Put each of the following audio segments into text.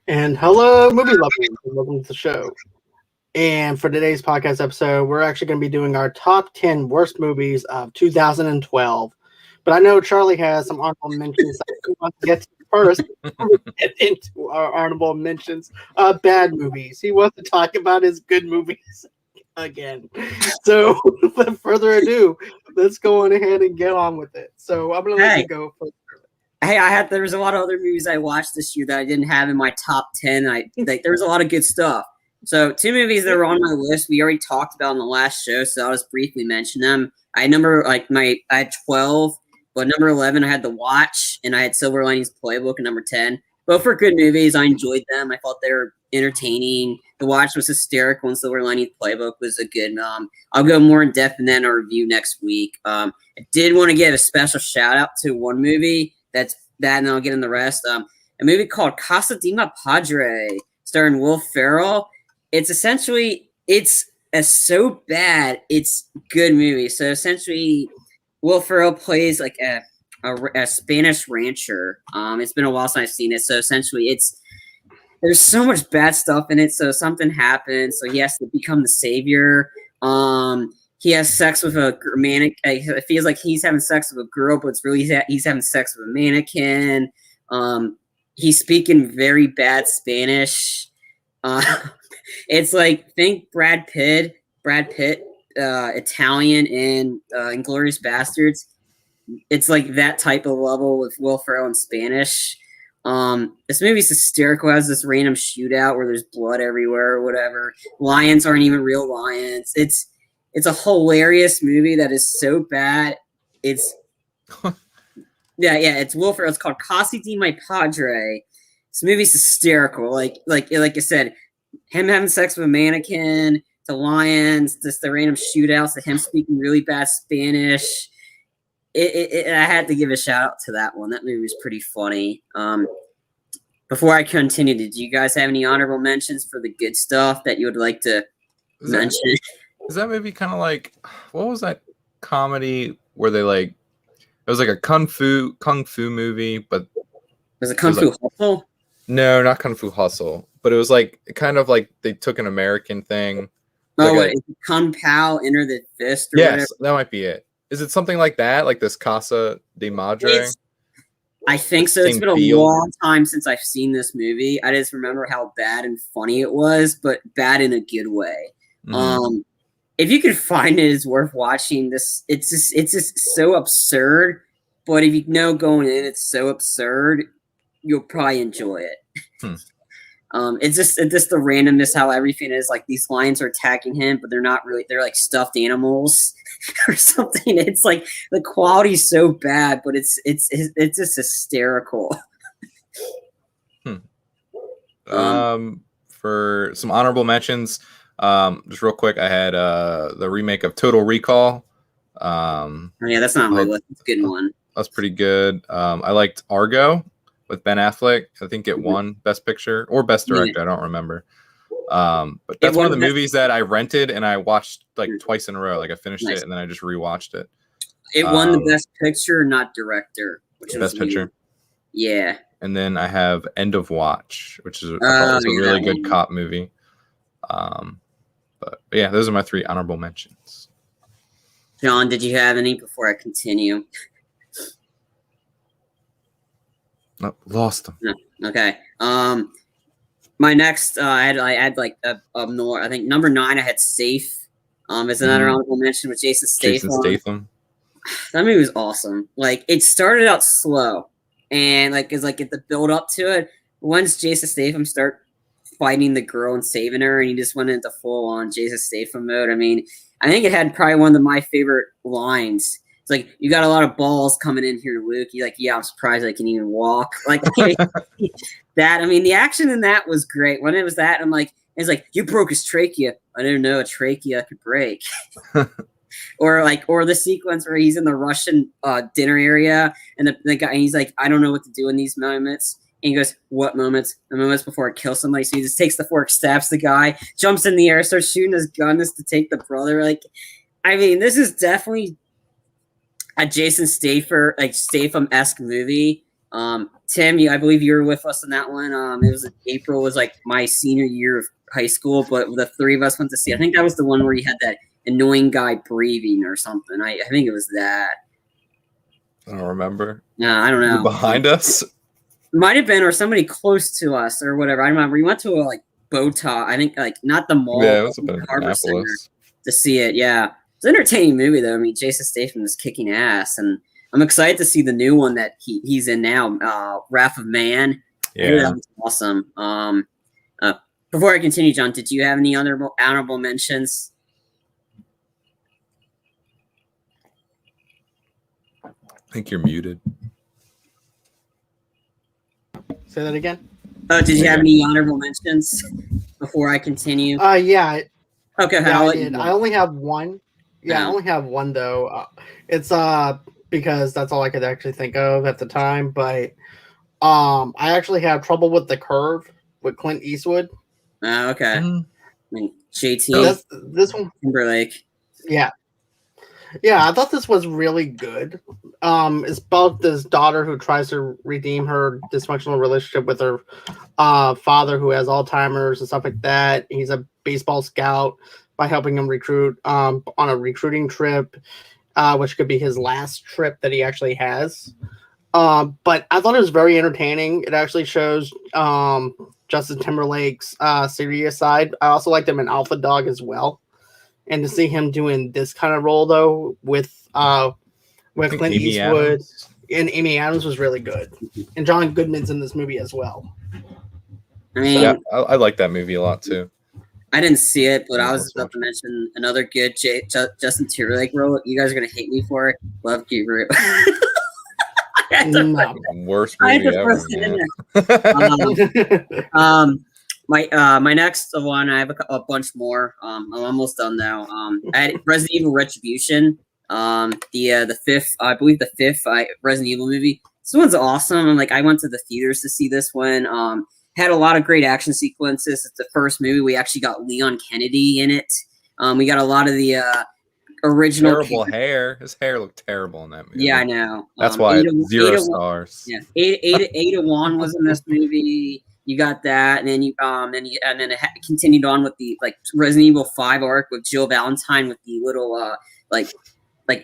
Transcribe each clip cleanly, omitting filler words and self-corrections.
And hello, movie lovers, and welcome to the show. And for today's podcast episode, we're actually going to be doing our top 10 worst movies of 2012. But I know Charlie has some honorable mentions that he wants to get to first before we get into our honorable mentions of bad movies. He wants to talk about his good movies again. So, without further ado, let's go on ahead and get on with it. So, I'm going to let you go first. Hey, there was a lot of other movies I watched this year that I didn't have in my top 10. There was a lot of good stuff. So two movies that were on my list we already talked about in the last show, so I'll just briefly mention them. I had 12, but number 11 I had The Watch, and I had Silver Linings Playbook at number 10. Both were good movies. I enjoyed them. I thought they were entertaining. The Watch was hysterical, and Silver Linings Playbook was a good. I'll go more in depth in that in our review next week. I did want to give a special shout out to one movie. That's that, and then I'll get in the rest. A movie called Casa de Mi Padre, starring Will Ferrell. It's so bad, it's good movie. So essentially, Will Ferrell plays like a Spanish rancher. It's been a while since I've seen it. So essentially, there's so much bad stuff in it. So something happens. So he has to become the savior. He has sex with a mannequin. It feels like he's having sex with a girl, but it's really he's having sex with a mannequin. He's speaking very bad Spanish. It's like think Brad Pitt, Italian in Inglourious Bastards. It's like that type of level with Will Ferrell in Spanish. This movie's hysterical. It has this random shootout where there's blood everywhere or whatever. Lions aren't even real lions. It's a hilarious movie that is so bad. It's it's Will Ferrell. It's called Casa de Mi Padre. This movie's hysterical. Like I said, him having sex with a mannequin, the lions, just the random shootouts, to him speaking really bad Spanish. I had to give a shout out to that one. That movie was pretty funny. Before I continue, did you guys have any honorable mentions for the good stuff that you would like to mention? Is that movie kind of like, what was that comedy where they it was like a kung fu movie, but was it Kung Fu Hustle? No, not Kung Fu Hustle, but it was like kind of like they took an American thing. Kung Pao Enter the Fist? Or yes, whatever? That might be it. Is it something like that, like this Casa de Madre? I think so. It's been a long time since I've seen this movie. I just remember how bad and funny it was, but bad in a good way. Mm-hmm. If you could find it, it's worth watching. It's just so absurd. But if you know going in, it's so absurd, you'll probably enjoy it. It's just the randomness how everything is. Like these lions are attacking him, but they're not really. They're like stuffed animals or something. It's like the quality's so bad, but it's just hysterical. For some honorable mentions. Just real quick, I had the remake of Total Recall. That's not my list. It's a good one. That's pretty good. I liked Argo with Ben Affleck. I think it won Best Picture or Best Director. I don't remember. But that's one of the movies that I rented and I watched like twice in a row. Like I finished it and then I just rewatched it. It won the Best Picture, not Director. Best Picture. Yeah. And then I have End of Watch, which is a really good cop movie. But yeah, those are my 3 honorable mentions. John, did you have any before I continue? No, lost them. No. Okay. My next, I had like I think number 9. I had Safe. It's another honorable mention with Jason Statham. That movie was awesome. Like it started out slow, and like it's like at the build up to it. Once Jason Statham start fighting the girl and saving her, and he just went into full on Jason Statham mode. I mean, I think it had probably one of my favorite lines. It's like, you got a lot of balls coming in here, Luke. You're like, yeah, I'm surprised I can even walk. Like that. I mean, the action in that was great. When it was that, I'm like, it's like, you broke his trachea. I didn't know a trachea could break. or the sequence where he's in the Russian dinner area, and the guy, and he's like, I don't know what to do in these moments. And he goes, what moments? The moments before I kill somebody. So he just takes the fork, stabs the guy, jumps in the air, starts shooting his gun just to take the brother. Like, I mean, this is definitely a Jason Statham-esque movie. Tim, I believe you were with us on that one. It was April was like my senior year of high school, but the three of us went to see. I think that was the one where you had that annoying guy breathing or something. I think it was that. I don't remember. No, I don't know. Behind us? Might have been, or somebody close to us, or whatever. I remember we went to a like bow tie. I think like not the mall. Yeah, it was about Harbor Center Annapolis. to see it. Yeah, it's an entertaining movie though. I mean, Jason Statham is kicking ass, and I'm excited to see the new one that he's in now, Wrath of Man. Yeah, that was awesome. Before I continue, John, did you have any honorable mentions? I think you're muted. Say that again. Did you have any honorable mentions before I continue? Yeah. Okay, Yeah, I did. I only have one. Yeah, No. I only have one though. It's because that's all I could actually think of at the time. But I actually have Trouble with the Curve with Clint Eastwood. Okay. Mm-hmm. I mean, JT This one. Timberlake. Yeah. Yeah, I thought this was really good. It's about this daughter who tries to redeem her dysfunctional relationship with her father who has Alzheimer's and stuff like that. He's a baseball scout by helping him recruit on a recruiting trip, which could be his last trip that he actually has. But I thought it was very entertaining. It actually shows Justin Timberlake's serious side. I also liked him in Alpha Dog as well. And to see him doing this kind of role though with Clint Eastwood and Amy Adams was really good. And John Goodman's in this movie as well. I mean, yeah, I like that movie a lot too. I didn't see it, but I was about to mention another good Justin Timberlake role. You guys are gonna hate me for it. Love Guru. No. Worst movie ever. My next one, I have a bunch more. I'm almost done now. I had Resident Evil Retribution. The fifth, I believe the fifth Resident Evil movie. This one's awesome. I went to the theaters to see this one. Had a lot of great action sequences. It's the first movie we actually got Leon Kennedy in it. We got a lot of the original terrible hair. His hair looked terrible in that movie. Yeah, I know. That's why 0 stars. Yeah, Ada Wong was in this movie. You got that, and then it continued on with the Resident Evil 5 arc with Jill Valentine with the little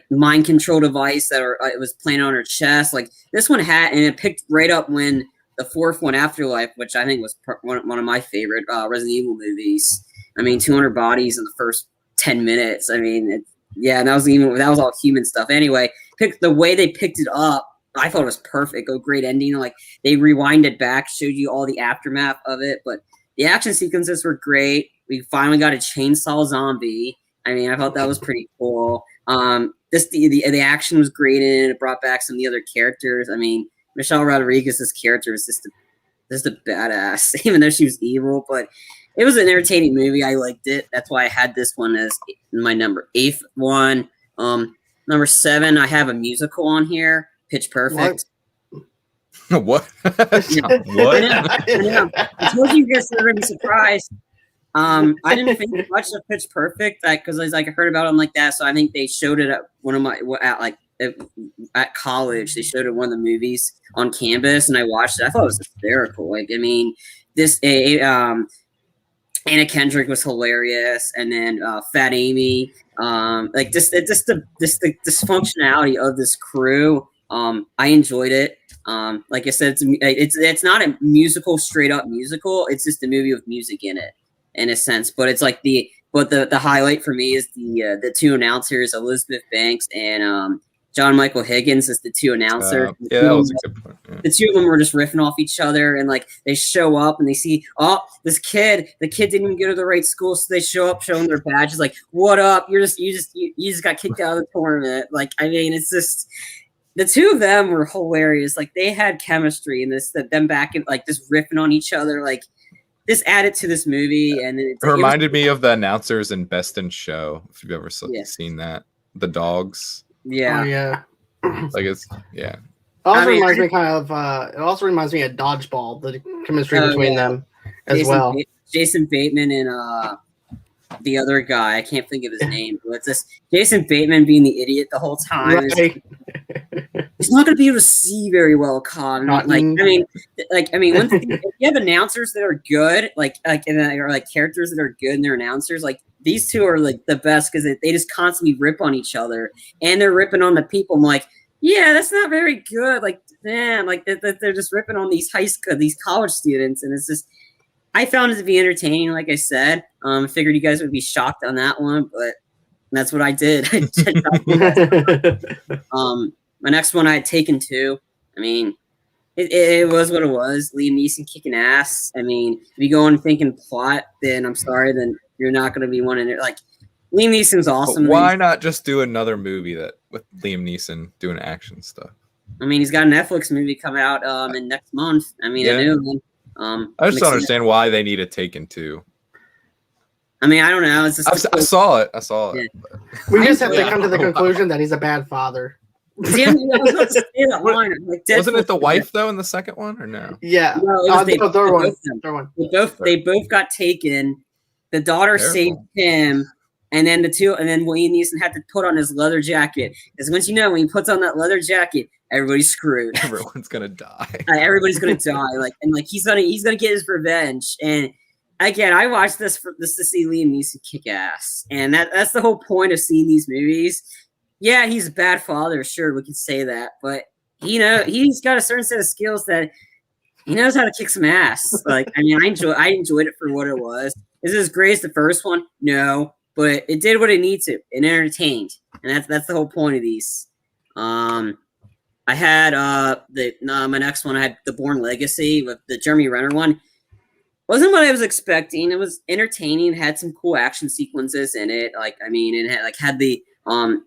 mind control device that it was playing on her chest. This one and it picked right up when the fourth one, Afterlife, which I think was one of my favorite Resident Evil movies. I mean, 200 bodies in the first 10 minutes. I mean, and that was all human stuff. Anyway, the way they picked it up, I thought it was perfect. A great ending. They rewinded back, showed you all the aftermath of it. But the action sequences were great. We finally got a chainsaw zombie. I mean, I thought that was pretty cool. The action was great in it. It brought back some of the other characters. I mean, Michelle Rodriguez's character is just a badass, even though she was evil. But it was an entertaining movie. I liked it. That's why I had this one as my number 8th one. Number 7, I have a musical on here. Pitch Perfect. What? What? I told you guys were going to be surprised. I didn't think much of Pitch Perfect because I heard about them like that. So I think they showed it at college. They showed it one of the movies on campus, and I watched it. I thought it was hysterical. Anna Kendrick was hilarious, and then Fat Amy. The dysfunctionality of this crew. I enjoyed it. Like I said, it's not a musical, straight up musical. It's just a movie with music in it, in a sense. But it's the highlight for me is the two announcers, Elizabeth Banks and John Michael Higgins, as the two announcers. That was a good point. Yeah. The two of them were just riffing off each other, and they show up and they see, this kid. The kid didn't even go to the right school, so they show up showing their badges. What up? You just got kicked out of the tournament. I mean, it's just. The two of them were hilarious. They had chemistry, and them back and just riffing on each other. This added to this movie, and it reminded me of the announcers in Best in Show. If you've ever seen that, the dogs. Yeah, oh, yeah. It's yeah. It also reminds me It also reminds me of Dodgeball. The chemistry between them as well. Jason Bateman and the other guy, I can't think of his name, but it's this Jason Bateman being the idiot the whole time. Right. it's not going to be able to see very well, Con. One thing, if you have announcers that are good, or like characters that are good and they're announcers, like these two are like the best because they just constantly rip on each other and they're ripping on the people. I'm like, yeah, that's not very good. Like, damn, like they're just ripping on these these college students, and it's just. I found it to be entertaining, like I said. I figured you guys would be shocked on that one, but that's what I did. My next one I had Taken 2. I mean, it was what it was. Liam Neeson kicking ass. I mean, if you go on thinking plot, then I'm sorry, then you're not going to be one in it. Like, Liam Neeson's awesome. But why not just do another movie with Liam Neeson doing action stuff? I mean, he's got a Netflix movie coming out in next month. I mean, I do. I just don't understand why they need a Taken 2. I mean, I don't know. It's just I saw it. Yeah. We just have to come to the conclusion that he's a bad father. Wasn't it the wife though in the second one or no? Yeah, no, the third one. They both got taken. The daughter saved him, and then Liam Neeson had to put on his leather jacket. Because once when he puts on that leather jacket, everybody's screwed. Everyone's gonna die. Everybody's gonna die. He's gonna get his revenge. And again, I watched this to see Liam Neeson kick ass, and that's the whole point of seeing these movies. Yeah, he's a bad father. Sure, we can say that, but he's got a certain set of skills that he knows how to kick some ass. Like, I mean, I enjoyed it for what it was. Is it as great as the first one? No, but it did what it needed to. It entertained, and that's the whole point of these. I had my next one. I had The Bourne Legacy with the Jeremy Renner one. Wasn't what I was expecting. It was entertaining. It had some cool action sequences in it. It had the I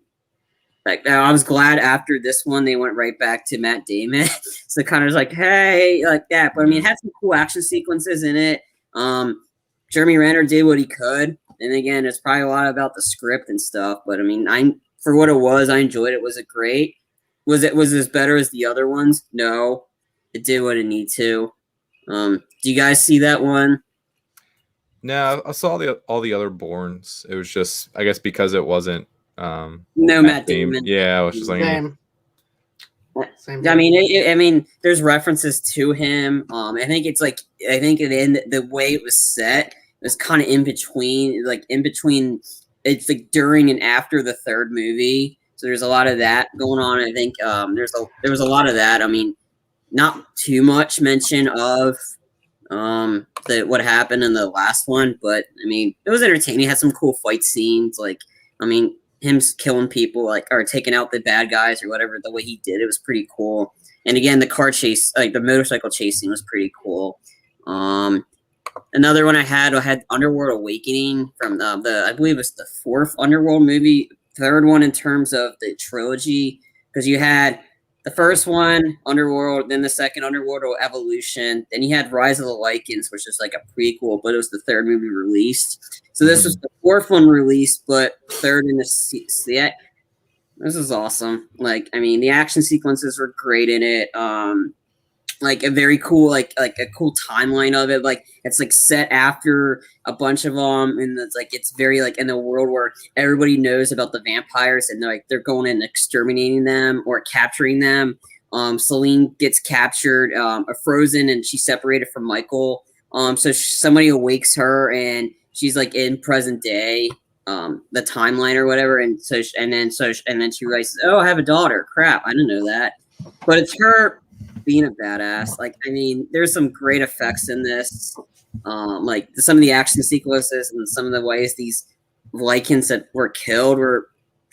was glad after this one they went right back to Matt Damon. So kind of like, hey, like that. But I mean, it had some cool action sequences in it. Jeremy Renner did what he could. And again, it's probably a lot about the script and stuff. But I mean, for what it was, I enjoyed it. Was it great? Was it as better as the other ones? No. It did what it needed to. Do you guys see that one? No, I saw all the other Bournes. It was just, I guess, because it wasn't Matt Damon. Yeah, I was just like, Same. I mean, there's references to him. I think the way it was set, it was kind of in between. It's like during and after the third movie. So there's a lot of that going on. I think there was a lot of that. I mean, not too much mention of what happened in the last one, but I mean, it was entertaining. It had some cool fight scenes. Like, I mean, him killing people, or taking out the bad guys or whatever, the way he did it was pretty cool. And again, the car chase, like the motorcycle chasing, was pretty cool. Another one I had Underworld Awakening from I believe it was the fourth Underworld movie, third one in terms of the trilogy, because you had the first one, Underworld, then the second, Underworld Evolution. Then you had Rise of the Lycans, which is like a prequel, but it was the third movie released. So this was the fourth one released, but third in the set. This is awesome. Like, I mean, the action sequences were great in it. Like a very cool, like a cool timeline of it. Like, it's like set after a bunch of them, and it's very like in the world where everybody knows about the vampires, and they're going and exterminating them or capturing them. Celine gets captured, frozen, and she's separated from Michael. So somebody awakes her, and she's like in present day, the timeline or whatever, and then she realizes, oh, I have a daughter. Crap, I didn't know that. But it's her being a badass. Like, I mean, there's some great effects in this. Like some of the action sequences and some of the ways these Lycans that were killed were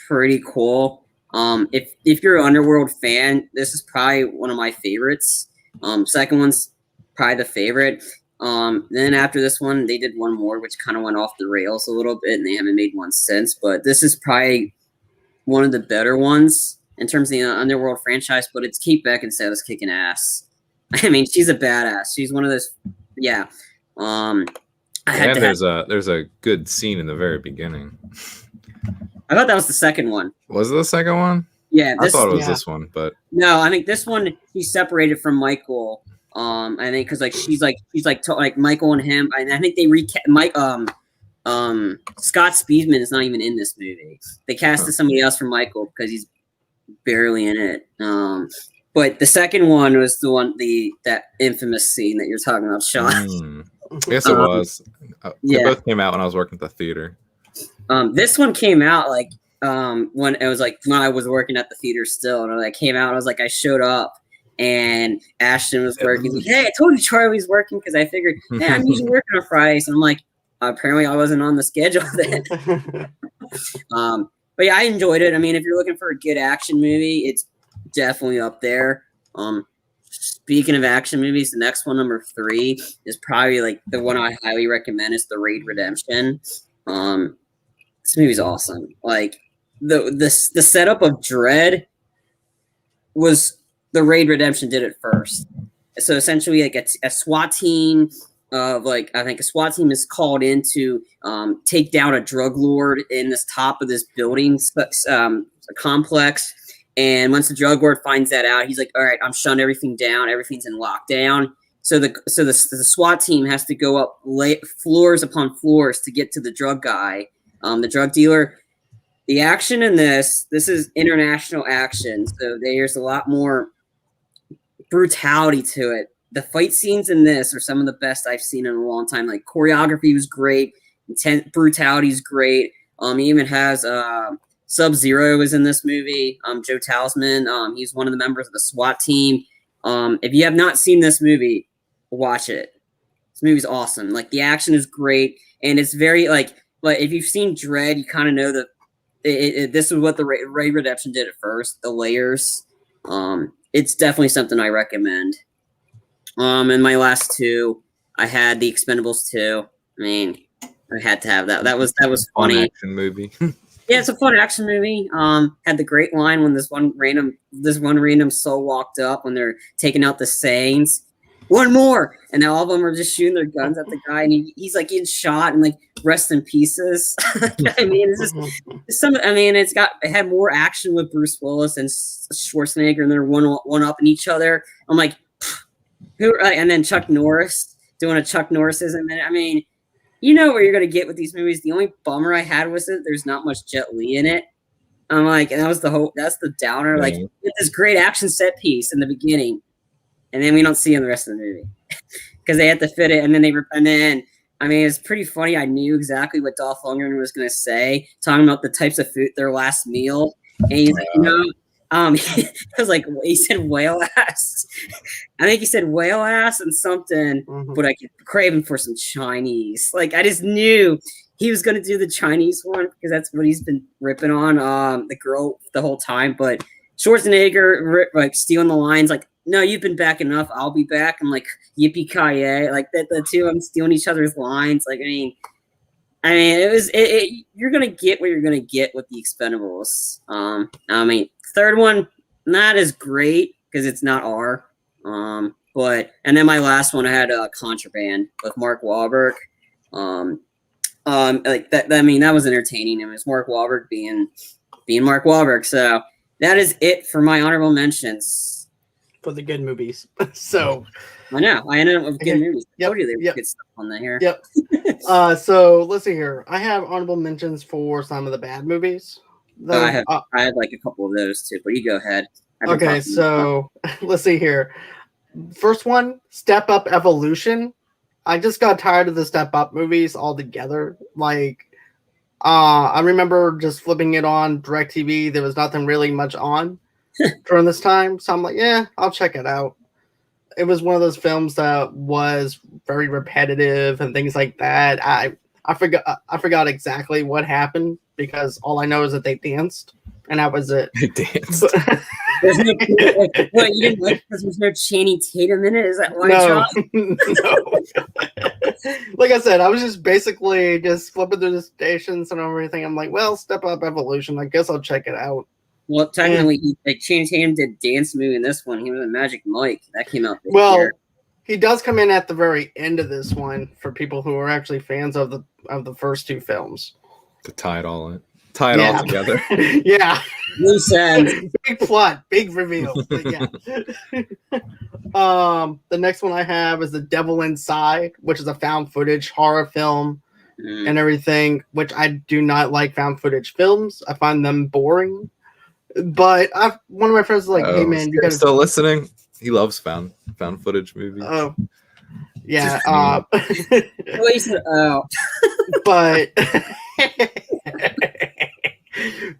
pretty cool. If you're an Underworld fan, this is probably one of my favorites. Second one's probably the favorite. Then after this one, they did one more, which kind of went off the rails a little bit, and they haven't made one since. But this is probably one of the better ones in terms of the Underworld franchise. But it's Kate Beckinsale is kicking ass. I mean, she's a badass. She's one of those. Yeah. There's a good scene in the very begining. I thought that was the second one. Was it the second one? Yeah, I thought it was this one, but no, I think this one he's separated from Michael. I think because she's like Michael and him. I think they Scott Speedman is not even in this movie. They casted somebody else for Michael because he's barely in it. But the second one was that infamous scene that you're talking about, Sean. Yes, it was. They Yeah. both came out when I was working at the theater. This one came out like when it was like when I was working at the theater still, and I came out. I was like, I showed up, and Ashton was working. Like, hey, I told you Charlie was working because I figured, hey, I'm usually working on Fridays. And I'm like, apparently I wasn't on the schedule then. But yeah, I enjoyed it. I mean, if you're looking for a good action movie, it's definitely up there. Speaking of action movies, the next one, number 3, is probably like the one I highly recommend is The Raid Redemption. This movie's awesome. Like the setup of Dredd was The Raid Redemption did it first. So essentially, like a SWAT team of I think a SWAT team is called in to take down a drug lord in this top of this building complex. And once the drug lord finds that out, he's like, all right, I'm shutting everything down. Everything's in lockdown. So the SWAT team has to go up floors upon floors to get to the drug guy, the drug dealer. The action in this is international action. So there's a lot more brutality to it. The fight scenes in this are some of the best I've seen in a long time. Like choreography was great. Brutality is great. He even has Sub-Zero is in this movie. Joe Talisman. He's one of the members of the SWAT team. If you have not seen this movie, watch it. This movie's awesome. Like the action is great, and it's very like if you've seen Dredd, you kind of know that this is what the Raid Redemption did at first. The layers. It's definitely something I recommend. And my last 2, I had The Expendables 2. I mean, I had to have that. That was funny. Fun action movie. Yeah, it's a fun action movie. Had the great line when this one random soul walked up when they're taking out the Saints. One more, and all of them are just shooting their guns at the guy, and he's like getting shot and like rest in pieces. I mean, it's just it had more action with Bruce Willis and Schwarzenegger, and they're one up in each other. I'm like, who? And then Chuck Norris doing a Chuck Norrisism. And I mean, you know what you're gonna get with these movies. The only bummer I had was that there's not much Jet Li in it. I'm like, and that's the downer. Like, this great action set piece in the beginning, and then we don't see in the rest of the movie because they had to fit it. And then I mean, it's pretty funny. I knew exactly what Dolph Lundgren was gonna say, talking about the types of food, their last meal, and he's like, he was like, he said whale ass. I think he said whale ass and something, but I kept craving for some Chinese. Like, I just knew he was going to do the Chinese one because that's what he's been ripping on the girl the whole time. But Schwarzenegger, like, stealing the lines, like, no, you've been back enough. I'll be back. I'm like, yippee-ki-yay. Like, the two of them stealing each other's lines. Like, I mean, you're going to get what you're going to get with The Expendables. I mean, third one, not as great because it's not R. And then my last one, I had Contraband with Mark Wahlberg. Like that. I mean, that was entertaining. It was Mark Wahlberg being Mark Wahlberg. So that is it for my honorable mentions for the good movies. So I know I ended up with good movies. I told you there was good stuff on there. Yep. So let's see here. I have honorable mentions for some of the bad movies. I had like a couple of those too, but you go ahead. Okay, so let's see here. First one, Step Up Evolution. I just got tired of the Step Up movies altogether. Like, I remember just flipping it on DirecTV. There was nothing really much on during this time, so I'm like, yeah, I'll check it out. It was one of those films that was very repetitive and things like that. I forgot exactly what happened because all I know is that they danced, and that was it. They danced. What, you didn't like because there's no Channing Tatum in it? Is that why? No. Like I said, I was just basically just flipping through the stations and everything. I'm like, well, Step Up Evolution. I guess I'll check it out. Well, technically, Channing Tatum did dance movie in this one. He was in Magic Mike. That came out this year. He does come in at the very end of this one for people who are actually fans of the first 2 films. To tie it all together. Yeah. Loose ends. Big plot, big reveal. But yeah. The next one I have is The Devil Inside, which is a found footage horror film and everything, which I do not like found footage films. I find them boring. But one of my friends was like, "Hey man, you gotta still listening." He loves found footage movies. Oh, yeah. But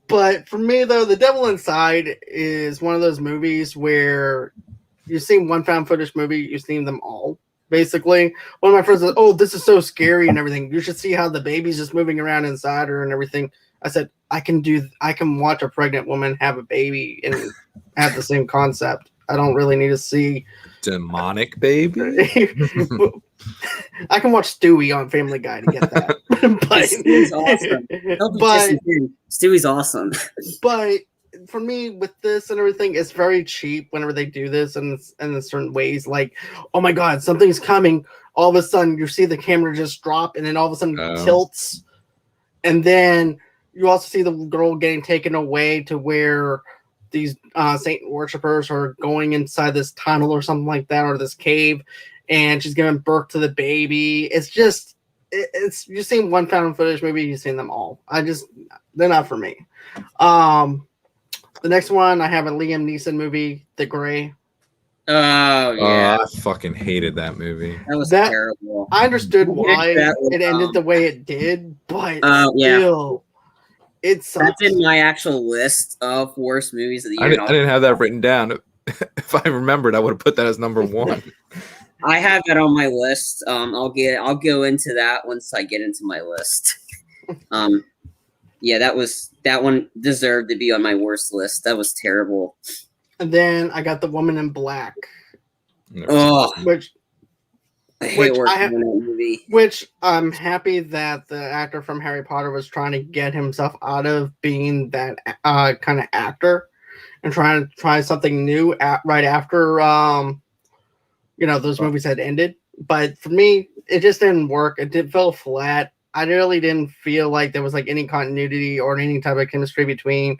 but for me though, The Devil Inside is one of those movies where you've seen one found footage movie, you've seen them all. Basically, one of my friends said, "Oh, this is so scary and everything. You should see how the baby's just moving around inside her and everything." I said, I can watch a pregnant woman have a baby and have the same concept. I don't really need to see demonic baby. I can watch Stewie on Family Guy to get that. But Stewie's awesome. Stewie's awesome. But for me, with this and everything, it's very cheap whenever they do this in certain ways. Like, oh my god, something's coming. All of a sudden, you see the camera just drop, and then all of a sudden tilts, and then you also see the girl getting taken away to where these Satan worshippers are going inside this tunnel or something like that, or this cave, and she's giving birth to the baby. It's just, you've seen one found footage movie, you've seen them all. They're not for me. The next one, I have a Liam Neeson movie, The Grey. Oh yeah, I fucking hated that movie. That was terrible. I understood why it ended the way it did, but still. That's in my actual list of worst movies of the year. I didn't have that written down. If I remembered, I would have put that as number one. I have that on my list. I'll go into that once I get into my list. Yeah, that one deserved to be on my worst list. That was terrible. And then I got The Woman in Black. Which I'm happy that the actor from Harry Potter was trying to get himself out of being that kind of actor and trying to try something new right after those movies had ended. But for me, it just didn't work. It fell flat. I really didn't feel like there was like any continuity or any type of chemistry between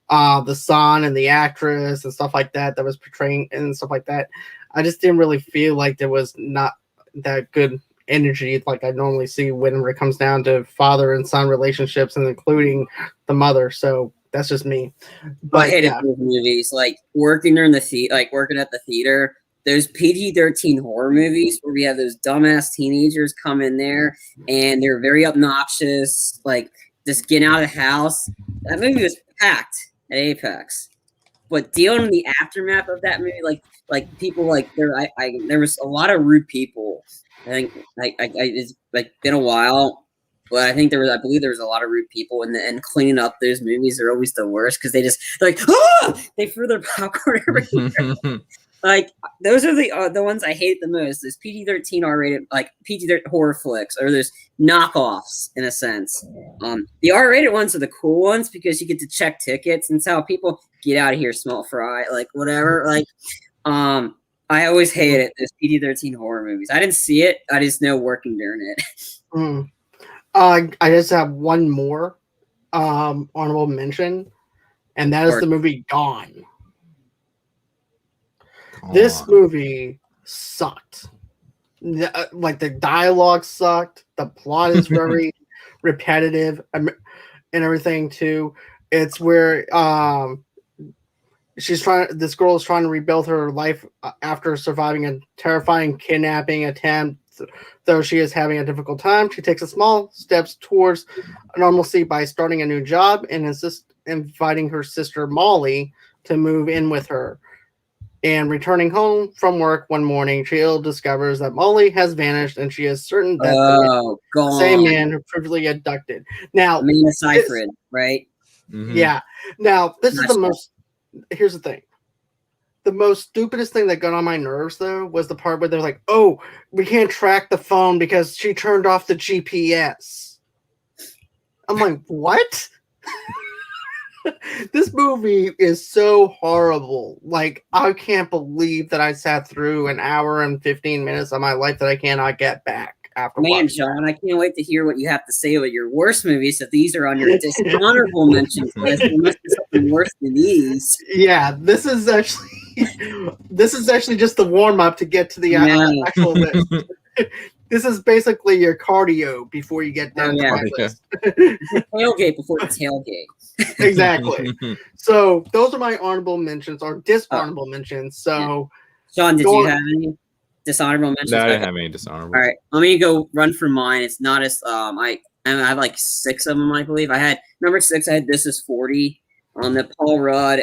the son and the actress and stuff like that was portraying and stuff like that. I just didn't really feel like there was not that good energy like I normally see whenever it comes down to father and son relationships, and including the mother. So that's just me. But I hated those movies. Like working at the theater, those PG-13 horror movies where we have those dumbass teenagers come in there and they're very obnoxious, like just getting out of the house. That movie was packed at Apex. But dealing with the aftermath of that movie, like people like there was a lot of rude people. I think it's like been a while, but I believe there was a lot of rude people, and cleaning up those movies are always the worst because they just they threw their popcorn everywhere. Like those are the ones I hate the most. There's PG-13 R-rated, like PG-13 horror flicks, or there's knockoffs in a sense. The R-rated ones are the cool ones because you get to check tickets and tell people get out of here, small fry, like whatever. Like, I always hated those PG-13 horror movies. I didn't see it. I just know working during it. I just have one more honorable mention, and that is the movie Gone. This movie sucked. Like the dialogue sucked. The plot is very repetitive and everything too. It's where this girl is trying to rebuild her life after surviving a terrifying kidnapping attempt. Though she is having a difficult time, she takes a small steps towards normalcy by starting a new job and inviting her sister Molly to move in with her. And returning home from work one morning, Jill discovers that Molly has vanished, and she is certain that the same man who previously abducted. Now, Amanda Seyfried, right? Mm-hmm. Yeah. Now, this is the most. Here's the thing. The most stupidest thing that got on my nerves, though, was the part where they're like, "Oh, we can't track the phone because she turned off the GPS." I'm like, what? This movie is so horrible. Like, I can't believe that I sat through an hour and 15 minutes of my life that I cannot get back after. Man, John, I can't wait to hear what you have to say about your worst movies. If these are on your dishonorable mentions list, there must be something worse than these. Yeah, this is actually just the warm up to get to the actual list. This is basically your cardio before you get down to my list. Tailgate before the tailgate. Exactly. So those are my honorable mentions or dishonorable mentions. So, Sean, did you have any dishonorable mentions? No, I didn't have any dishonorable. All right, let me go run for mine. It's not as I have like 6 of them, I believe. I had number 6. I had This Is 40. The Paul Rudd,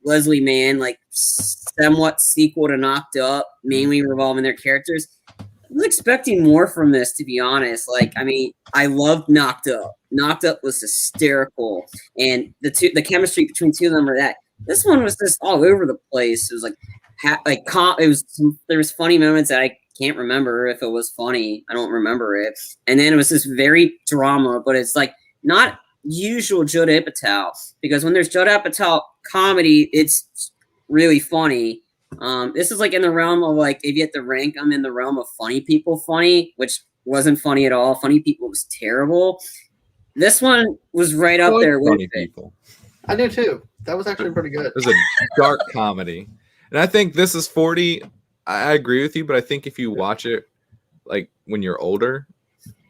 Leslie Mann, like somewhat sequel to Knocked Up, mainly revolving their characters. I was expecting more from this, to be honest. Like, I mean, I loved Knocked Up. Knocked Up was hysterical, and the chemistry between two of them were that. This one was just all over the place. It was there was funny moments that I can't remember if it was funny. I don't remember it. And then it was this very drama, but it's like not usual Judd Apatow, because when there's Judd Apatow comedy, it's really funny. This is like in the realm of like, if you had to rank, I'm in the realm of funny people funny, which wasn't funny at all. Funny people was terrible. This one was right up there with funny people. I do too. That was actually pretty good. It was a dark comedy. And I think This Is 40, I agree with you, but I think if you watch it like when you're older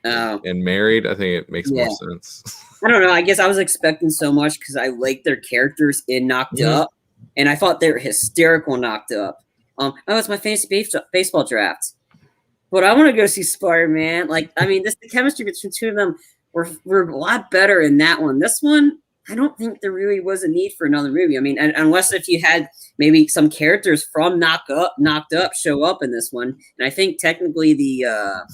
and married, I think it makes more sense. I don't know. I guess I was expecting so much because I liked their characters in Knocked Up, and I thought they were hysterical Knocked Up. It's my fantasy baseball draft. But I want to go see Spider-Man. Like, I mean, the chemistry between two of them were a lot better in that one. This one, I don't think there really was a need for another movie. I mean, unless if you had maybe some characters from Knocked Up show up in this one. And I think technically the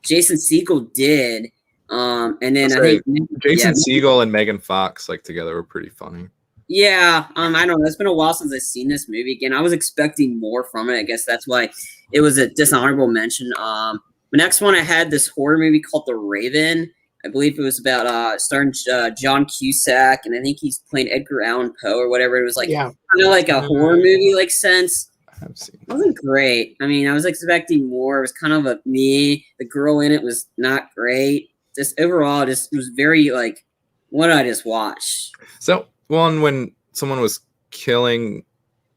Jason Segel did. And then I think Jason Segel and Megan Fox like together were pretty funny. Yeah, I don't know. It's been a while since I've seen this movie again. I was expecting more from it. I guess that's why it was a dishonorable mention. The next one I had this horror movie called The Raven. I believe it was about starring John Cusack, and I think he's playing Edgar Allan Poe or whatever. It was like kind of like a horror movie like sense. It wasn't great. I mean, I was expecting more. It was kind of the girl in it was not great. Just overall, it was very like, what did I just watch? So when someone was killing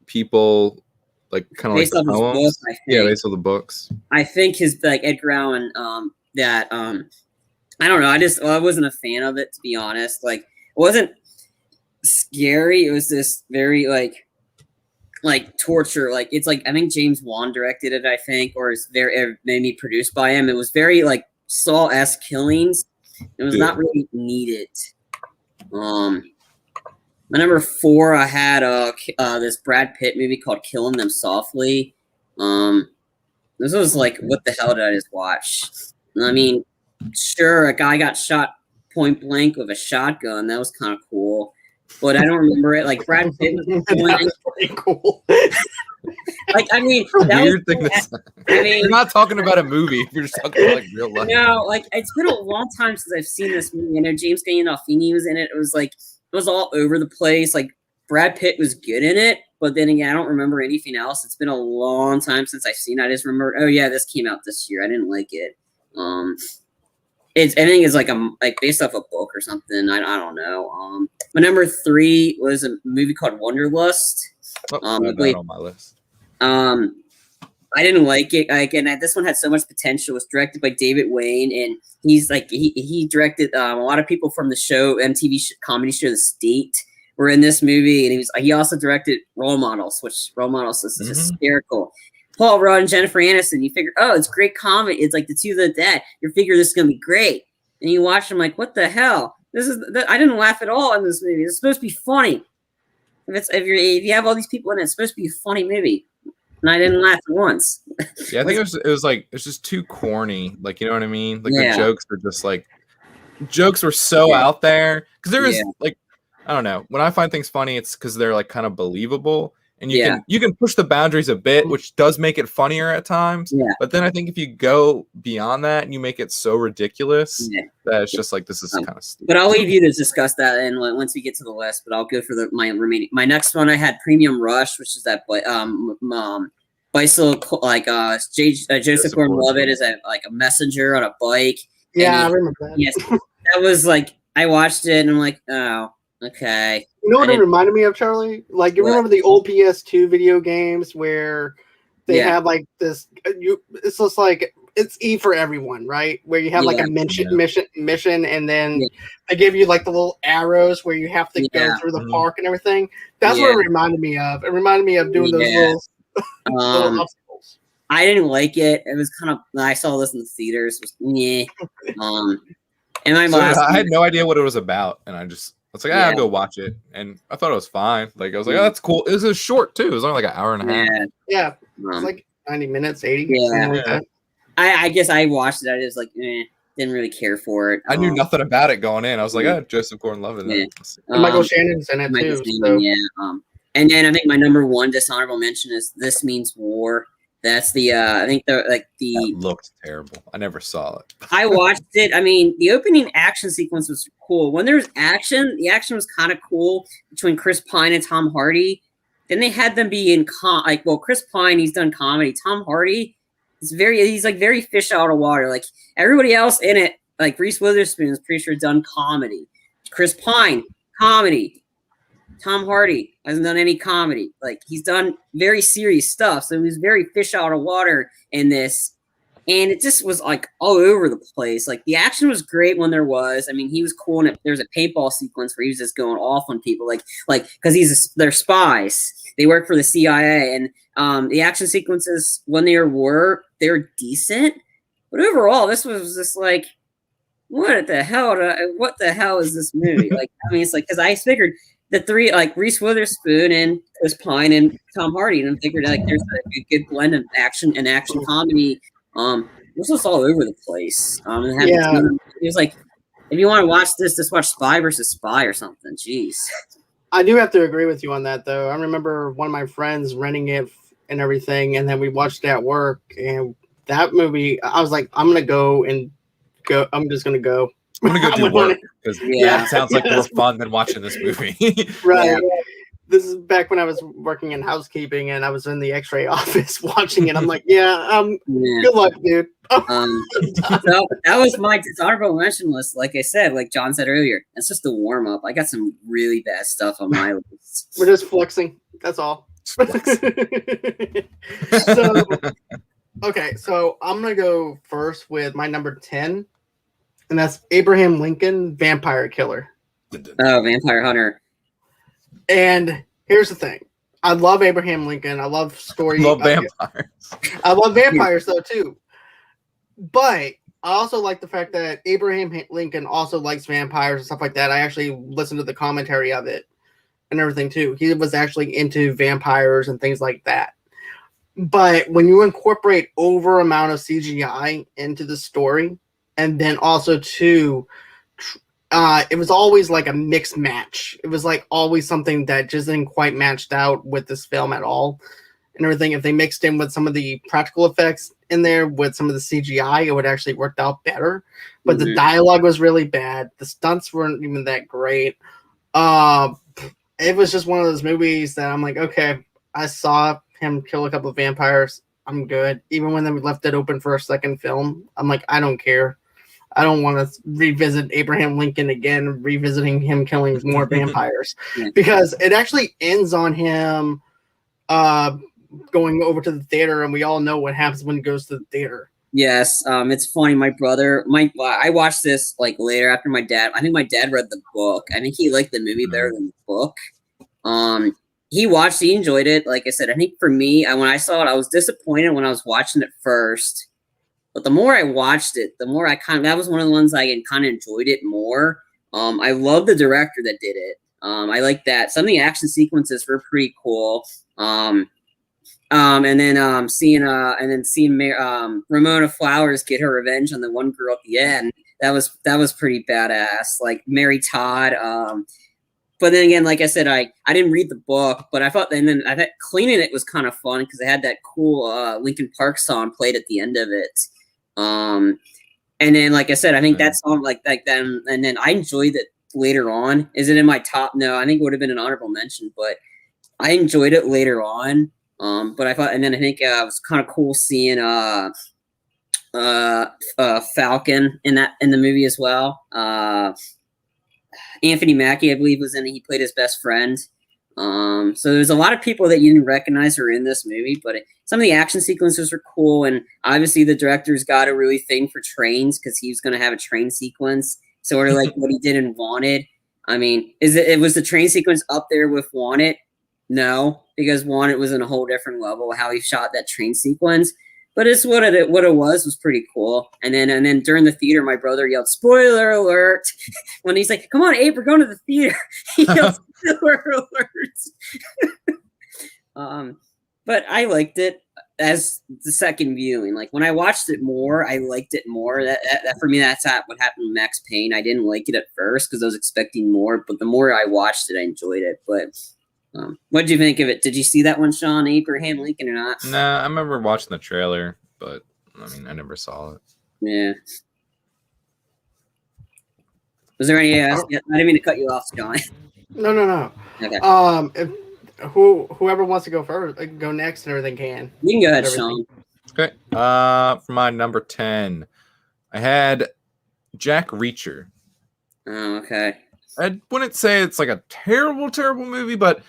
people, like kind of like the poems, based on the books. I think his like Edgar Allan, I don't know. I wasn't a fan of it, to be honest. Like, it wasn't scary. It was this very like torture. Like, it's like I think James Wan directed it. I think, or it's very maybe produced by him. It was very like Saw-esque killings. It was not really needed. My number 4, I had this Brad Pitt movie called Killing Them Softly. This was like, what the hell did I just watch? I mean, sure, a guy got shot point blank with a shotgun. That was kind of cool, but I don't remember it. Like Brad Pitt was pretty cool. Like, I mean, that weird thing to say. I mean, you're not talking about a movie. You're just talking about like real life. No, like it's been a long time since I've seen this movie. I know James Gandolfini was in it. It was all over the place. Like Brad Pitt was good in it, but then again, I don't remember anything else. It's been a long time since I've seen it. I just remember, oh yeah, this came out this year. I didn't like it. I think it's like based off a book or something. I don't know. My number 3 was a movie called Wanderlust. On my list. I didn't like it. Again, this one had so much potential. It was directed by David Wayne, and he's like he directed a lot of people from the show, MTV comedy show The State, were in this movie, and he also directed Role Models, which Role Models is hysterical. Paul Rudd and Jennifer Aniston. You figure, oh, it's great comedy. It's like the two of the dead. You figure this is gonna be great, and you watch them like, what the hell? I didn't laugh at all in this movie. It's supposed to be funny. If you have all these people in it, it's supposed to be a funny movie. And I didn't laugh once. Yeah, I think it was just too corny. Like, you know what I mean? Like the jokes were just like were so out there. Because there was like, I don't know. When I find things funny, it's because they're like kind of believable. And you can push the boundaries a bit, which does make it funnier at times. Yeah. But then I think if you go beyond that and you make it so ridiculous that it's just like, this is kind of stupid. But I'll leave you to discuss that and once we get to the list. But I'll go for my next one. I had Premium Rush, which is that bicycle, like Joseph Gordon-Levitt is a messenger on a bike. Yeah, I remember that. Yes, that was like, I watched it and I'm like, oh, okay. You know what it reminded me of, Charlie? Like, you remember the old PS2 video games where they have like this? It's just like it's E for everyone, right? Where you have like a mission, and then Yeah. they give you like the little arrows where you have to go through the park and everything. That's what it reminded me of. It reminded me of doing those little obstacles. I didn't like it. It was kind of, when I saw this in the theaters, it was and I had no idea what it was about, and I was like, I'll go watch it, and I thought it was fine. Like I was like, oh, that's cool. It was short too. It was only like an hour and a half. Yeah, it's like 90 minutes, 80. Yeah, like that. I guess I watched it. I just like didn't really care for it. I knew nothing about it going in. I was like, Joseph Gordon-Levitt. And Michael Shannon's in it too. And then I think my number one dishonorable mention is This Means War. That's the I think that looked terrible. I never saw it. I watched it. I mean, the opening action sequence was cool. When there was action, the action was kind of cool between Chris Pine and Tom Hardy. Then they had them be in Chris Pine, he's done comedy. Tom Hardy he's like very fish out of water. Like everybody else in it, like Reese Witherspoon is pretty sure done comedy. Chris Pine, comedy. Tom Hardy hasn't done any comedy. Like he's done very serious stuff. So he was very fish out of water in this. And it just was like all over the place. Like the action was great when there was. I mean, he was cool. And there's a paintball sequence where he was just going off on people, like because they're spies. They work for the CIA, and the action sequences when they were decent. But overall, this was just like, what the hell is this movie? Like, I mean, it's like because I figured the three, like Reese Witherspoon and Chris Pine and Tom Hardy, and I figured like there's a good blend of action and action comedy. This was all over the place. It was like, if you want to watch this, just watch Spy versus Spy or something. Jeez. I do have to agree with you on that, though. I remember one of my friends renting it and everything, and then we watched it at work. And that movie, I was like, I'm just gonna go. I'm gonna go do work because it sounds like more fun than watching this movie. Right. Yeah. This is back when I was working in housekeeping, and I was in the X-ray office watching it. I'm like, good luck, dude. So that was my dishonorable mention list. Like I said, like John said earlier, that's just the warm up. I got some really bad stuff on my list. We're just flexing. That's all. So, okay, so I'm gonna go first with my number 10, and that's Abraham Lincoln, Vampire Killer. Oh, Vampire Hunter. And here's the thing. I love Abraham Lincoln. I love stories. Love vampires. I love vampires though too. But I also like the fact that Abraham Lincoln also likes vampires and stuff like that. I actually listened to the commentary of it and everything too. He was actually into vampires and things like that. But when you incorporate over amount of CGI into the story, and then also too, it was always like a mixed match. It was like always something that just didn't quite matched out with this film at all and everything. If they mixed in with some of the practical effects in there with some of the CGI, it would actually worked out better. But the dialogue was really bad. The stunts weren't even that great. It was just one of those movies that I'm like, okay, I saw him kill a couple of vampires. I'm good. Even when they left it open for a second film, I'm like, I don't care. I don't want to revisit Abraham Lincoln again, revisiting him killing more vampires, because it actually ends on him going over to the theater, and we all know what happens when he goes to the theater. Yes, it's funny. My brother, I watched this like later after my dad. I think my dad read the book. I think he liked the movie better than the book. He enjoyed it. Like I said, I think for me, when I saw it, I was disappointed when I was watching it first. But the more I watched it, the more that was one of the ones I kind of enjoyed it more. I love the director that did it. I like that. Some of the action sequences were pretty cool. And then seeing Ramona Flowers get her revenge on the one girl at the end, that was pretty badass. Like Mary Todd. But then again, like I said, I didn't read the book, but I thought cleaning it was kind of fun because it had that cool Linkin Park song played at the end of it. And then, like I said, I think that song like that, and then I enjoyed it later on. Is it in my top? No, I think it would have been an honorable mention, but I enjoyed it later on. But I thought, and then I think it was kind of cool seeing Falcon in the movie as well. Anthony Mackie, I believe, was in it. He played his best friend. So there's a lot of people that you didn't recognize who are in this movie, but some of the action sequences were cool. And obviously the director's got a really thing for trains because he was going to have a train sequence, sort of like what he did in Wanted. I mean, was the train sequence up there with Wanted? No, because Wanted was in a whole different level, how he shot that train sequence. But it's what it was pretty cool. And then during the theater, my brother yelled, "Spoiler alert!" when he's like, "Come on, Abe, we're going to the theater." He yelled, "Spoiler alert!" But I liked it as the second viewing. Like when I watched it more, I liked it more. That for me, that's what happened with Max Payne. I didn't like it at first because I was expecting more, but the more I watched it, I enjoyed it. But what did you think of it? Did you see that one, Sean, Abraham Lincoln, or not? Nah, I remember watching the trailer, but I mean, I never saw it. Yeah. Was there any? I didn't mean to cut you off, John. No. Okay. Whoever wants to go first, go next, and everything can. You can go ahead, Sean. Okay. For my number 10, I had Jack Reacher. Oh, okay. I wouldn't say it's like a terrible movie, but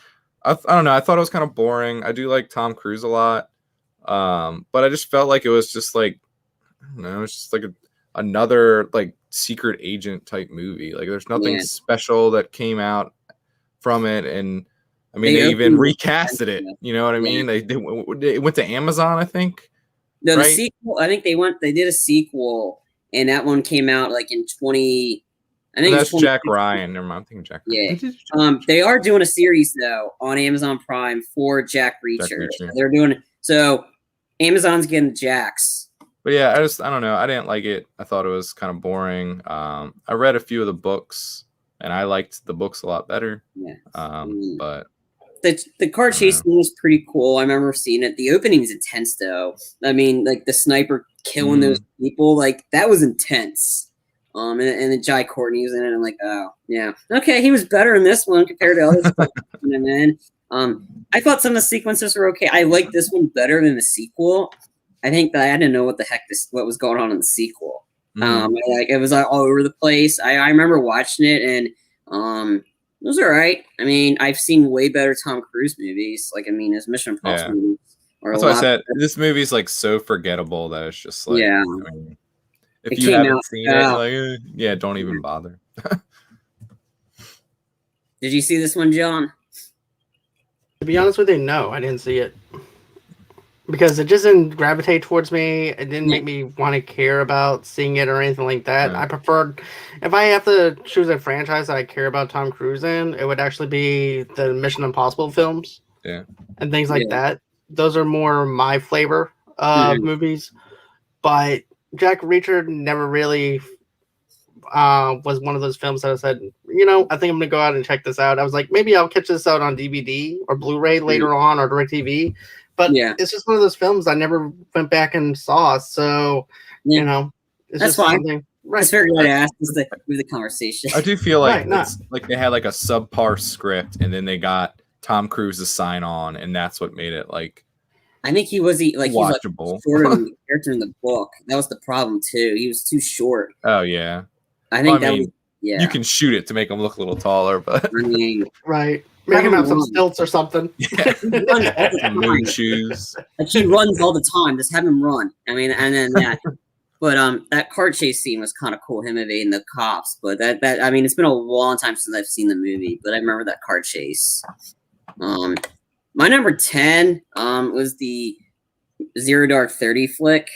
I don't know. I thought it was kind of boring. I do like Tom Cruise a lot, but I just felt like it was just like, I don't know, it's just like another like secret agent type movie. Like there's nothing special that came out from it, and I mean they even recasted it. You know what I mean? They went to Amazon, I think. No, the sequel. I think they did a sequel, and that one came out like in 20. I think that's Jack Ryan. Never mind, I'm thinking Jack Ryan. Yeah. They are doing a series though on Amazon Prime for Jack Reacher. They're doing so. Amazon's getting Jax. But yeah, I don't know. I didn't like it. I thought it was kind of boring. I read a few of the books, and I liked the books a lot better. Yeah. But the car chase scene was pretty cool. I remember seeing it. The opening's intense though. I mean, like the sniper killing those people, like that was intense. And then Jai Courtney was in it. I'm like, oh yeah, okay, he was better in this one compared to others. And then I thought some of the sequences were okay. I liked this one better than the sequel. I think that I didn't know what the heck what was going on in the sequel. It was like all over the place. I remember watching it, and it was all right. I mean, I've seen way better Tom Cruise movies. Like, I mean, his Mission Impossible movies. That's why I said this movie's like so forgettable that it's just like, yeah. I mean, if you haven't seen it, like, don't even bother. Did you see this one, John? To be honest with you, no, I didn't see it. Because it just didn't gravitate towards me. It didn't make me want to care about seeing it or anything like that. I preferred, if I have to choose a franchise that I care about Tom Cruise in, it would actually be the Mission Impossible films. Yeah. And things like that. Those are more my flavor of movies. But Jack Reacher never really was one of those films that I said, you know, I think I'm going to go out and check this out. I was like, maybe I'll catch this out on DVD or Blu-ray later on or DirecTV. But it's just one of those films I never went back and saw. So, you know, it's that's just fine. Something. Right. That's very good to ask the conversation. I do feel like it's like they had like a subpar script, and then they got Tom Cruise to sign on, and that's what made it like. I think he was watchable. He's shorter than the character in the book. That was the problem too. He was too short. Oh yeah. I think you can shoot it to make him look a little taller, but I mean, right. Make him have some stilts or something. Yeah. Moon shoes. Like he runs all the time. Just have him run. I mean, and then that. But that car chase scene was kind of cool. Him evading the cops. But that I mean, it's been a long time since I've seen the movie. But I remember that car chase. My number 10 was the Zero Dark 30 flick.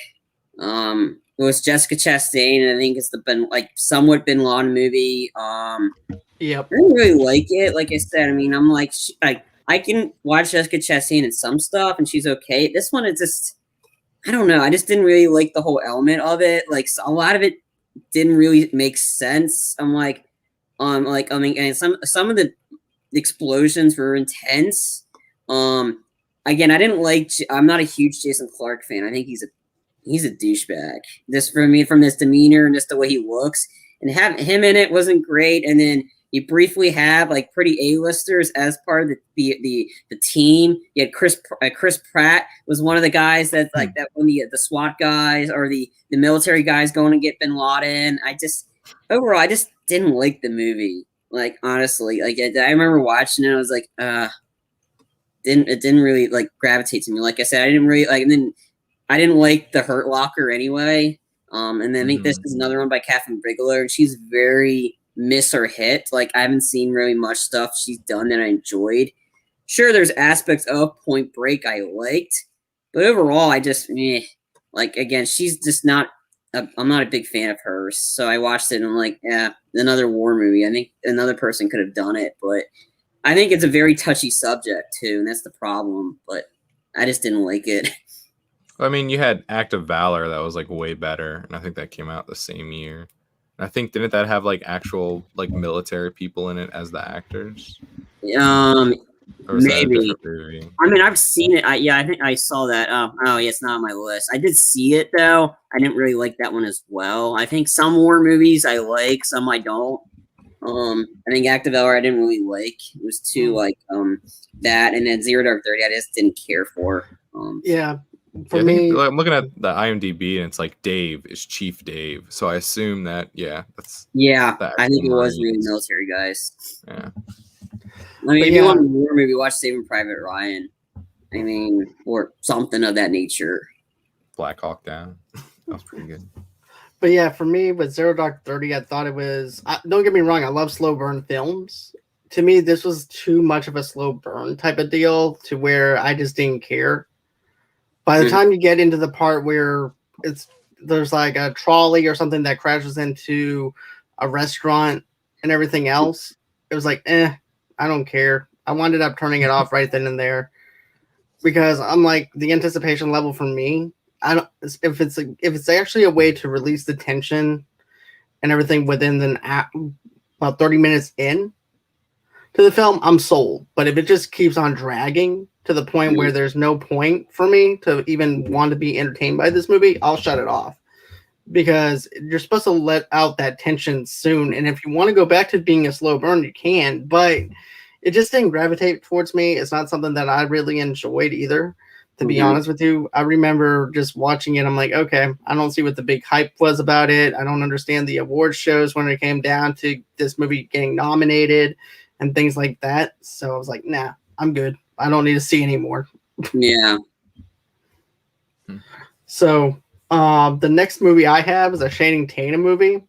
It was Jessica Chastain, and I think it's the somewhat Bin Laden movie. Yep. I didn't really like it. Like I said, I mean, I'm like I can watch Jessica Chastain in some stuff, and she's okay. This one is just, I don't know. I just didn't really like the whole element of it. Like a lot of it didn't really make sense. I'm like, I mean, and some of the explosions were intense. Again, I didn't like. I'm not a huge Jason Clarke fan. I think he's a douchebag. This for me, from this demeanor and just the way he looks, and having him in it wasn't great. And then you briefly have like pretty A-listers as part of the team. You had Chris Pratt was one of the guys that like that when the SWAT guys or the military guys going to get Bin Laden. I just didn't like the movie. Like honestly, like I remember watching it. I was like, didn't really like gravitate to me. Like I said, I didn't really like. And then I didn't like The Hurt Locker anyway. And then I think this is another one by Catherine Bigelow, and she's very miss or hit. Like I haven't seen really much stuff she's done that I enjoyed. Sure, there's aspects of Point Break I liked, but overall, I just like again, she's just not. I'm not a big fan of hers, so I watched it and I'm like, yeah, another war movie. I think another person could have done it, but I think it's a very touchy subject too, and that's the problem. But I just didn't like it. I mean, you had Act of Valor that was like way better, and I think that came out the same year. And I think didn't that have like actual like military people in it as the actors? Maybe. I mean, I've seen it. I think I saw that. Oh, yeah, it's not on my list. I did see it though. I didn't really like that one as well. I think some war movies I like, some I don't. I think Act of Valor I didn't really like. It was too like that, and then Zero Dark 30 I just didn't care for. Yeah. For me, I'm looking at the IMDb and it's like Dave is Chief Dave, so I assume that that's I think it was really military guys. Yeah. I mean, if you want a war movie, watch Saving Private Ryan. I mean, or something of that nature. Black Hawk Down. That was pretty good. But yeah, for me with Zero Dark 30, I thought it was. Don't get me wrong, I love slow burn films. To me, this was too much of a slow burn type of deal to where I just didn't care. By the time you get into the part where there's like a trolley or something that crashes into a restaurant and everything else, it was like, I don't care. I wound up turning it off right then and there because I'm like the anticipation level for me. I don't if it's actually a way to release the tension and everything within about 30 minutes in to the film, I'm sold. But if it just keeps on dragging to the point where there's no point for me to even want to be entertained by this movie, I'll shut it off because you're supposed to let out that tension soon. And if you want to go back to being a slow burn, you can, but it just didn't gravitate towards me. It's not something that I really enjoyed either, to be honest with you. I remember just watching it. I'm like, okay, I don't see what the big hype was about it. I don't understand the award shows when it came down to this movie getting nominated and things like that. So I was like, nah, I'm good. I don't need to see anymore. Yeah. So the next movie I have is a Channing Tatum movie.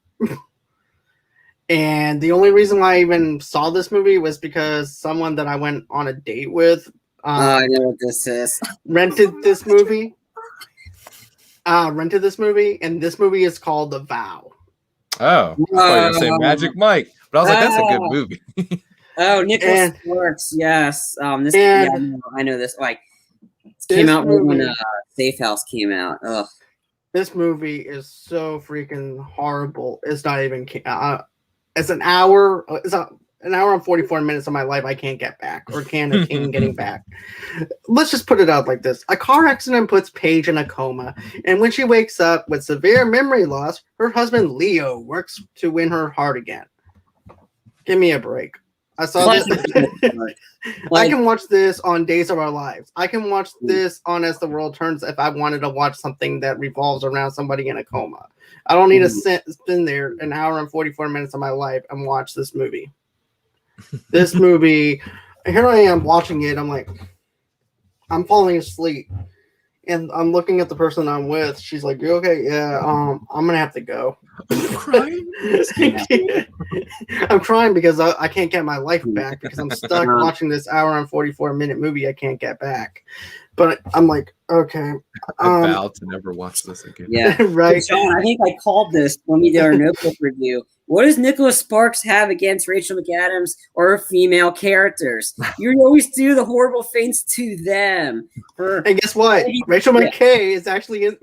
And the only reason why I even saw this movie was because someone that I went on a date with I know what this is. rented this movie. And this movie is called The Vow. Oh, I thought you were going to say Magic Mike, but I was like, that's a good movie. Nicholas Sparks, yes. I know this. Like, came out when Safe House came out. Ugh. This movie is so freaking horrible. It's not even. It's an hour. It's an hour and 44 minutes of my life I can't get back or can't attain getting back. Let's just put it out like this. A car accident puts Paige in a coma, and when she wakes up with severe memory loss, her husband Leo works to win her heart again. Give me a break. I saw this. I can watch this on Days of Our Lives. I can watch this on As the World Turns if I wanted to watch something that revolves around somebody in a coma. I don't need to spend there an hour and 44 minutes of my life and watch this movie. This movie, here I am watching it. I'm like, I'm falling asleep. And I'm looking at the person I'm with. She's like, "You okay?" "Yeah, I'm gonna have to go." Are you crying? I'm crying because I can't get my life back because I'm stuck watching this hour and 44-minute movie I can't get back. But I'm like, okay. I vow to never watch this again. Yeah, right. Sean, I think I called this when we did our Notebook review. What does Nicholas Sparks have against Rachel McAdams or female characters? You always do the horrible things to them. And guess what? Rachel McKay is actually in.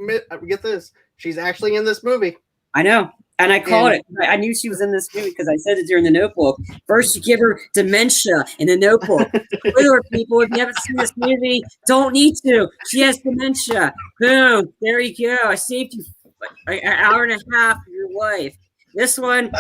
Get this. She's actually in this movie. I know. And I called it. I knew she was in this movie because I said it during the Notebook. First, you give her dementia in the Notebook. Spoiler, people, if you haven't seen this movie, don't need to. She has dementia. Boom. There you go. I saved you an hour and a half of your life. This one,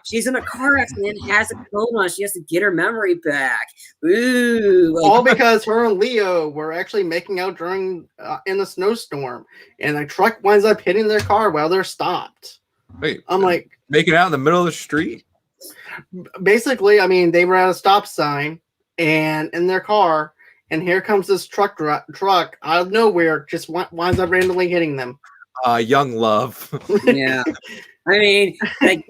she's in a car accident, has a coma. She has to get her memory back. Ooh! All because her and Leo were actually making out during in a snowstorm, and a truck winds up hitting their car while they're stopped. Wait, I'm like making out in the middle of the street? Basically, I mean, they were at a stop sign and in their car, and here comes this truck out of nowhere, just winds up randomly hitting them. Young love. Yeah. I mean, like,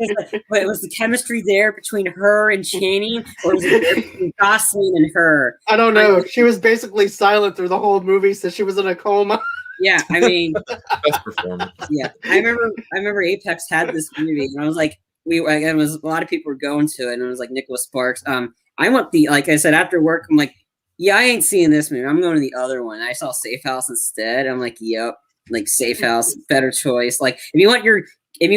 was the chemistry there between her and Channing, or was it there between Gosling and her? I don't know. She was basically silent through the whole movie, so she was in a coma. Yeah, I mean, best performance. Yeah, I remember Apex had this movie, and I was like, it was a lot of people were going to it, and it was like Nicholas Sparks. I went like I said, after work, I'm like, yeah, I ain't seeing this movie. I'm going to the other one. I saw Safe House instead. I'm like, yep, like Safe House, better choice. Like if you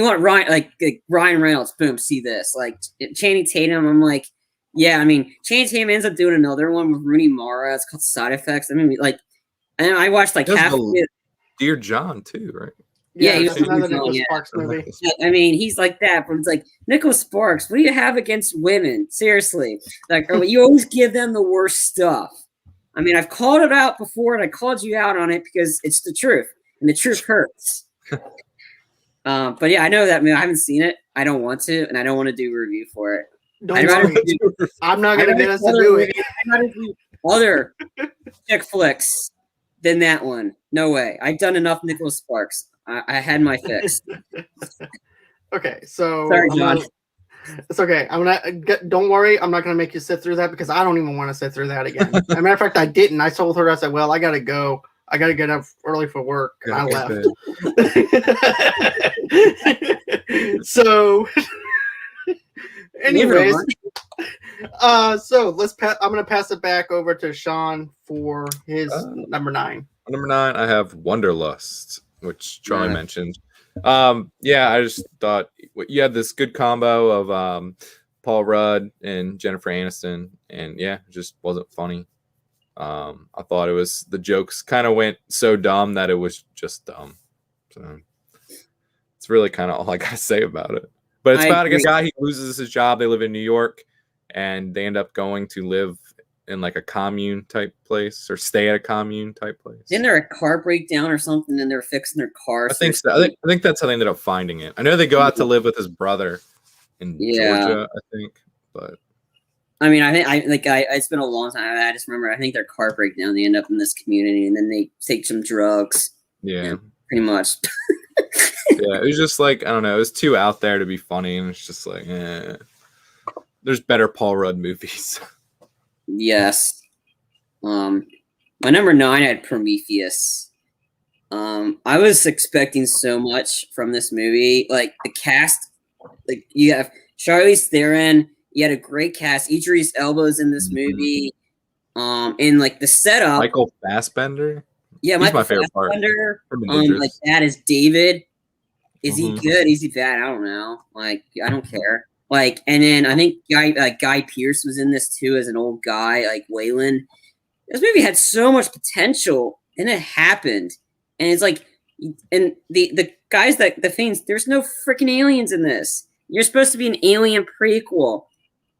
want Ryan, like Ryan Reynolds, boom, see this. Like Channing Tatum, I'm like, yeah. I mean, Channing Tatum ends up doing another one with Rooney Mara. It's called Side Effects. I mean, like, and I watched like half of it. Dear John too, right? Yeah, he was another Nicholas Sparks movie. I mean, he's like that, but it's like Nicholas Sparks. What do you have against women? Seriously, like you always give them the worst stuff. I mean, I've called it out before, and I called you out on it because it's the truth, and the truth hurts. But yeah, I know that movie. I haven't seen it. I don't want to, and I don't want to do a review for it. I'm not gonna get us to do it. I'd rather do other chick flicks than that one. No way. I've done enough Nicholas Sparks. I had my fix. Okay, so sorry, John. It's okay. Don't worry. I'm not gonna make you sit through that because I don't even want to sit through that again. As a matter of fact, I didn't. I told her, I said, "Well, I gotta go. I gotta get up early for work." And I left. So, anyways, so I'm gonna pass it back over to Sean for his number 9. Number 9, I have Wanderlust, which Charlie mentioned. Yeah, I just thought you had this good combo of Paul Rudd and Jennifer Aniston, and yeah, it just wasn't funny. I thought the jokes kind of went so dumb that it was just dumb. So it's really kind of all I gotta say about it. But it's about a guy, he loses his job, they live in New York, and they end up going to live in like a commune type place or stay at a commune type place. Isn't there a car breakdown or something and they're fixing their car? I think so. I think that's how they ended up finding it. I know they go out to live with his brother in Georgia, I think. But I mean, it's been a long time. I just remember, I think their car breakdown, they end up in this community and then they take some drugs. Yeah. Pretty much. Yeah, it was just like, I don't know, it was too out there to be funny, and it's just like, there's better Paul Rudd movies. Yes. My number 9 had Prometheus. I was expecting so much from this movie. Like the cast, like you have Charlize Theron, you had a great cast. Idris Elba's in this movie. And like the setup. Michael Fassbender. Yeah, he's my favorite part. Like that is David. Is he good? Is he bad? I don't know. Like I don't care. Like, and then I think Guy Pearce was in this too as an old guy, like Waylon. This movie had so much potential, and it happened. And it's like, and the guys the things, there's no freaking aliens in this. You're supposed to be an alien prequel,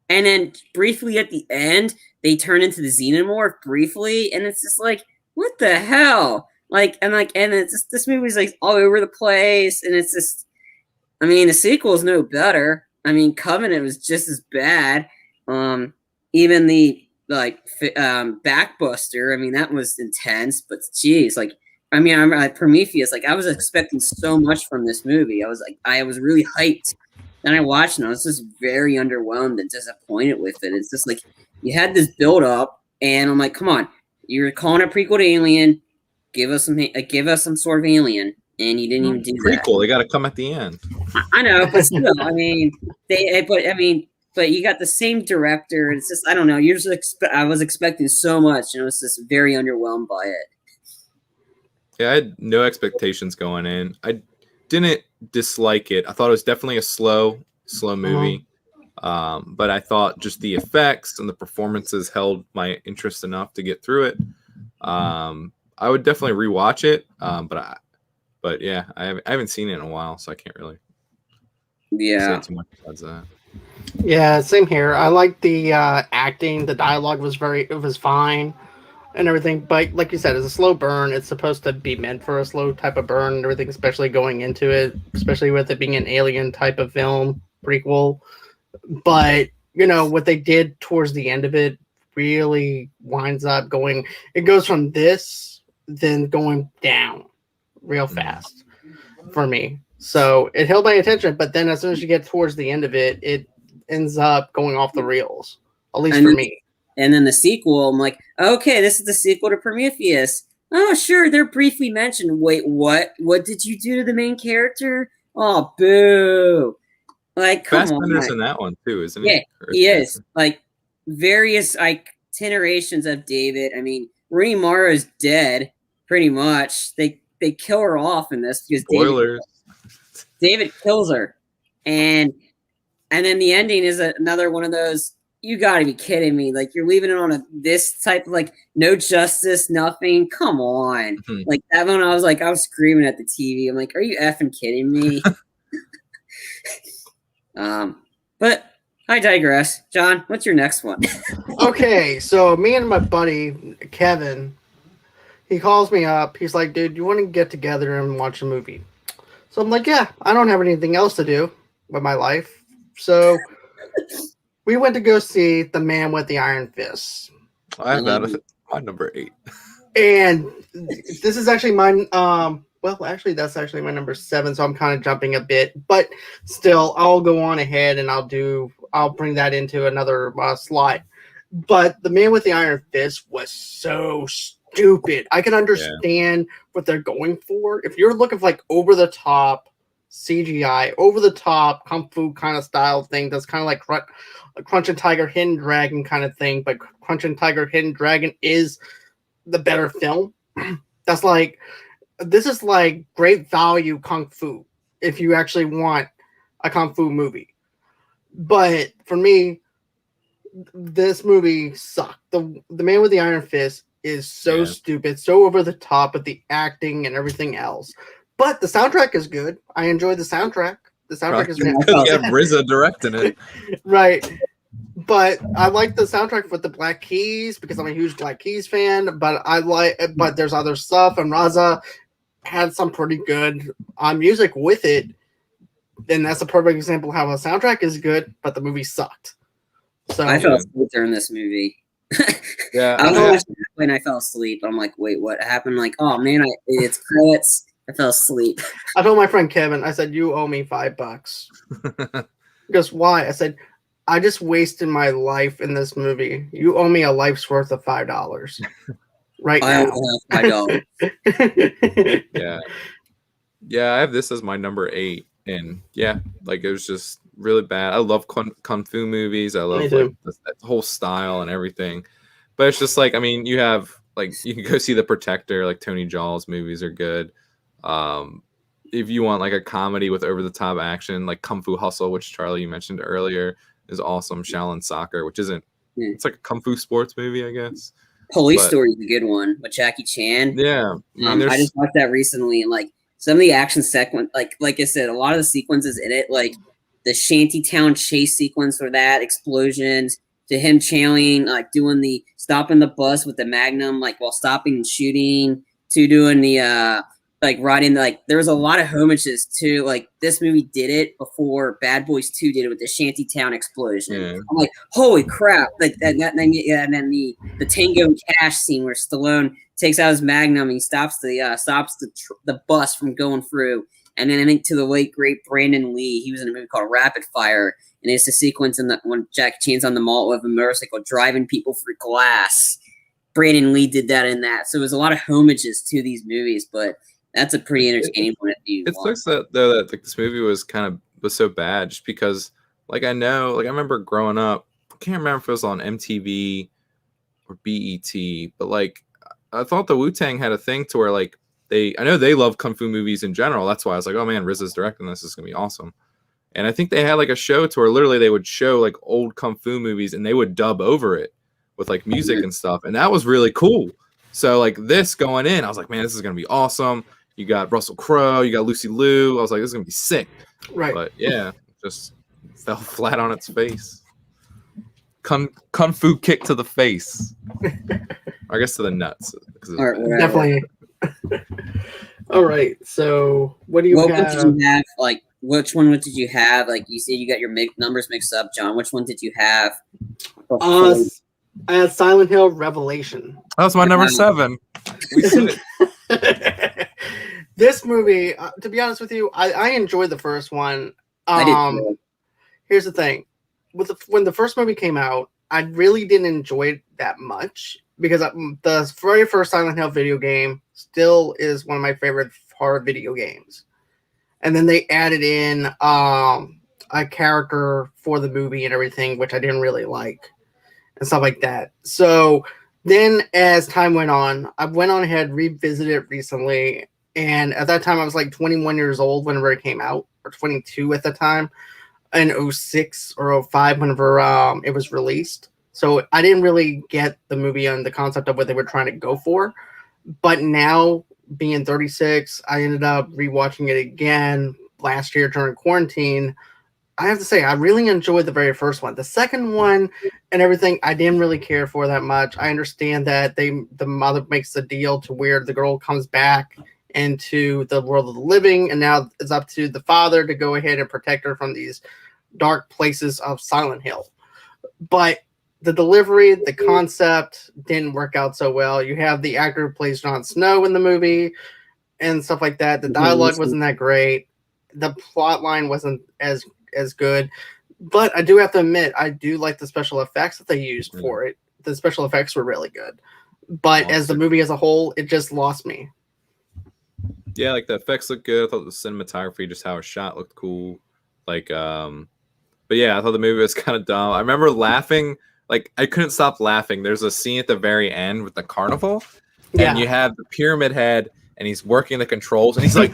and then briefly at the end they turn into the Xenomorph briefly, and it's just like, what the hell? And it's just, this movie's like all over the place, and it's just, I mean, the sequel is no better. I mean, Covenant was just as bad. Even the Backbuster, I mean, that was intense, but geez, like, I mean, I'm like Prometheus, like I was expecting so much from this movie. I was really hyped. Then I watched it, and I was just very underwhelmed and disappointed with it. It's just like you had this build up, and I'm like, come on, you're calling a prequel to Alien, give us some sort of alien. And you didn't even do that. Prequel, they got to come at the end. I know, but still, I mean, but you got the same director. It's just, I don't know. I was expecting so much, and I was just very underwhelmed by it. Yeah, I had no expectations going in. I didn't dislike it. I thought it was definitely a slow movie. But I thought just the effects and the performances held my interest enough to get through it. I would definitely rewatch it. But yeah, I haven't seen it in a while, so I can't really say too much besides that. Yeah, same here. I like the acting. The dialogue was fine and everything. But like you said, it's a slow burn. It's supposed to be meant for a slow type of burn and everything, especially going into it, especially with it being an alien type of film prequel. But what they did towards the end of it really winds up going. It goes from this, then going down real fast for me. So it held my attention, but then as soon as you get towards the end of it, it ends up going off the rails. At least for me. And then the sequel, I'm like, okay, this is the sequel to Prometheus. Oh, sure, they're briefly mentioned. Wait, what? What did you do to the main character? Oh, boo! Like, come Fassbender's on. in that one too, isn't he? Yeah, he is. Like various itinerations of David. I mean, Rooney Mara's dead, pretty much. They kill her off in this because David kills her, and then the ending is another one of those. You gotta be kidding me! Like you're leaving it on this type of no justice, nothing. Come on! Like that one, I was screaming at the TV. I'm like, are you effing kidding me? But I digress. John, what's your next one? Okay, so me and my buddy Kevin, he calls me up. He's like, dude, you want to get together and watch a movie? So I'm like, yeah, I don't have anything else to do with my life. So we went to go see The Man with the Iron Fist. I have that at my number 8. And this is actually mine. Well, actually, that's actually my number 7, so I'm kind of jumping a bit. But still, I'll go on ahead and I'll bring that into another slide. But The Man with the Iron Fist was so stupid. I can understand what they're going for. If you're looking for over-the-top CGI, over-the-top kung fu kind of style thing, that's kind of like Crouching Tiger, Hidden Dragon kind of thing. But Crouching Tiger, Hidden Dragon is the better film. This is like great value kung fu if you actually want a kung fu movie. But for me, this movie sucked. The Man with the Iron Fist is so stupid, so over the top with the acting and everything else. But the soundtrack is good. I enjoy the soundtrack. The soundtrack is fantastic. You have RZA directing it. Right. But I like the soundtrack with the Black Keys because I'm a huge Black Keys fan. But there's other stuff, and RZA had some pretty good music with it. And that's a perfect example of how a soundtrack is good, but the movie sucked. So I fell asleep during this movie. Yeah, I was when I fell asleep. I'm like, wait, what happened? Like, oh man, it's credits. I fell asleep. I told my friend Kevin, I said, you owe me $5. He goes, why? I said, I just wasted my life in this movie. You owe me a life's worth of $5 right now. $5. Yeah, I have this as my number 8. And it was just really bad. I love kung fu movies. I love that whole style and everything. But it's just you have you can go see The Protector. Tony Jaa's movies are good. If you want a comedy with over the top action, Kung Fu Hustle, which Charlie you mentioned earlier, is awesome. Shaolin Soccer, which isn't it's like a kung fu sports movie, I guess. Police Story is a good one with Jackie Chan. Yeah, I just watched that recently, and some of the action sequence, like I said, a lot of the sequences in it, like the shantytown chase sequence for that, explosions, to him channeling, doing the stopping the bus with the Magnum, while stopping and shooting, to doing the riding, there was a lot of homages to this movie did it before Bad Boys 2 did it with the shantytown explosion. Yeah. I'm like, holy crap! And then the Tango and Cash scene where Stallone takes out his Magnum and he stops the bus from going through. And then I think to the late great Brandon Lee, he was in a movie called Rapid Fire, and it's a sequence when Jackie Chan's on the mall with a motorcycle driving people through glass. Brandon Lee did that in that, so it was a lot of homages to these movies, but that's a pretty entertaining one. It sucks that this movie was so bad just because I remember growing up, I can't remember if it was on MTV or BET, but I thought the Wu-Tang had a thing to where I know they love kung fu movies in general. That's why I was like, oh man, RZA's directing this. Is gonna be awesome. And I think they had a show to where literally they would show old kung fu movies and they would dub over it with music and stuff, and that was really cool. So this going in, I was like, man, this is gonna be awesome. You got Russell Crowe, you got Lucy Liu. I was like, this is gonna be sick. Right. But yeah, just fell flat on its face. Kung fu kick to the face. I guess to the nuts. Definitely. All right. So what do you have? What would you have which one did you have? Like you said, you got your numbers mixed up, John. Which one did you have? I had Silent Hill Revelation. That was my number 7. This movie, to be honest with you, I enjoyed the first one. I did too. Here's the thing. When the first movie came out, I really didn't enjoy it that much because the very first Silent Hill video game still is one of my favorite horror video games. And then they added in a character for the movie and everything, which I didn't really like and stuff like that. So then as time went on, I went on ahead, revisited it recently. And at that time, I was like 21 years old whenever it came out, or 22 at the time, in 06 or 05 whenever it was released. So I didn't really get the movie and the concept of what they were trying to go for. But now, being 36, I ended up rewatching it again last year during quarantine. I have to say, I really enjoyed the very first one. The second one and everything, I didn't really care for that much. I understand that the mother makes the deal to where the girl comes back into the world of the living, and now it's up to the father to go ahead and protect her from these dark places of Silent Hill. But the delivery, the concept didn't work out so well. You have the actor who plays Jon Snow in the movie and stuff like that. The dialogue wasn't that great. The plot line wasn't as good. But I do have to admit, I do like the special effects that they used for it. The special effects were really good. But as the movie as a whole, it just lost me. Yeah, like the effects look good. I thought the cinematography, just how it was shot, looked cool. Like, but yeah, I thought the movie was kind of dumb. I remember laughing. Like, I couldn't stop laughing. There's a scene at the very end with the carnival, and you have the Pyramid Head, and he's working the controls, and he's like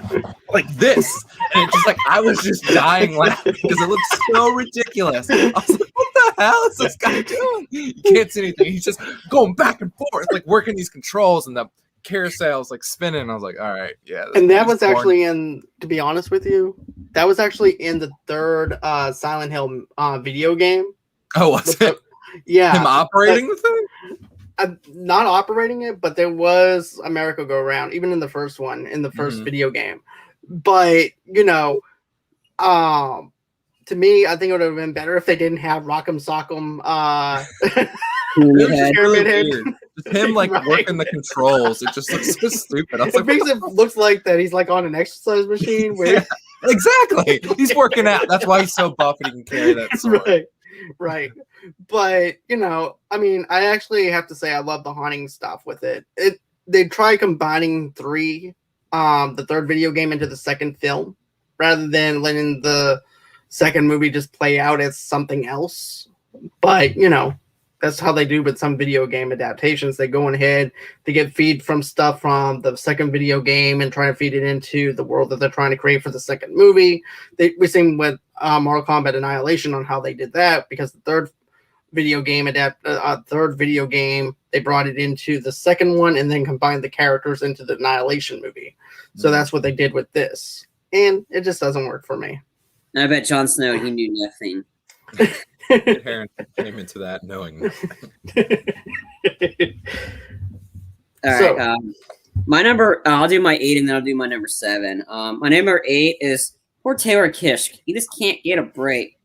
this, and it's just like I was just dying laughing because it looked so ridiculous. I was like, what the hell is this guy doing? You can't see anything. He's just going back and forth, like working these controls, and the carousel's like spinning. I was like, all right, yeah. And that was actually to be honest with you, that was actually in the third Silent Hill video game. Oh, was it? Yeah. Him operating the thing? Not operating it, but there was a merry-go-round, even in the first one, in the first video game. But, to me, I think it would have been better if they didn't have Rock'em Sock'em Pyramid Head. Just him working the controls. It just looks so stupid. I was it looks like that he's like on an exercise machine. Where exactly. He's working out. That's why he's so buff and he can carry that sword. Right. But, I mean, I actually have to say I love the haunting stuff with it. They try combining the third video game into the second film rather than letting the second movie just play out as something else. But, that's how they do with some video game adaptations. They go ahead, they get feed from stuff from the second video game and try to feed it into the world that they're trying to create for the second movie. We've seen with Mortal Kombat Annihilation on how they did that, because the third video game, they brought it into the second one and then combined the characters into the Annihilation movie. So that's what they did with this. And it just doesn't work for me. I bet Jon Snow, he knew nothing. Harren came into that knowing nothing. All right. My number, I'll do my 8 and then I'll do my number 7. My number 8 is poor Taylor Kitsch. He just can't get a break.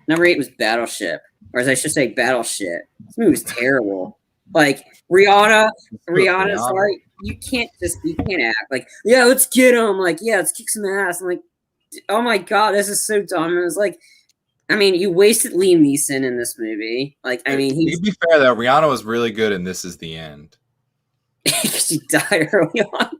Number 8 was Battleship, or as I should say, Battleship. This movie was terrible. Like Rihanna, sorry, you can't act like, yeah, let's get him. Like, yeah, let's kick some ass. I'm like, oh my god, this is so dumb. And it was like, I mean, you wasted Liam Neeson in this movie. Like, I mean, to be fair though, Rihanna was really good, and This Is the End. She died early on.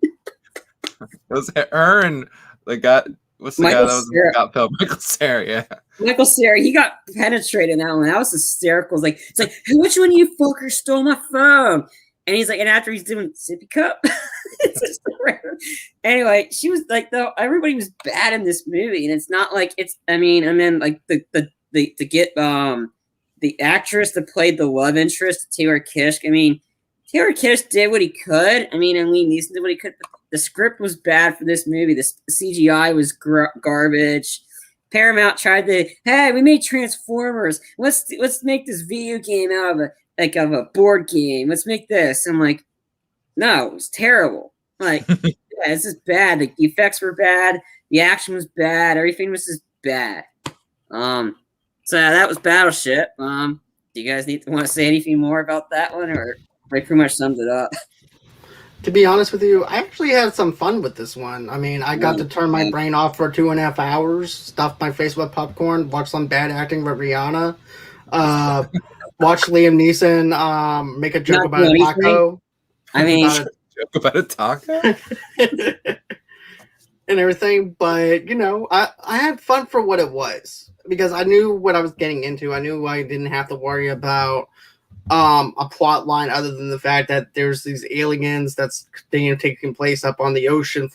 Was it her and the guy? What's the guy that was got felt? Michael Cera, yeah. Michael Cera, he got penetrated in that one. That was hysterical. It's like, hey, which one of you fuckers stole my phone? And he's like, and after he's doing sippy cup. Anyway, she was like, though, everybody was bad in this movie, and it's not like it's. I mean, like to get the actress that played the love interest, Taylor Kitsch. I mean, Taylor Kitsch did what he could. I mean, and Liam Neeson did what he could. But the script was bad for this movie. The CGI was garbage. Paramount tried to, hey, we made Transformers. Let's make this video game out of a board game. Let's make this. I'm like, no, it was terrible. Like, Yeah, this is bad. The effects were bad. The action was bad. Everything was just bad. So that was Battleship. Do you guys want to say anything more about that one, or I pretty much summed it up? To be honest with you, I actually had some fun with this one. I mean, I got to turn my brain off for 2.5 hours, stuff my face with popcorn, watch some bad acting with Rihanna, watch Liam Neeson make a joke about a taco. I mean, joke about a taco and everything. But I had fun for what it was because I knew what I was getting into. I knew I didn't have to worry about a plot line other than the fact that there's these aliens that's taking place up on the ocean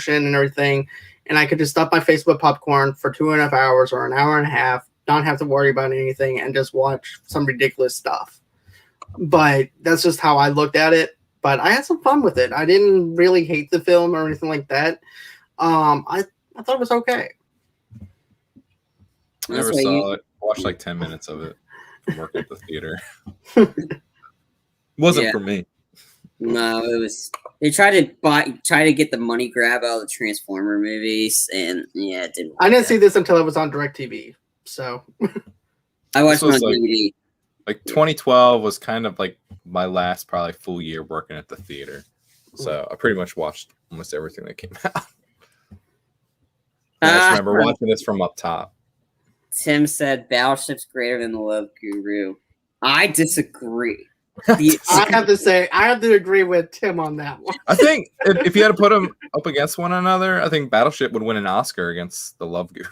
and everything, and I could just stuff my face with popcorn for 2.5 hours or an hour and a half, not have to worry about anything, and just watch some ridiculous stuff. But that's just how I looked at it. But I had some fun with it. I didn't really hate the film or anything like that. I thought it was okay. I never saw it. Watched like 10 minutes of it. Work at the theater. Wasn't for me. No, it was. They tried to get the money grab out of the Transformer movies, and it didn't. I didn't see this until it was on DirecTV, so I watched it on DVD. Like 2012 was kind of like my last probably full year working at the theater, so I pretty much watched almost everything that came out. I just remember watching this from up top. Tim said Battleship's greater than The Love Guru. I disagree. I have to agree with Tim on that one. I think if you had to put them up against one another, I think Battleship would win an Oscar against The Love Guru.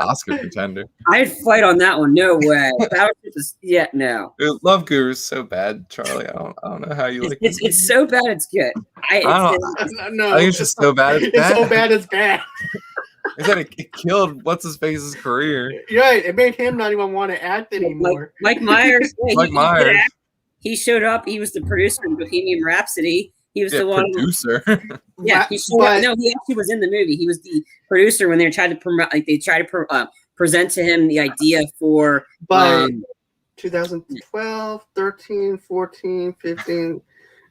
Oscar contender. I'd fight on that one. No way. Battleship is no. Love Guru is so bad, Charlie. I don't know how you like it. It's so bad it's good. I think it's just so bad it's bad. It's so bad it's bad. He said it killed what's-his-face's career. Yeah, it made him not even want to act anymore. Mike Myers. Mike Myers. He showed up. He was the producer in Bohemian Rhapsody. He was the one. Producer. Yeah, he showed up. No, he actually was in the movie. He was the producer when they tried to promote. Like they tried to present to him the idea for. But 2012, 13, 14, 15.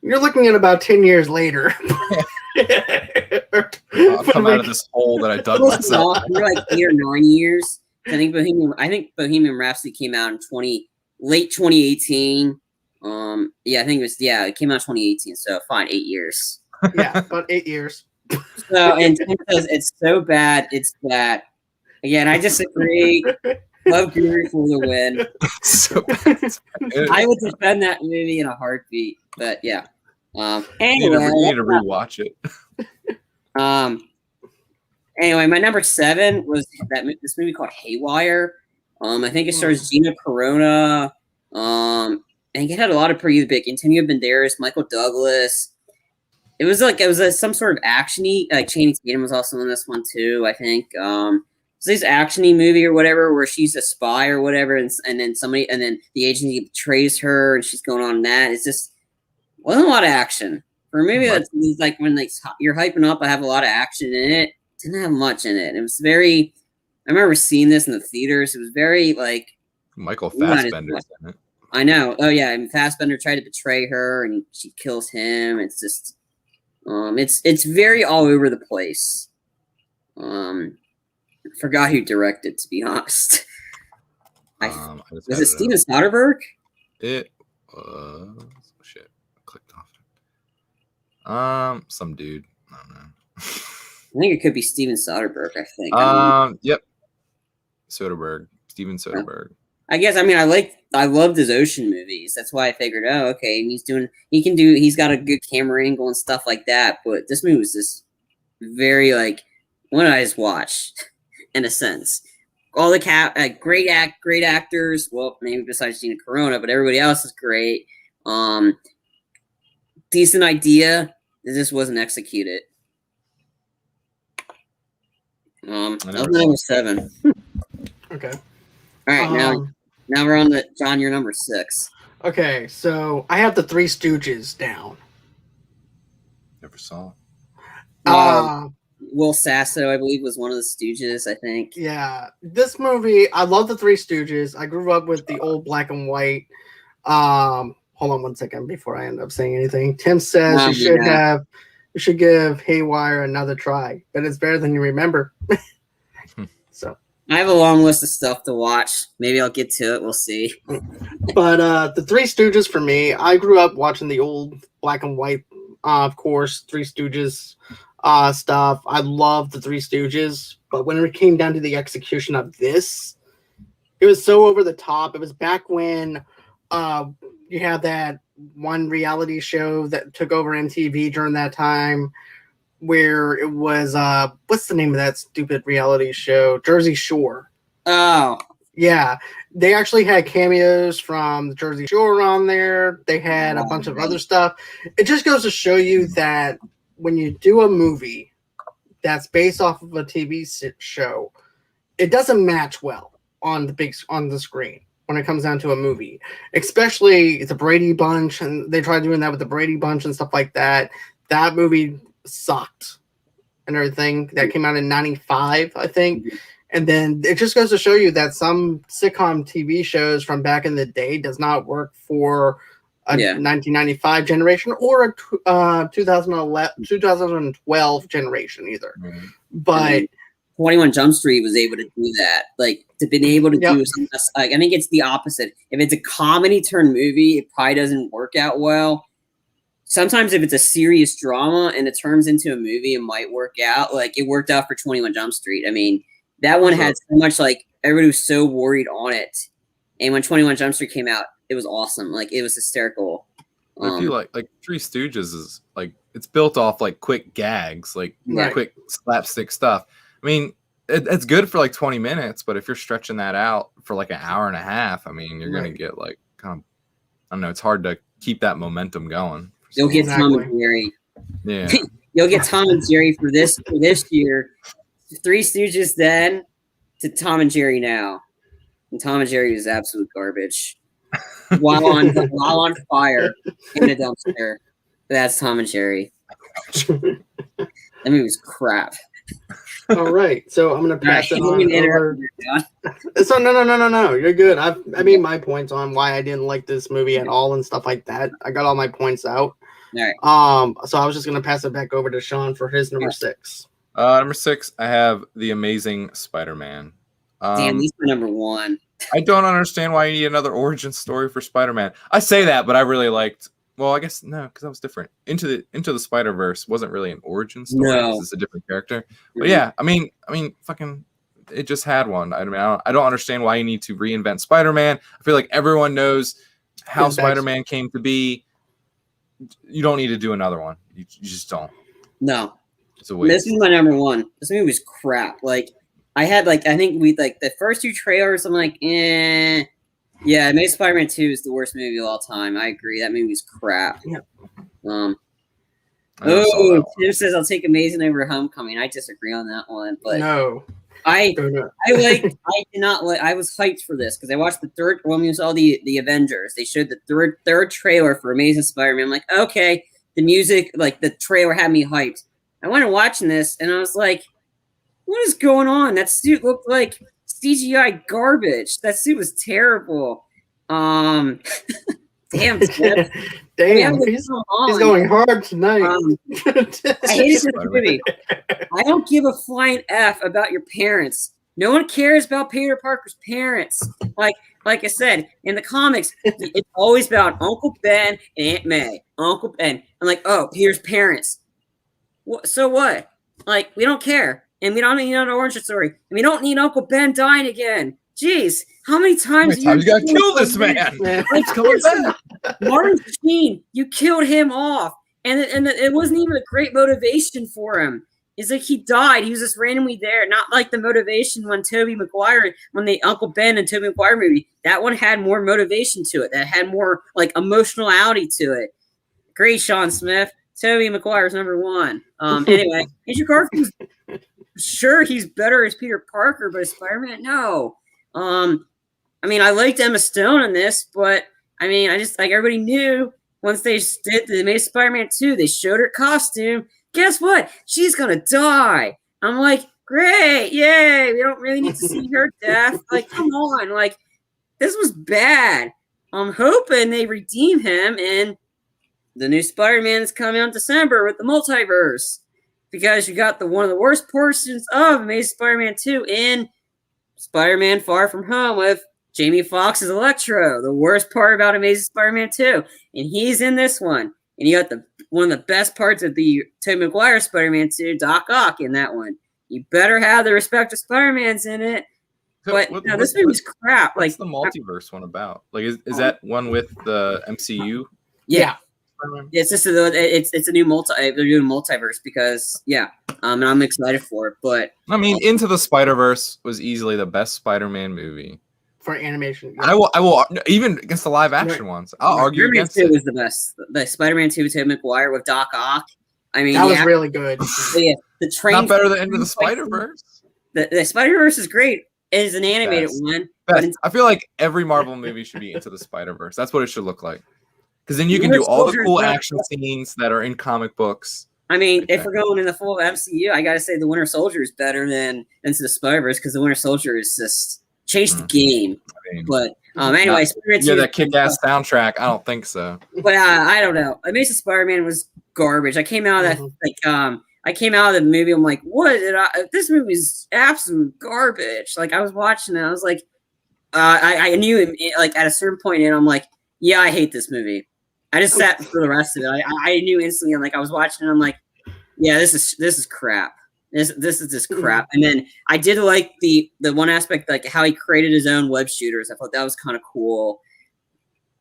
You're looking at about 10 years later. I'll come out of this hole that I dug myself. We're like 8 or 9 years. I think Bohemian Rhapsody came out in late 2018. I think it came out in 2018. So fine, 8 years. Yeah, about 8 years. So and Tim says it's so bad, it's bad. Again, I disagree. Love Guru for the win. So bad. I would defend that movie in a heartbeat. But yeah. Anyway, you need to rewatch it. Anyway, my number 7 was this movie called Haywire. I think it stars Gina Carano. And it had a lot of pretty big Antonio Banderas, Michael Douglas. It was some sort of actiony. Like Channing Tatum was also in this one too, I think. It's this actiony movie or whatever where she's a spy or whatever, and then the agency betrays her and she's going on that. It's just wasn't a lot of action. For a movie that's like when you're hyping up, I have a lot of action in it. Didn't have much in it. It was very. I remember seeing this in the theaters. It was very like Michael Fassbender's in it. I know. Oh yeah, and Fassbender tried to betray her, and she kills him. It's just, it's very all over the place. I forgot who directed, to be honest. Was it Steven Soderbergh? It shit. Clicked off. Some dude. I don't know. I think it could be Steven Soderbergh. I think. Yep. Soderbergh. Steven Soderbergh. I guess. I mean, I loved his ocean movies. That's why I figured, oh, okay, and he's got a good camera angle and stuff like that. But this movie was just very like one I just watched in a sense. All the great actors. Well, maybe besides Gina Carano, but everybody else is great. Decent idea. It just wasn't executed. That was number 7. Okay. All right, now we're on John. You're number 6. Okay, so I have the Three Stooges down. Never saw it. Will Sasso, I believe, was one of the Stooges. I think. Yeah, this movie. I love the Three Stooges. I grew up with the old black and white hold on one second before I end up saying anything. Tim says you should give Haywire another try, but it's better than you remember. So I have a long list of stuff to watch. Maybe I'll get to it. We'll see. But the Three Stooges for me, I grew up watching the old black and white, of course, Three Stooges stuff. I love the Three Stooges, but when it came down to the execution of this, it was so over the top. It was back when you had that one reality show that took over MTV during that time, where it was what's the name of that stupid reality show? Jersey Shore. Oh. Yeah. They actually had cameos from the Jersey Shore on there. They had a bunch of other stuff. It just goes to show you that when you do a movie that's based off of a TV show, it doesn't match well on the screen when it comes down to a movie, especially the Brady Bunch, and they tried doing that with the Brady Bunch and stuff like that. That movie sucked and everything. That came out in 95, I think. And then it just goes to show you that some sitcom TV shows from back in the day does not work for a 1995 generation or a 2012 generation either. Mm-hmm. But 21 Jump Street was able to do that. Like, to be able to do something, like, I think it's the opposite. If it's a comedy turn movie, it probably doesn't work out well. Sometimes if it's a serious drama and it turns into a movie, it might work out. Like, it worked out for 21 Jump Street. I mean, that one had so much, like, everybody was so worried on it. And when 21 Jump Street came out, it was awesome. Like, it was hysterical. I feel like Three Stooges is, like, it's built off, like, quick gags, like, quick slapstick stuff. I mean, it's good for, like, 20 minutes, but if you're stretching that out for, like, an hour and a half, I mean, you're going to get, like, kind of, I don't know, it's hard to keep that momentum going. You'll get Tom and Jerry. Yeah. You'll get Tom and Jerry for this year. Three Stooges then to Tom and Jerry now. And Tom and Jerry is absolute garbage. while on fire in a dumpster. That's Tom and Jerry. That movie was crap. All right, so I'm gonna pass it on over. So no, you're good. I made my points on why I didn't like this movie at all and stuff like that. I got all my points out. All right. So I was just gonna pass it back over to Sean for his number 6. Number 6, I have The Amazing Spider-Man. Damn, he's my number 1. I don't understand why you need another origin story for Spider-Man. I say that, but I really liked. Well, I guess no, because that was different. Into the Spider-Verse wasn't really an origin story. No. It's a different character. But yeah, I mean, fucking, it just had one. I mean, I don't understand why you need to reinvent Spider-Man. I feel like everyone knows how Spider-Man came to be. You don't need to do another one. You just don't. No. It's a waste. This is my number 1. This movie was crap. Like, I think we the first 2 trailers. I'm like, eh. Yeah, Amazing Spider-Man 2 is the worst movie of all time. I agree. That movie's crap. Yeah. Tim says I'll take Amazing over Homecoming. I disagree on that one, but no. I was hyped for this because I watched the third when we saw the Avengers. They showed the third trailer for Amazing Spider-Man. I'm like, okay, the music, like the trailer had me hyped. I went and watching this and I was like, what is going on? That suit looked like CGI garbage. That suit was terrible. Damn, damn, he's going hard tonight. I hated this movie. I don't give a flying F about your parents. No one cares about Peter Parker's parents. Like I said, in the comics, it's always about Uncle Ben and Aunt May. Uncle Ben. I'm like, oh, Peter's parents. So what? Like, we don't care. And we don't need an origin story. And we don't need Uncle Ben dying again. Jeez, how many times you got to kill this man? Martin Sheen, you killed him off. And it wasn't even a great motivation for him. It's like he died. He was just randomly there. Not like the motivation when the Uncle Ben and Tobey Maguire movie. That one had more motivation to it. That had more like emotionality to it. Great, Sean Smith. Tobey Maguire's number 1. Anyway, Andrew Garfield's sure he's better as Peter Parker, but as Spider-Man, no. I mean, I liked Emma Stone in this, but I mean, I just like everybody knew once they did the Amazing Spider-Man 2, they showed her costume. Guess what? She's gonna die. I'm like, great, yay! We don't really need to see her death. Like, come on, like this was bad. I'm hoping they redeem him in the new Spider-Man is coming out in December with the multiverse. Because you got one of the worst portions of Amazing Spider-Man 2 in Spider-Man Far From Home with Jamie Foxx as Electro. The worst part about Amazing Spider-Man 2. And he's in this one. And you got one of the best parts of the Tobey Maguire Spider-Man 2, Doc Ock, in that one. You better have the respective Spider-Mans in it. But this movie's crap. What's the multiverse one about? Like, is that one with the MCU? Yeah. It's just it's a new they're doing multiverse because and I'm excited for it. But I mean, Into the Spider-Verse was easily the best Spider-Man movie for animation. Yeah. I will even against the live action ones. I'll argue against it. Was the best. The Spider-Man 2 with Tobey Maguire with Doc Ock. I mean, that was really good. The train not better than Into the Spider-Verse. The Spider-Verse is great. It is an animated one. But I feel like every Marvel movie should be Into the Spider-Verse. That's what it should look like. Because then you can do all the cool action scenes that are in comic books. I mean, if we're going in the full MCU, I gotta say the Winter Soldier is better than Into the Spider-Verse because the Winter Soldier is just changed the game. I mean, but anyway, that kick-ass soundtrack. I don't think so. But I don't know. Amazing Spider-Man was garbage. I came out of that I came out of the movie. I'm like, what did this movie is absolute garbage. Like I was watching it, I was like, I knew like at a certain point, and I'm like, yeah, I hate this movie. I just sat for the rest of it. I knew instantly. And like I was watching, and I'm like, yeah, this is crap. This is just crap. And then I did like the one aspect, like how he created his own web shooters. I thought that was kind of cool.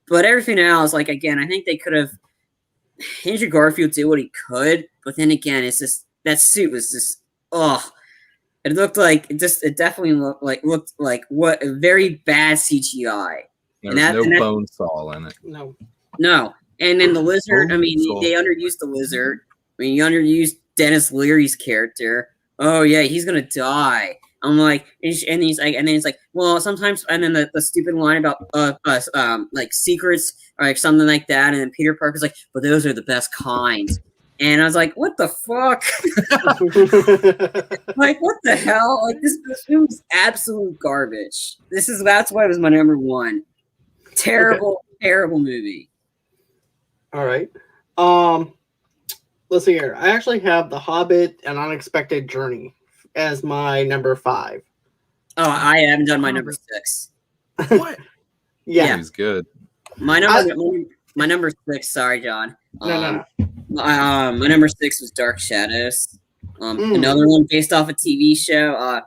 But everything else, like again, I think they could have. Andrew Garfield did what he could, but then again, it's just that suit was just it looked like it definitely looked like what a very bad CGI. There's no bone saw in it. No. And then the lizard, I mean, they underused the lizard. I mean, you underused Dennis Leary's character. Oh yeah, he's gonna die. I'm like, and he's like, well, sometimes, and then the stupid line about like secrets or like something like that, and then Peter Parker's like, but those are the best kind. And I was like, what the fuck? Like, what the hell? Like this film is absolute garbage. That's why it was my number one. Terrible movie. All right. Let's see here. I actually have The Hobbit: An Unexpected Journey as my number 5. Oh, I haven't done my number 6. What? Yeah, he's good. My number 6. Sorry, John. No. My number 6 was Dark Shadows. Another one based off a TV show.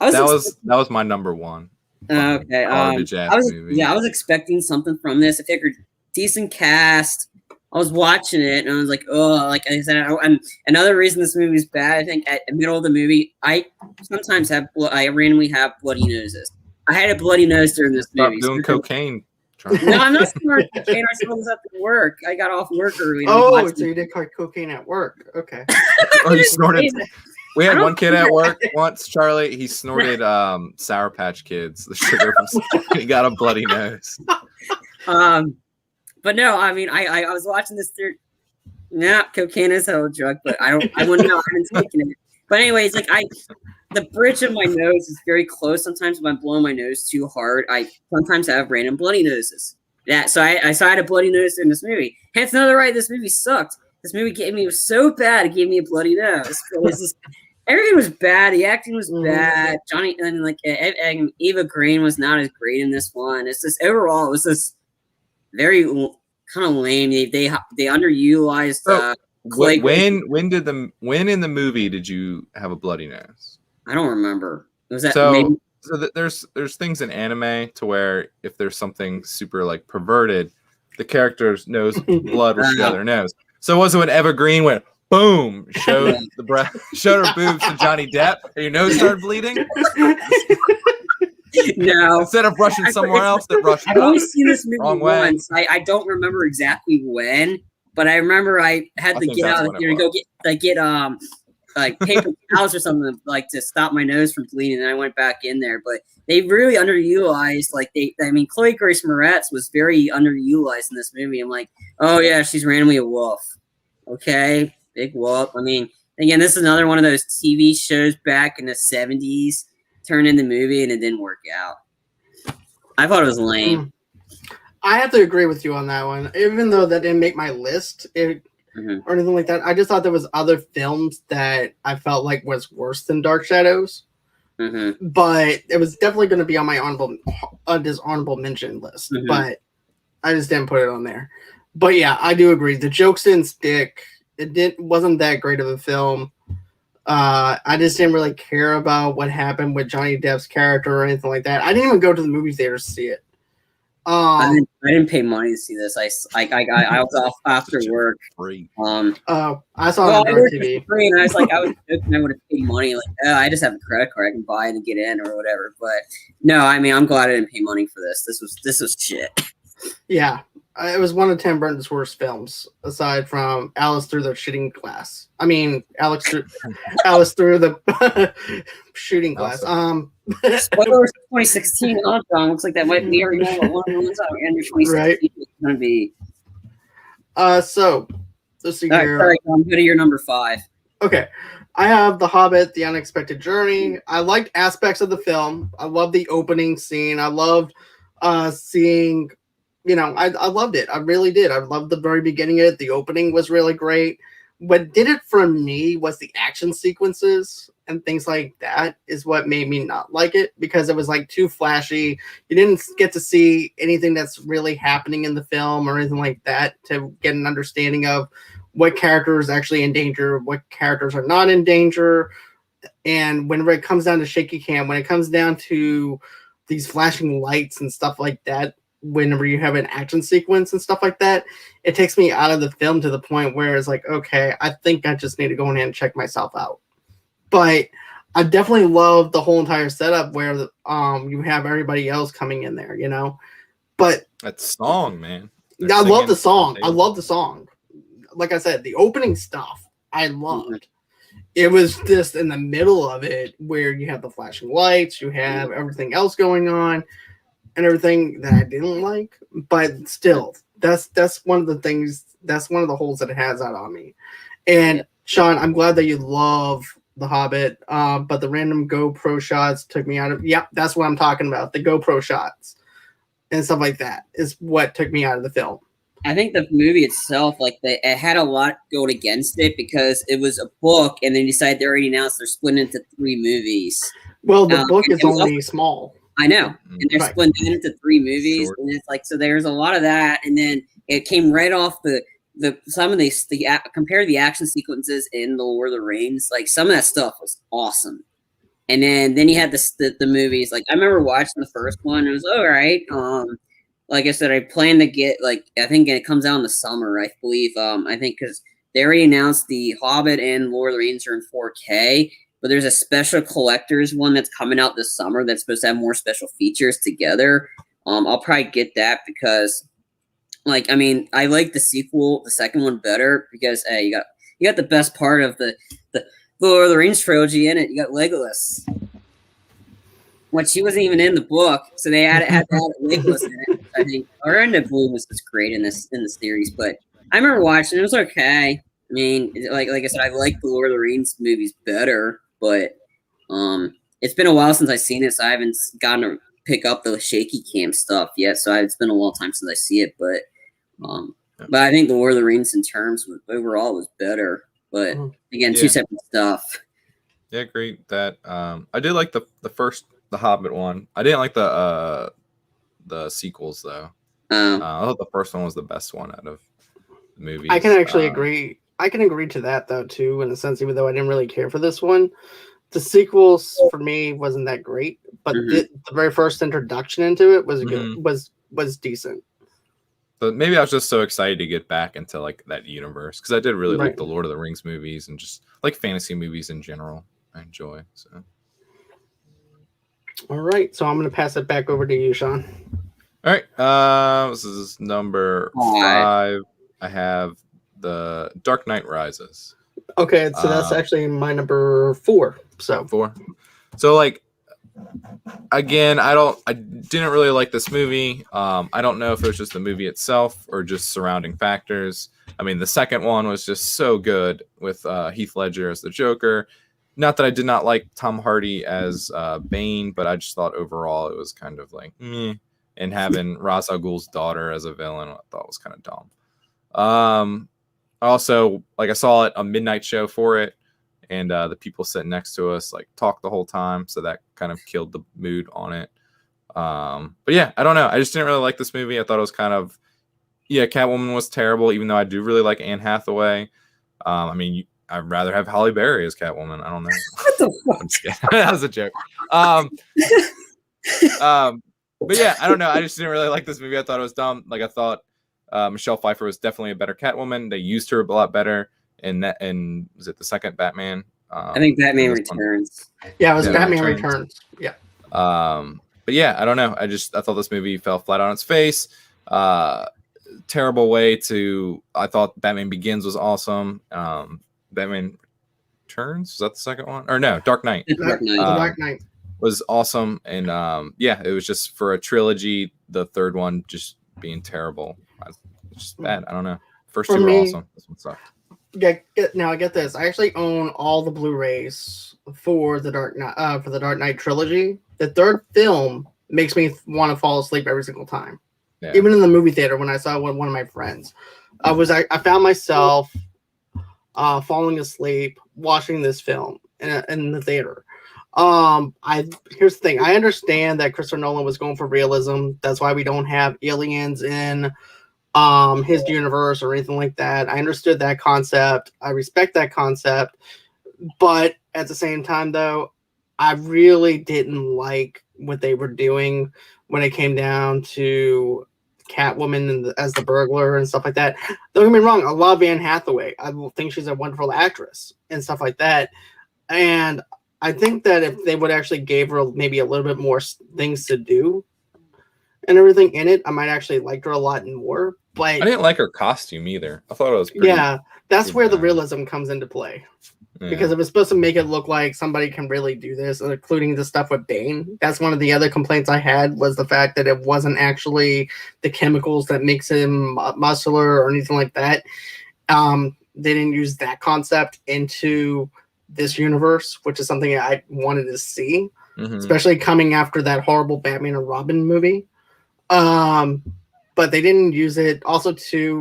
That was my number 1. Okay. I was expecting something from this. I figured decent cast. I was watching it and I was like, oh, like I said, and another reason this movie is bad. I think at the middle of the movie, I randomly have bloody noses. I had a bloody nose during this movie. Stop doing cocaine. No, I'm not snorting cocaine. I was at work. I got off work early. Oh, so you did cocaine at work? Okay. Oh, you snorted. We had one kid at work once, Charlie. He snorted Sour Patch Kids, the sugar from. He got a bloody nose. But no, I mean, I was watching this through. Nah, cocaine is a hell of a drug, but I wouldn't know. I haven't taken it. But anyways, like the bridge of my nose is very close. Sometimes if I'm blowing my nose too hard, I sometimes have random bloody noses. So I had a bloody nose in this movie. Hence another right. This movie sucked. This movie it was so bad. It gave me a bloody nose. Everything was bad. The acting was bad. Johnny and Eva Green was not as great in this one. It's just overall it was just very kind of lame. They underutilized. When in the movie did you have a bloody nose? I don't remember. Was that so? There's things in anime to where if there's something super like perverted, the character's nose blood will shoot out their nose. So was it when Eva Green went boom, showed her boobs to Johnny Depp, and your nose started bleeding? No. Instead of rushing somewhere else, that rushed. I've only seen this movie once. I don't remember exactly when, but I remember I had to get out of here and go get like paper towels or something like to stop my nose from bleeding. And I went back in there, but they really underutilized. Chloe Grace Moretz was very underutilized in this movie. I'm like, oh yeah, she's randomly a wolf. Okay, big wolf. I mean, again, this is another one of those TV shows back in the 70s. Turned into the movie and it didn't work out. I thought it was lame. I have to agree with you on that one. Even though that didn't make my list or anything like that, I just thought there was other films that I felt like was worse than Dark Shadows. But it was definitely going to be on my honorable mention list. But I just didn't put it on there. But yeah, I do agree. The jokes didn't stick. Wasn't that great of a film. I just didn't really care about what happened with Johnny Depp's character or anything like that. I didn't even go to the movie theater to see it. I didn't pay money to see this. I was off after work. Free. I saw it on TV. Free, and I was joking I would have paid money. Like, I just have a credit card, I can buy it and get in or whatever. But no, I mean, I'm glad I didn't pay money for this. This was shit. Yeah, it was one of Tim Burton's worst films, aside from Alice Through the Shooting Glass. I mean, Alice through the shooting glass. Spoilers 2016 on John. Looks like that might be every one of the ones out in 2016. Right. It's gonna be. So let's see here. Sorry, I'm good to your number 5. Okay. I have The Hobbit, The Unexpected Journey. I liked aspects of the film. I love the opening scene. I loved seeing, I loved it. I really did. I loved the very beginning of it. The opening was really great. What did it for me was the action sequences and things like that is what made me not like it, because it was like too flashy. You didn't get to see anything that's really happening in the film or anything like that to get an understanding of what character is actually in danger, what characters are not in danger. And whenever it comes down to shaky cam, when it comes down to these flashing lights and stuff like that, whenever you have an action sequence and stuff like that, it takes me out of the film to the point where it's like, okay, I think I just need to go in and check myself out. But I definitely love the whole entire setup where you have everybody else coming in there, But that song, man. I love the song. I love the song. Like I said, the opening stuff I loved. It was just in the middle of it where you have the flashing lights, you have everything else going on, and everything that I didn't like. But still, that's one of the things. That's one of the holes that it has out on me. And Sean, I'm glad that you love The Hobbit, but the random GoPro shots took me out of. Yeah, that's what I'm talking about. The GoPro shots and stuff like that is what took me out of the film. I think the movie itself, it had a lot going against it because it was a book, and they decided they already announced they're splitting into 3 movies. Well, the book is only small. I know, and they're splitting it into 3 movies, short. And it's like, so there's a lot of that, and then it came right off some of these compare the action sequences in the Lord of the Rings, like some of that stuff was awesome, and then you had the movies. Like I remember watching the first one, it was all right. Like I said, I plan to get I think it comes out in the summer, I believe. I think because they already announced the Hobbit and Lord of the Rings are in 4K. But there's a special collector's one that's coming out this summer that's supposed to have more special features together. I'll probably get that because, I like the sequel, the second one better because you got the best part of the Lord of the Rings trilogy in it. You got Legolas, which she wasn't even in the book, so they had to have Legolas in it. I think Orlando Bloom was great in the series, but I remember watching it. It was okay. I mean, like I said, I like the Lord of the Rings movies better. But it's been a while since I've seen it, so I haven't gotten to pick up the shaky cam stuff yet. So it's been a long time since I see it. But I think the Lord of the Rings in terms of overall was better. But again, 2 separate stuff. Yeah, great. That I did like the Hobbit one. I didn't like the sequels though. I thought the first one was the best one out of the movies. I can actually agree. I can agree to that though too, in a sense, even though I didn't really care for this one. The sequels for me wasn't that great, but the very first introduction into it was good, was decent. But maybe I was just so excited to get back into that universe because I did really like the Lord of the Rings movies and just like fantasy movies in general. I enjoy. So, all right, so I'm gonna pass it back over to you, Sean. All right, this is number 5. I have The Dark Knight Rises. Okay, so that's actually my number 4. So 4. So again, I didn't really like this movie. I don't know if it was just the movie itself or just surrounding factors. I mean, the second one was just so good with Heath Ledger as the Joker. Not that I did not like Tom Hardy as Bane, but I just thought overall it was kind of meh. and having Ra's al Ghul's daughter as a villain, I thought was kind of dumb. Also, like I saw it a midnight show for it, and the people sitting next to us like talked the whole time, so that kind of killed the mood on it. But yeah, I don't know. I just didn't really like this movie. I thought it was kind of, Catwoman was terrible, even though I do really like Anne Hathaway. I mean, I'd rather have Halle Berry as Catwoman. I don't know. What the fuck? That was a joke. But yeah, I don't know. I just didn't really like this movie. I thought it was dumb. Like I thought Michelle Pfeiffer was definitely a better Catwoman. They used her a lot better in that. And was it the second Batman? I think Batman Returns. Yeah, it was Batman Returns. Yeah. But yeah, I don't know. I thought this movie fell flat on its face. Terrible way to. I thought Batman Begins was awesome. Batman Returns, was that the second one? Or no, Dark Knight. Dark Knight. Dark Knight was awesome, and it was just for a trilogy. The third one just being terrible. It's just bad. I don't know. First two were awesome. This one sucked. Now I get this. I actually own all the Blu-rays for the Dark Knight trilogy. The third film makes me want to fall asleep every single time. Yeah. Even in the movie theater when I saw it with one of my friends, I found myself falling asleep watching this film in the theater. Here's the thing. I understand that Christopher Nolan was going for realism. That's why we don't have aliens in his universe or anything like that. I understood that concept. I respect that concept. But at the same time, though, I really didn't like what they were doing when it came down to Catwoman as the burglar and stuff like that. Don't get me wrong. I love Anne Hathaway. I think she's a wonderful actress and stuff like that. And I think that if they would actually gave her maybe a little bit more things to do and everything in it, I might actually like her a lot more. But I didn't like her costume either. I thought it was pretty. Yeah, that's where the realism comes into play. Yeah. Because if it's supposed to make it look like somebody can really do this, including the stuff with Bane, that's one of the other complaints I had was the fact that it wasn't actually the chemicals that makes him muscular or anything like that. They didn't use that concept into this universe, which is something I wanted to see, especially coming after that horrible Batman and Robin movie. But they didn't use it. Also,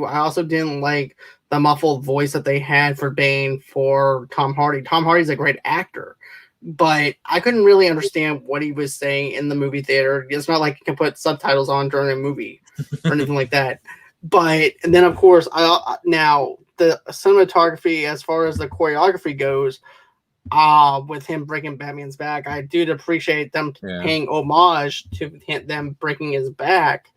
I also didn't like the muffled voice that they had for Bane for Tom Hardy. Tom Hardy's a great actor, but I couldn't really understand what he was saying in the movie theater. It's not like you can put subtitles on during a movie or anything like that. But and then, of course, now the cinematography, as far as the choreography goes, with him breaking Batman's back, I do appreciate them paying homage to them breaking his back.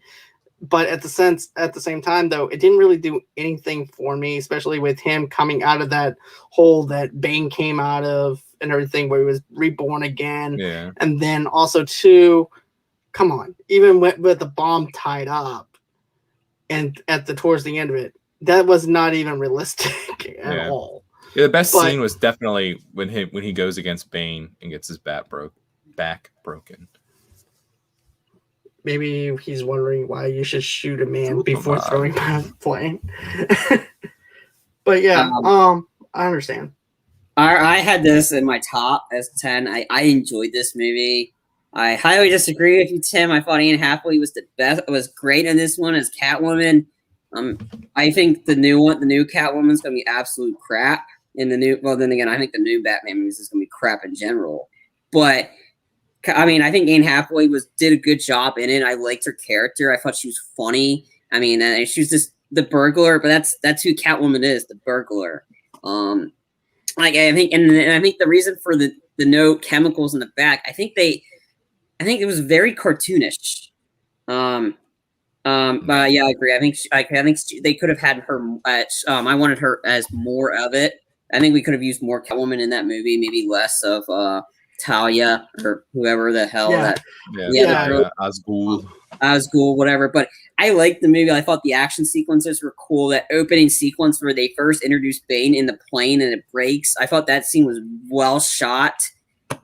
But at the same time, though, it didn't really do anything for me, especially with him coming out of that hole that Bane came out of and everything, where he was reborn again. Yeah. And then also, come on, even with the bomb tied up and towards the end of it, that was not even realistic at all. Yeah, the best scene was definitely when he goes against Bane and gets his back broken. Maybe he's wondering why you should shoot a man before throwing a plane. But yeah, I understand. I had this in my top as 10. I enjoyed this movie. I highly disagree with you, Tim. I thought Anne Hathaway was the best. Was great in this one as Catwoman. I think the new Catwoman is going to be absolute crap. Then again, I think the new Batman movies is going to be crap in general. But I mean, I think Anne Hathaway did a good job in it. I liked her character. I thought she was funny. I mean, she was just the burglar, but that's who Catwoman is, the burglar. I think the reason for the no chemicals in the back, I think it was very cartoonish. But yeah, I agree. I think they could have had her. I wanted her as more of it. I think we could have used more Catwoman in that movie, maybe less of Talia or whoever the hell Asghul, whatever. But I liked the movie. I thought the action sequences were cool. That opening sequence where they first introduced Bane in the plane and it breaks, I thought that scene was well shot.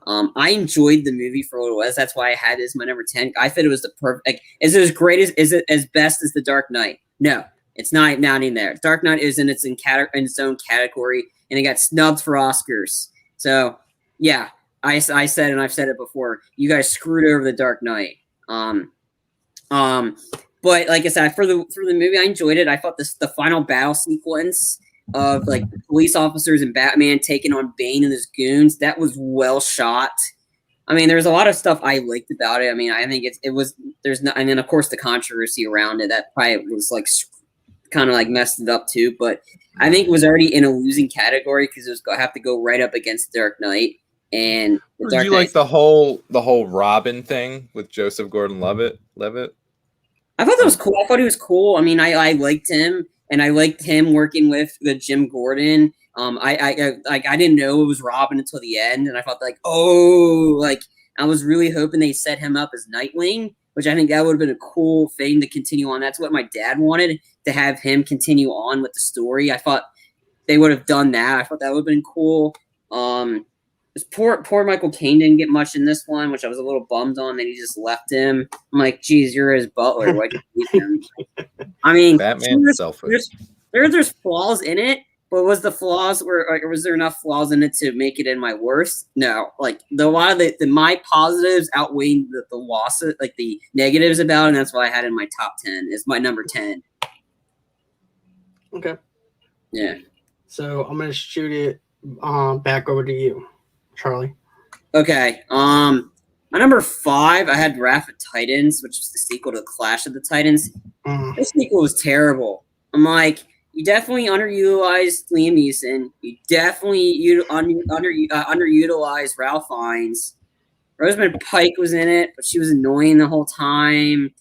I enjoyed the movie for what it was. That's why I had it as my number 10. I thought it was the perfect. Is it as great is it as best as The Dark Knight? No, it's not in there. Dark Knight is in its own category, and it got snubbed for Oscars. So yeah. I said, and I've said it before, you guys screwed over The Dark Knight. But like I said, for the movie, I enjoyed it. I thought the final battle sequence of like police officers and Batman taking on Bane and his goons, that was well shot. I mean, there's a lot of stuff I liked about it. I mean, I think it was there's no, and then of course the controversy around it that probably was like kind of like messed it up too. But I think it was already in a losing category because it was going to have to go right up against Dark Knight. And did you like the whole Robin thing with Joseph Gordon-Levitt? I thought that was cool. I thought he was cool. I mean, I liked him, and I liked him working with the Jim Gordon. I didn't know it was Robin until the end, and I thought I was really hoping they set him up as Nightwing, which I think that would have been a cool thing to continue on. That's what my dad wanted, to have him continue on with the story. I thought they would have done that. I thought that would have been cool. Poor Michael Caine didn't get much in this one, which I was a little bummed on that he just left him. I'm like, geez, you're his butler. Why'd you leave him? I mean, Batman's selfish. There's flaws in it, but was there enough flaws in it to make it in my worst? No. Like a lot of my positives outweighed the losses, like the negatives about it, and that's why I had it in my top 10. It's my number 10. Okay. Yeah. So I'm gonna shoot it back over to you, Charlie. Okay. My number 5, I had Wrath of Titans, which is the sequel to Clash of the Titans. This sequel was terrible. I'm like, you definitely underutilized Liam Neeson. You definitely underutilized Ralph Fiennes. Rosamund Pike was in it, but she was annoying the whole time.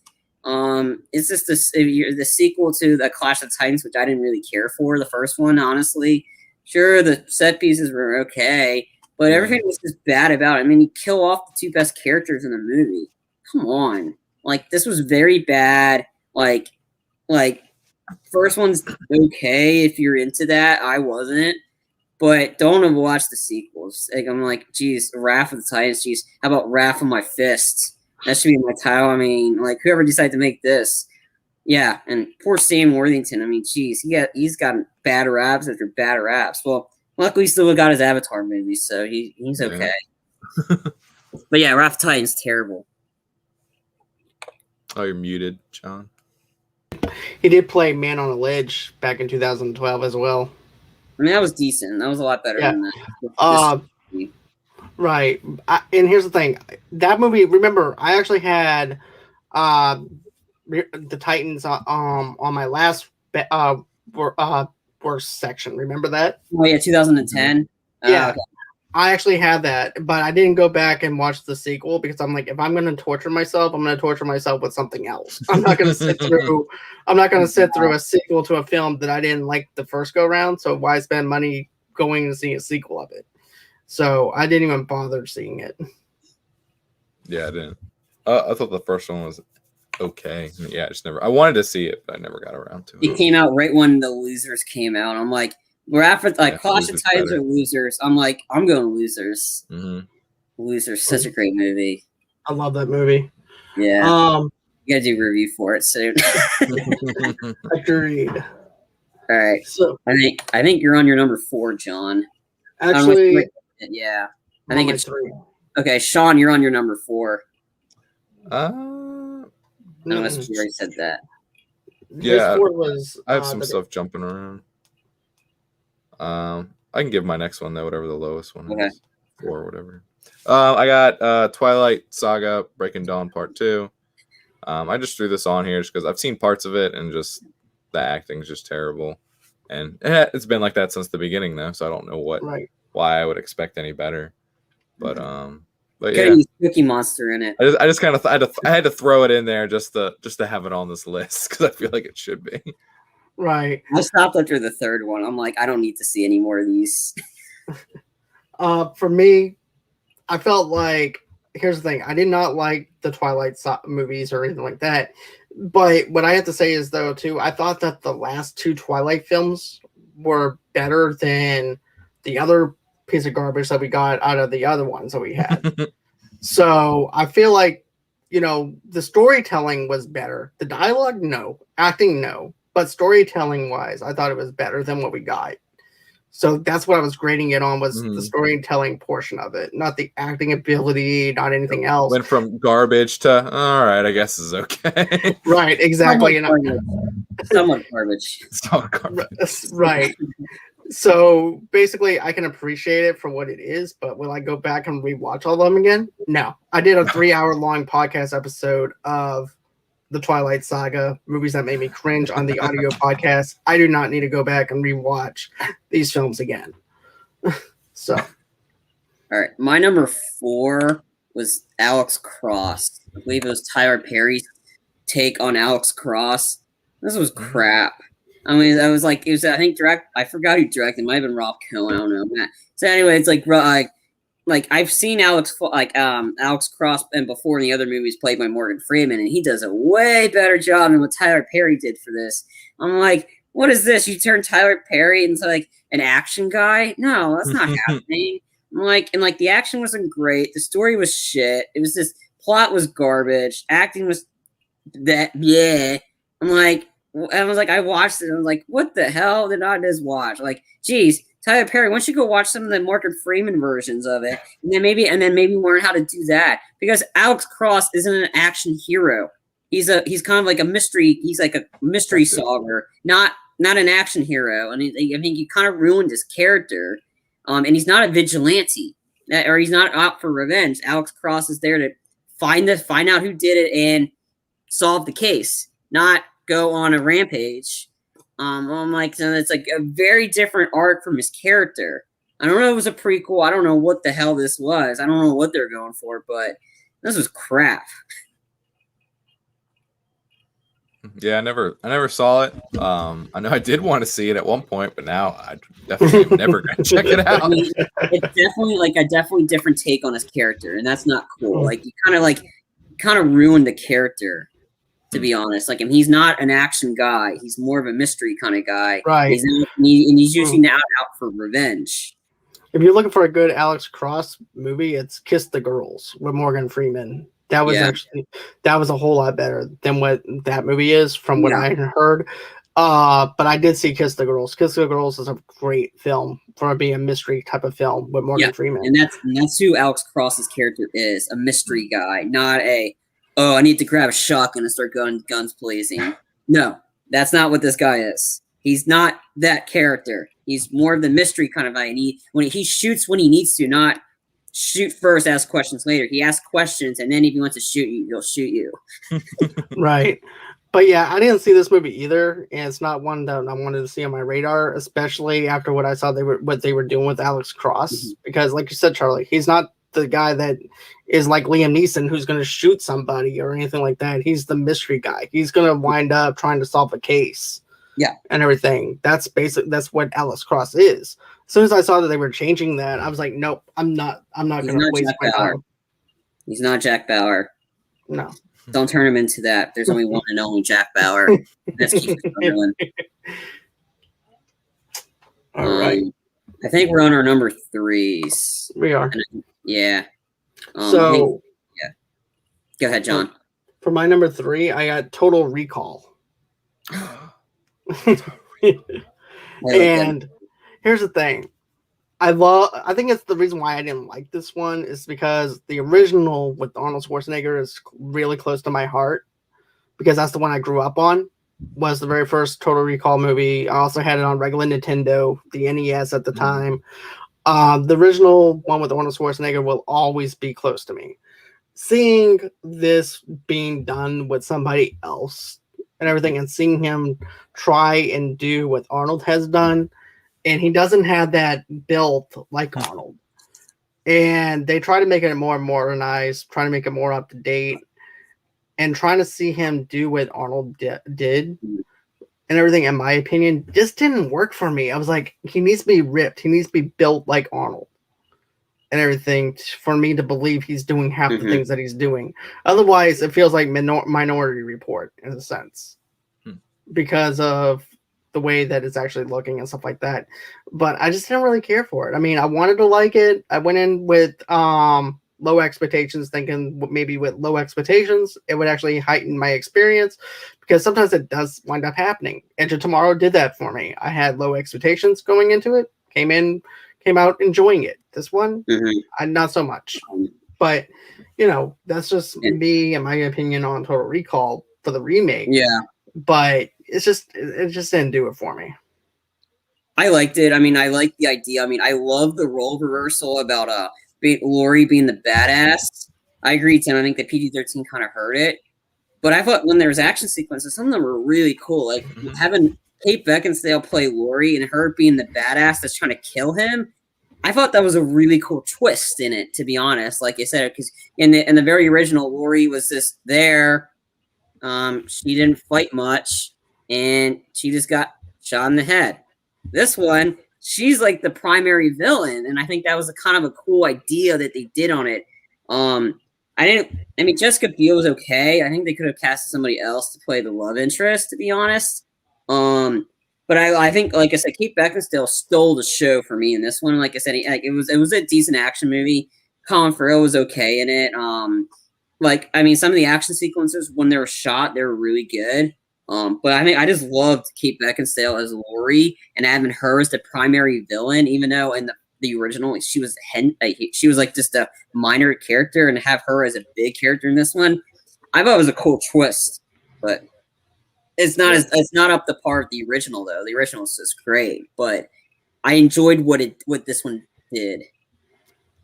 It's just the sequel to the Clash of the Titans, which I didn't really care for, the first one, honestly. Sure, the set pieces were okay, but everything was just bad about it. I mean, you kill off the 2 best characters in the movie. Come on. Like, this was very bad. Like, first one's okay if you're into that. I wasn't. But don't watch the sequels. Like, I'm like, geez, Wrath of the Titans, geez. How about Wrath of My Fists? That should be my title. I mean, like, whoever decided to make this. Yeah, and poor Sam Worthington. I mean, geez, he's got bad raps after bad raps. Well, luckily he still got his Avatar movie, so he's okay. Yeah. But yeah, Wrath of the Titans, terrible. Oh, you're muted, John. He did play Man on a Ledge back in 2012 as well. I mean, that was decent. That was a lot better than that. Right. And here's the thing. That movie, remember, I actually had the Titans on my last worst section. Remember that? Oh, yeah, 2010. Yeah. Okay. I actually had that, but I didn't go back and watch the sequel because I'm like, if I'm going to torture myself, I'm going to torture myself with something else. I'm not going to sit through. I'm not going to sit through a sequel to a film that I didn't like the first go round. So why spend money going and seeing a sequel of it? So I didn't even bother seeing it. Yeah, I didn't. I thought the first one was okay. Yeah, I wanted to see it, but I never got around to it. It came out right when The Losers came out. I'm like, we're after Clash of Titans or Losers. I'm like, I'm going Losers. Mm-hmm. Losers, such a great movie. I love that movie. Yeah. You gotta do a review for it soon. Agreed. All right. So I think you're on your number 4, John. Actually, yeah. I think it's 3. Okay, Sean, you're on your number 4. Unless you already said that. Yeah. I have some stuff jumping around. I can give my next one though, whatever the lowest one is, 4 or whatever. I got Twilight Saga Breaking Dawn Part 2. I just threw this on here just because I've seen parts of it and just the acting's just terrible, and it's been like that since the beginning though, so I don't know why I would expect any better. But yeah, Cookie Monster in it. I just kind of I had to throw it in there just to have it on this list because I feel like it should be. Right. I stopped after the 3rd one. I'm like, I don't need to see any more of these. For me, I felt like, here's the thing. I did not like the Twilight movies or anything like that. But what I have to say is, though, too, I thought that the last 2 Twilight films were better than the other piece of garbage that we got out of the other ones that we had. So I feel like, the storytelling was better. The dialogue, no. Acting, no. But storytelling wise, I thought it was better than what we got. So that's what I was grading it on, was the storytelling portion of it, not the acting ability, not anything else. Went from garbage to all right, I guess is okay. Right, exactly. Somewhat garbage. Right. So basically, I can appreciate it for what it is, but will I go back and rewatch all of them again? No. I did a 3-hour-long podcast episode of the Twilight Saga, movies that made me cringe, on the audio podcast. I do not need to go back and rewatch these films again. So, all right, my number 4 was Alex Cross. I believe it was Tyler Perry's take on Alex Cross. This was crap. I mean, I was like, it was, I think, I forgot who directed. It might have been Rob Cohen. I don't know. So anyway, it's like I've seen Alex Cross and before in the other movies played by Morgan Freeman, and he does a way better job than what Tyler Perry did for this. I'm like, what is this? You turn Tyler Perry into like an action guy? No, that's not happening. I'm like, and like the action wasn't great. The story was shit. It was just, plot was garbage. Acting was that, yeah. I watched it. I was like, what the hell did I just watch? Like, geez, Tyler Perry, why don't you go watch some of the Morgan Freeman versions of it, and then maybe learn how to do that, because Alex Cross isn't an action hero. He's kind of like a mystery. He's like a mystery solver, not an action hero. And I think he kind of ruined his character. And he's not a vigilante, or he's not out for revenge. Alex Cross is there to find out who did it and solve the case, not go on a rampage. I'm like, so it's like a very different arc from his character. I don't know if it was a prequel. I don't know what the hell this was. I don't know what they're going for, but this was crap. Yeah, I never saw it. I know I did want to see it at one point, but now I definitely am never gonna check it out. I mean, it's definitely like a different take on his character, and that's not cool. Like you kind of ruined the character, to be honest. Like, and he's not an action guy. He's more of a mystery kind of guy. Right. He's usually now out for revenge. If you're looking for a good Alex Cross movie, it's Kiss the Girls with Morgan Freeman. That was that was a whole lot better than what that movie is, from what I heard. But I did see Kiss the Girls. Kiss the Girls is a great film for being a mystery type of film with Morgan Freeman. And that's who Alex Cross's character is, a mystery guy, not I need to grab a shotgun and start guns blazing. No, that's not what this guy is. He's not that character. He's more of the mystery kind of guy. And when he shoots when he needs to, not shoot first, ask questions later. He asks questions, and then if he wants to shoot you, he'll shoot you. Right. But yeah, I didn't see this movie either, and it's not one that I wanted to see on my radar, especially after what I saw what they were doing with Alex Cross. Because, like you said, Charlie, he's not the guy that is like Liam Neeson, who's going to shoot somebody or anything like that. He's the mystery guy. He's going to wind up trying to solve a case. Yeah. And everything. That's what Alex Cross is. As soon as I saw that they were changing that, I was like, nope, I'm not going to waste my time. He's not Jack Bauer. No. Don't turn him into that. There's only one and only Jack Bauer. Let's keep it going. All right. I think we're on our number 3s. We are. Yeah. Go ahead, John. For my number 3, I got Total Recall. And here's the thing. I think it's the reason why I didn't like this one is because the original with Arnold Schwarzenegger is really close to my heart, because that's the one I grew up on. Was the very first Total Recall movie. I also had it on regular Nintendo, the NES at the time. The original one with Arnold Schwarzenegger will always be close to me. Seeing this being done with somebody else and everything, and seeing him try and do what Arnold has done, and he doesn't have that build like Arnold. And they try to make it more modernized, trying to make it more up to date, and trying to see him do what Arnold did and everything, in my opinion, just didn't work for me. I was like, he needs to be ripped. He needs to be built like Arnold and everything for me to believe he's doing half the things that he's doing. Otherwise, it feels like Minority Report in a sense because of the way that it's actually looking and stuff like that. But I just didn't really care for it. I mean, I wanted to like it. I went in with low expectations, thinking maybe with low expectations it would actually heighten my experience, because sometimes it does wind up happening. Edge of Tomorrow did that for me. I had low expectations going into it, came out enjoying it. This one, not so much. But that's just me and my opinion on Total Recall for the remake. Yeah, but it just didn't do it for me. I liked it. I mean, I liked the idea. I mean, I love the role reversal about Laurie being the badass. I agree, Tim. I think the PG-13 kind of hurt it. But I thought when there was action sequences, some of them were really cool. Like having Kate Beckinsale play Laurie and her being the badass that's trying to kill him. I thought that was a really cool twist in it, to be honest. Like I said, because in the very original, Laurie was just there. She didn't fight much, and she just got shot in the head. This one, she's like the primary villain, and I think that was a kind of a cool idea that they did on it. Jessica Biel was okay. I think they could have casted somebody else to play the love interest, to be honest. But I think, like I said, Kate Beckinsale stole the show for me in this one. Like I said, it was a decent action movie. Colin Farrell was okay in it. Some of the action sequences when they were shot, they were really good. But I just loved Kate Beckinsale as Laurie and having her as the primary villain, even though in the original she was like just a minor character, and have her as a big character in this one, I thought it was a cool twist. But it's not up to par with the original though. The original is just great, but I enjoyed what this one did.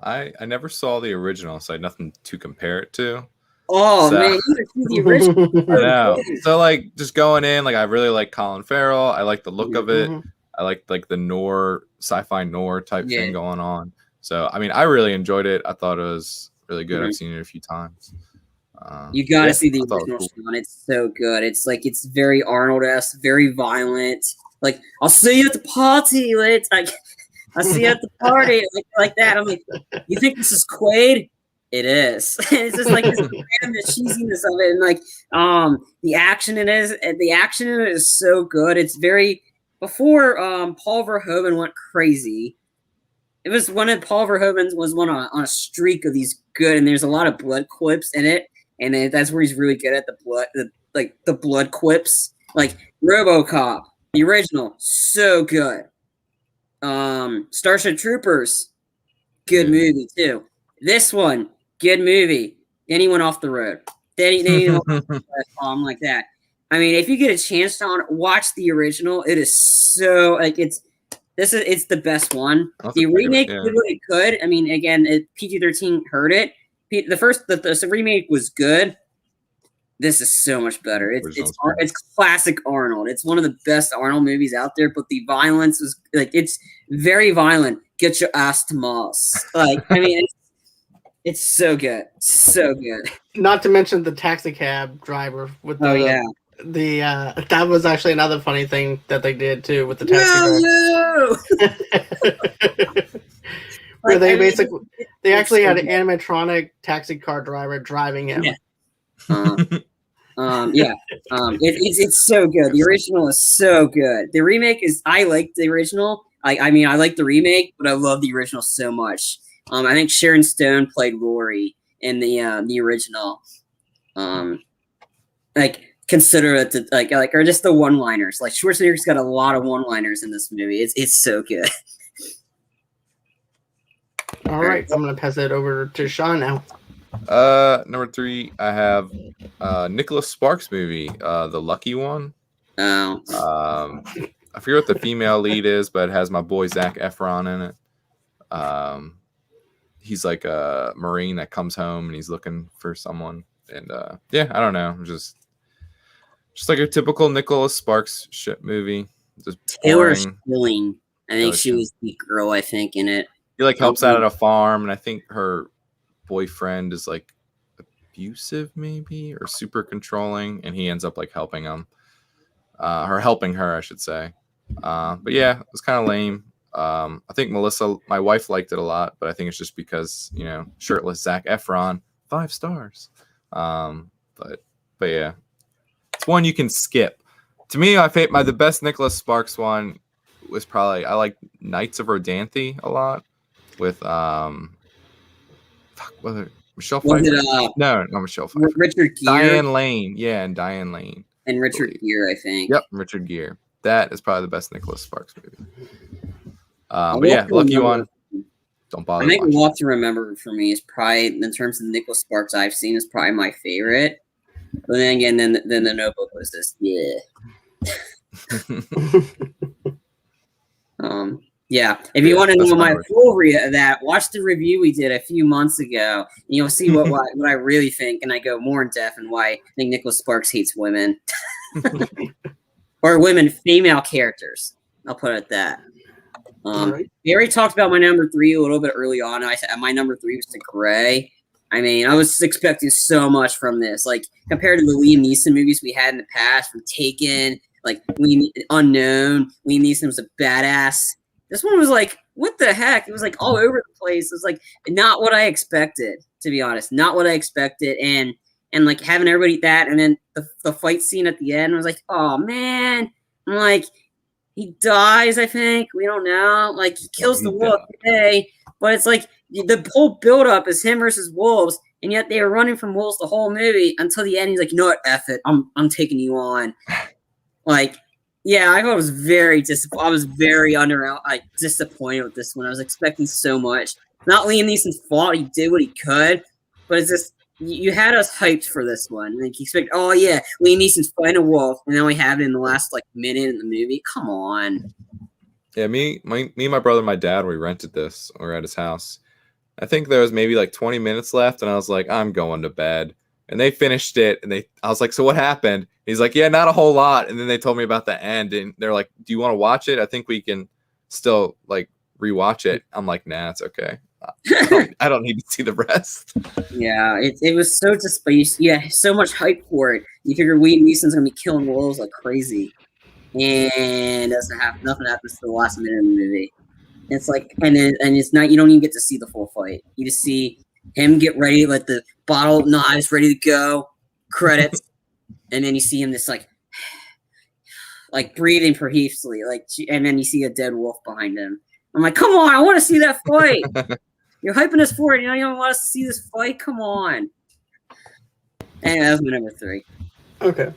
I never saw the original, so I had nothing to compare it to. Oh man, you see the original. I know. So like just going in, like I really like Colin Farrell. I like the look of it. I like the noir, sci-fi noir type thing going on. So I mean, I really enjoyed it. I thought it was really good. I've seen it a few times. You gotta see the original, Sean. It's so good. It's like it's very Arnold-esque, very violent. Like I'll see you at the party. It's like I'll see you at the party, like that. I'm like, you think this is Quaid? It is. It's just like this random cheesiness of it, and like the action in it is so good. It's very before Paul Verhoeven went crazy. It was Paul Verhoeven was on a streak of these good, and there's a lot of blood quips in it, and that's where he's really good at the blood quips, like RoboCop, the original, so good. Starship Troopers, good movie too. This one. Good movie. Then he went off the road. Then he went off the road, like that. I mean, if you get a chance to watch the original, it is so like it's the best one. The remake did what it could. I mean, again, PG-13 hurt it. The remake was good. This is so much better. It's classic Arnold. It's one of the best Arnold movies out there. But the violence is like it's very violent. Get your ass to Moss. Like I mean. It's so good. So good. Not to mention the taxi cab driver with that was actually another funny thing that they did too with the taxi car. Where they actually had an animatronic taxi car driver driving him. Yeah. It's so good. The original is so good. The remake I like the original. I like the remake, but I love the original so much. I think Sharon Stone played Laurie in the original. Consider it or just the one-liners. Like Schwarzenegger's got a lot of one-liners in this movie. It's so good. All right, I'm gonna pass it over to Sean now. Number 3, I have Nicholas Sparks movie, The Lucky One. Oh. I forget what the female lead is, but it has my boy Zac Efron in it. He's like a Marine that comes home and he's looking for someone. And I don't know. Just like a typical Nicholas Sparks shit movie. Just Taylor Schilling. I think she was the girl, I think, in it. He like helps out at a farm, and I think her boyfriend is like abusive maybe or super controlling, and he ends up like helping him. Helping her, I should say. But yeah, it was kind of lame. I think Melissa, my wife, liked it a lot, but I think it's just because, shirtless Zac Efron, 5 stars. But yeah, it's one you can skip. To me, the best Nicholas Sparks one was probably, I like Knights of Rodanthe a lot with Michelle Pfeiffer. No, not Michelle Pfeiffer. Richard Gere. Diane Lane, and Diane Lane. And Richard Gere, I think. Yep, Richard Gere. That is probably the best Nicholas Sparks movie. But yeah, Lucky One. Don't bother. I think Walk to Remember for me is probably, in terms of Nicholas Sparks I've seen, is probably my favorite. But then again, then the Notebook was just yeah. If you want to know my full review of that, watch the review we did a few months ago, and you'll see what I really think, and I go more in depth on why I think Nicholas Sparks hates women or women, female characters. I'll put it at that. Right. We already talked about my number 3 a little bit early on. I said my number 3 was The Grey. I mean, I was expecting so much from this, like compared to the Liam Neeson movies we had in the past, from Taken, like Unknown. Liam Neeson was a badass. This one was like, what the heck? It was like all over the place. It was like not what I expected, to be honest. Not what I expected, and like having everybody eat that, and then the fight scene at the end, I was like, oh man. I'm like, he dies, I think. We don't know. Like, he kills the wolf today, but it's like the whole buildup is him versus wolves, and yet they were running from wolves the whole movie until the end. He's like, you know what, F it. I'm taking you on. Like, yeah, I was very disappointed. I was very disappointed with this one. I was expecting so much. Not Liam Neeson's fault. He did what he could, but it's just, you had us hyped for this one. Like, you expect, oh yeah, Liam Neeson's fighting a wolf, and then we have it in the last like minute in the movie. Come on. Yeah, me, my brother, and my dad, we rented this. We were at his house. I think there was maybe like 20 minutes left, and I was like, I'm going to bed. And they finished it, and I was like, so what happened? He's like, yeah, not a whole lot. And then they told me about the end, and they're like, do you want to watch it? I think we can still like rewatch it. I'm like, nah, it's okay. I don't need to see the rest. Yeah, it was so so much hype for it. You figure Liam Neeson's gonna be killing wolves like crazy, and nothing happens to the last minute of the movie. It's like, and it's not, you don't even get to see the full fight. You just see him get ready, like the bottle of knives ready to go, credits, and then you see him just like breathing profusely, like, and then you see a dead wolf behind him. I'm like, come on, I want to see that fight. You're hyping us for it. You don't want us to see this fight? Come on. And that was my number 3. Okay.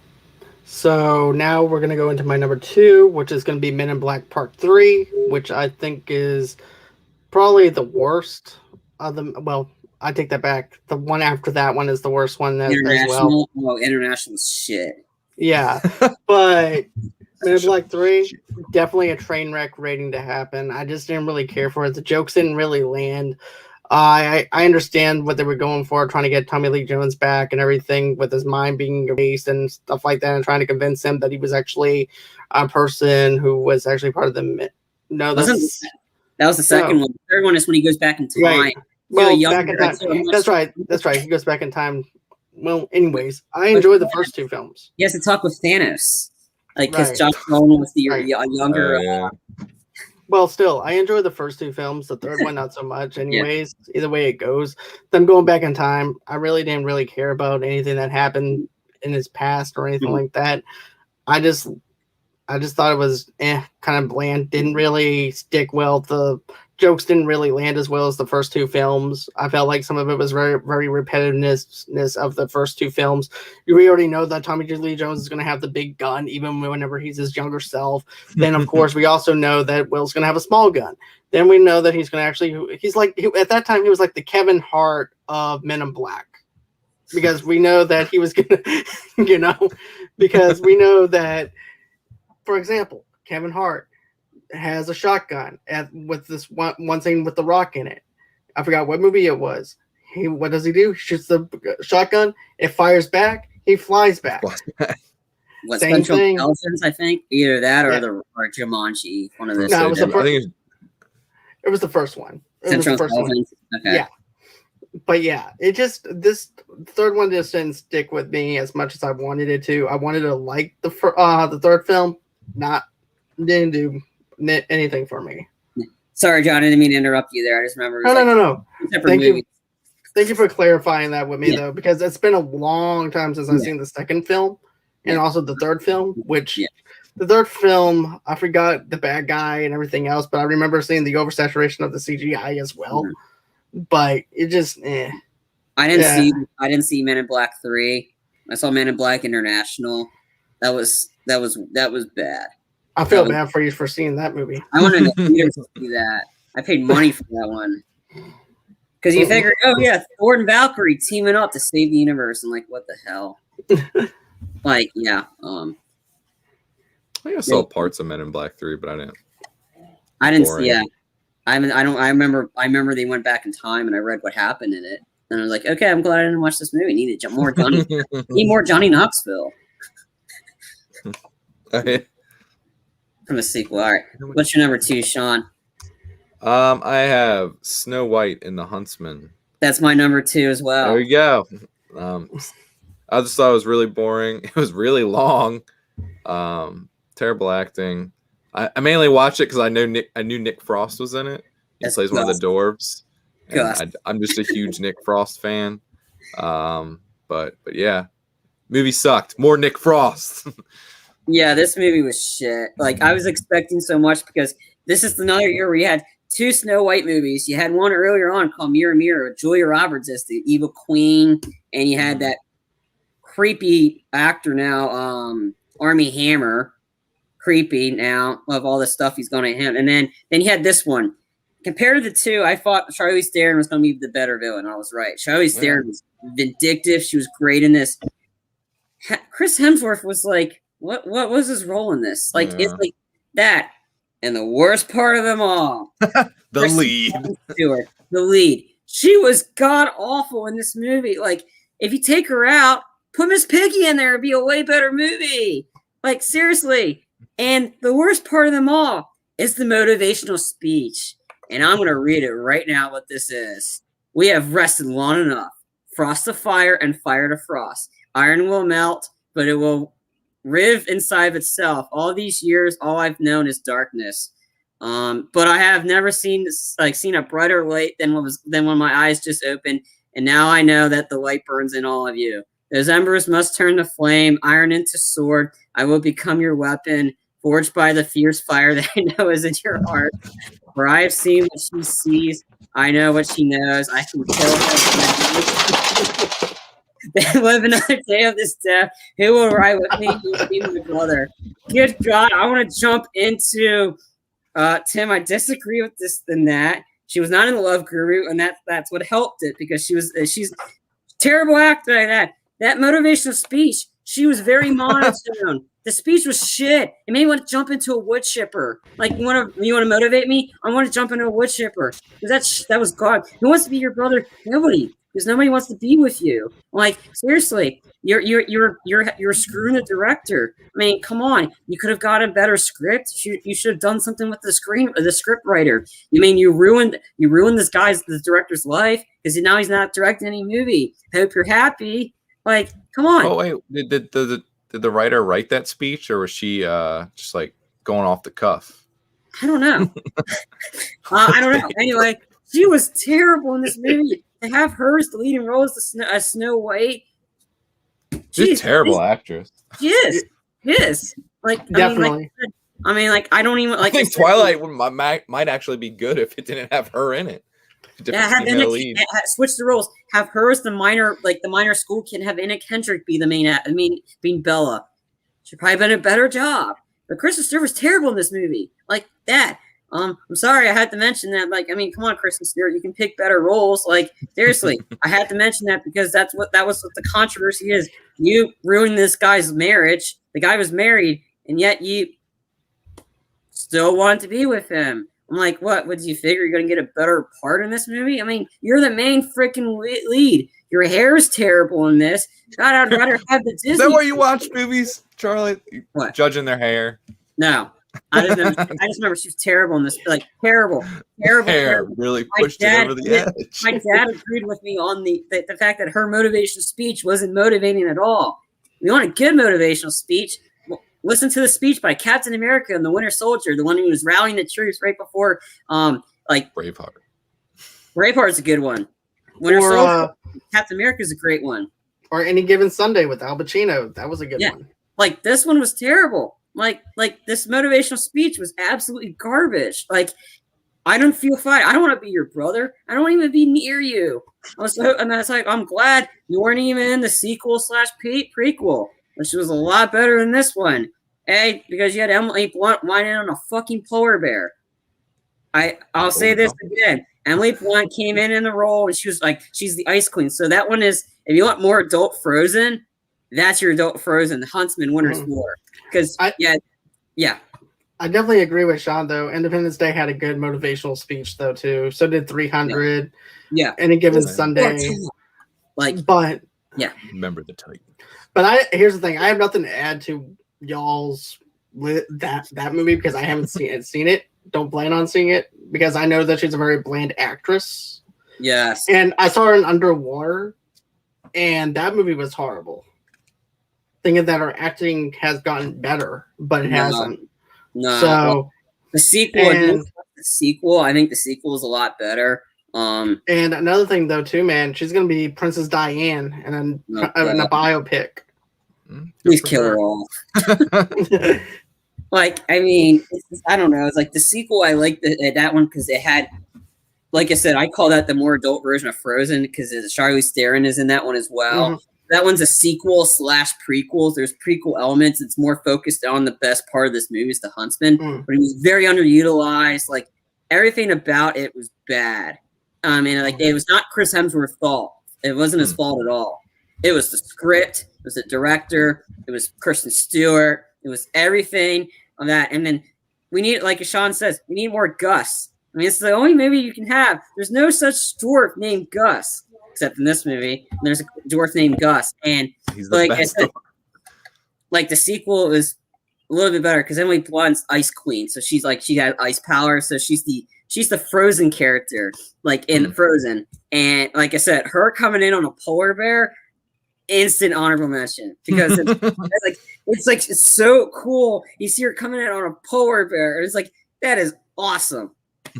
So now we're going to go into my number 2, which is going to be Men in Black Part 3, which I think is probably the worst of them. Well, I take that back. The one after that one is the worst one as well. Oh, International shit. Yeah. But Men in Black 3, definitely a train wreck rating to happen. I just didn't really care for it. The jokes didn't really land. I understand what they were going for, trying to get Tommy Lee Jones back and everything, with his mind being erased and stuff like that, and trying to convince him that he was actually a person who was actually part of the. No, that was the second one. The third one is when he goes back in time. Right. Well, back in time. That's right. That's right. He goes back in time. Well, anyways, I enjoyed the first 2 films. He has to talk with Thanos. Like, because Josh Brolin was the younger. Well, still, I enjoy the first 2 films. The third one, not so much. Anyways, Either way it goes. Them going back in time, I really didn't really care about anything that happened in his past or anything like that. I just thought it was kind of bland. Didn't really stick well. The jokes didn't really land as well as the first 2 films. I felt like some of it was very, very repetitiveness of the first 2 films. We already know that Tommy Lee Jones is going to have the big gun, even whenever he's his younger self. Then, of course, we also know that Will's going to have a small gun. Then we know that he's going to at that time, he was like the Kevin Hart of Men in Black. Because we know that he was going to, because we know that, for example, Kevin Hart has a shotgun with this one scene with The Rock in it. I forgot what movie it was. What does he do? He shoots the shotgun. It fires back. He flies back. What, Same Central thing. Intelligence, I think. Either that or or Jumanji. One of those. No, it was the first one. Central Intelligence. Okay. Yeah. But yeah, this third one just didn't stick with me as much as I wanted it to. I wanted to like the third film. Didn't do anything for me. Sorry, John, I didn't mean to interrupt you there. I just remember. No. Thank you for clarifying that with me, though, because it's been a long time since I've seen the second film and also the third film, which the third film, I forgot the bad guy and everything else, but I remember seeing the oversaturation of the CGI as well. But it just, I didn't see Men in Black 3. I saw Men in Black International. That was bad. I feel bad for you for seeing that movie. I wanted to see that. I paid money for that one. Because you figure, oh yeah, Thor and Valkyrie teaming up to save the universe, and like, what the hell? Like, yeah. I think I saw parts of Men in Black 3, but I didn't. I didn't see it. I remember they went back in time, and I read what happened in it, and I was like, okay, I'm glad I didn't watch this movie. Need more Johnny. Need more Johnny Knoxville. Okay. From the sequel. All right. What's your number 2, Sean? I have Snow White and the Huntsman. That's my number 2 as well. There you go. I just thought it was really boring. It was really long. Terrible acting. I mainly watched it because I knew Nick Frost was in it. He plays one of the dwarves. I'm just a huge Nick Frost fan. But yeah, movie sucked. More Nick Frost. Yeah, this movie was shit. Like, I was expecting so much because this is another year where you had 2 Snow White movies. You had one earlier on called Mirror Mirror with Julia Roberts as the evil queen, and you had that creepy actor now, Armie Hammer, creepy now of all the stuff he's going to have. And then you had this one. Compared to the 2, I thought Charlize Theron was going to be the better villain. I was right. Charlize Theron was vindictive. She was great in this. Chris Hemsworth was like, what was his role in this? Like, it's like that. And the worst part of them all, the lead. Stewart, the lead. She was god awful in this movie. Like, if you take her out, put Miss Piggy in there, it'd be a way better movie. Like, seriously. And the worst part of them all is the motivational speech. And I'm going to read it right now what this is. We have rested long enough. Frost to fire and fire to frost. Iron will melt, but it will riv inside of itself. All these years, all I've known is darkness. But I have never seen a brighter light than when my eyes just opened. And now I know that the light burns in all of you. Those embers must turn to flame, iron into sword. I will become your weapon, forged by the fierce fire that I know is in your heart. For I have seen what she sees. I know what she knows. I can kill her. Then live another day of this death. Who will ride with me? You will be my brother. Good God, I want to jump into Tim. I disagree with this than that. She was not in the Love Guru, and that's what helped it because she's a terrible actor like that. That motivational speech, she was very monotone. The speech was shit. It made me want to jump into a wood chipper. Like, you want to motivate me? I want to jump into a wood chipper. Because that was God. Who wants to be your brother? Nobody. Because nobody wants to be with you. Like, seriously, you're screwing the director. I mean, come on. You could have got a better script. You should have done something with the script writer. You mean you ruined the director's life because now he's not directing any movie. I hope you're happy. Like, come on. Oh wait, did the writer write that speech, or was she just like going off the cuff? I don't know. I don't know. Anyway, she was terrible in this movie. To have her as the leading role as Snow White. She's a terrible actress. She is. Yes. Like, definitely. I mean, I don't even like. I think Twilight might actually be good if it didn't have her in it. Switch the roles. Have her as the minor school kid. Have Anna Kendrick be the main. Being Bella. She'd probably been a better job. But Kristen Stewart's terrible in this movie. Like that. I'm sorry, I had to mention that. Like, I mean, come on, Kristen Stewart, you can pick better roles. Like, seriously, I had to mention that because that was what the controversy is. You ruined this guy's marriage. The guy was married, and yet you still wanted to be with him. I'm like, what? What did you figure? You're gonna get a better part in this movie? I mean, you're the main freaking lead. Your hair is terrible in this. God, I'd rather have the Disney. Is that why you watch movies, Charlie? What? Judging their hair? No. I just remember she was terrible in this. Like, terrible. Hair really pushed it over the edge. My dad agreed with me on the fact that her motivational speech wasn't motivating at all. You want a good motivational speech? Well, listen to the speech by Captain America and the Winter Soldier, the one who was rallying the troops right before, Braveheart. Braveheart's a good one. Winter Soldier, Captain America is a great one. Or Any Given Sunday with Al Pacino. That was a good one. Like, this one was terrible. Like this motivational speech was absolutely garbage. Like, I don't feel fine. I don't want to be your brother. I don't even be near you. I'm glad you weren't even in the sequel / prequel, which was a lot better than this one. Hey, because you had Emily Blunt whining on a fucking polar bear. I'll say this again. Emily Blunt came in the role, and she was like, she's the Ice Queen. So that one is, if you want more adult Frozen, that's your adult Frozen, the Huntsman Winter's War. Because, yeah. I definitely agree with Sean, though. Independence Day had a good motivational speech, though, too. So did 300. Yeah. Any Given Sunday. But remember the Titan. But here's the thing. I have nothing to add to y'all's that movie because I haven't seen it. Don't plan on seeing it because I know that she's a very bland actress. Yes. And I saw her in Underwater, and that movie was horrible. Thinking that her acting has gotten better, but it hasn't. No. So the sequel, I think the sequel is a lot better. And another thing, though, too, man, she's gonna be Princess Diane in a biopic. Please kill her off. Like, I mean, I don't know. It's like the sequel. I like that one because it had, like I said, I call that the more adult version of Frozen because Charlize Theron is in that one as well. Mm-hmm. That one's a sequel / prequel. There's prequel elements. It's more focused on the best part of this movie is the Huntsman, but it was very underutilized. Like everything about it was bad. And like it was not Chris Hemsworth's fault. It wasn't his fault at all. It was the script. It was the director. It was Kristen Stewart. It was everything on that. And then we need, like Sean says, we need more Gus. I mean, it's the only movie you can have. There's no such dwarf named Gus, except in this movie. There's a dwarf named Gus. And he's the best. I said, like the sequel is a little bit better because Emily Blunt's Ice Queen. So she had ice power. So she's the Frozen character, like in Frozen. And like I said, her coming in on a polar bear, instant honorable mention because it's so cool. You see her coming in on a polar bear, and it's like that is awesome.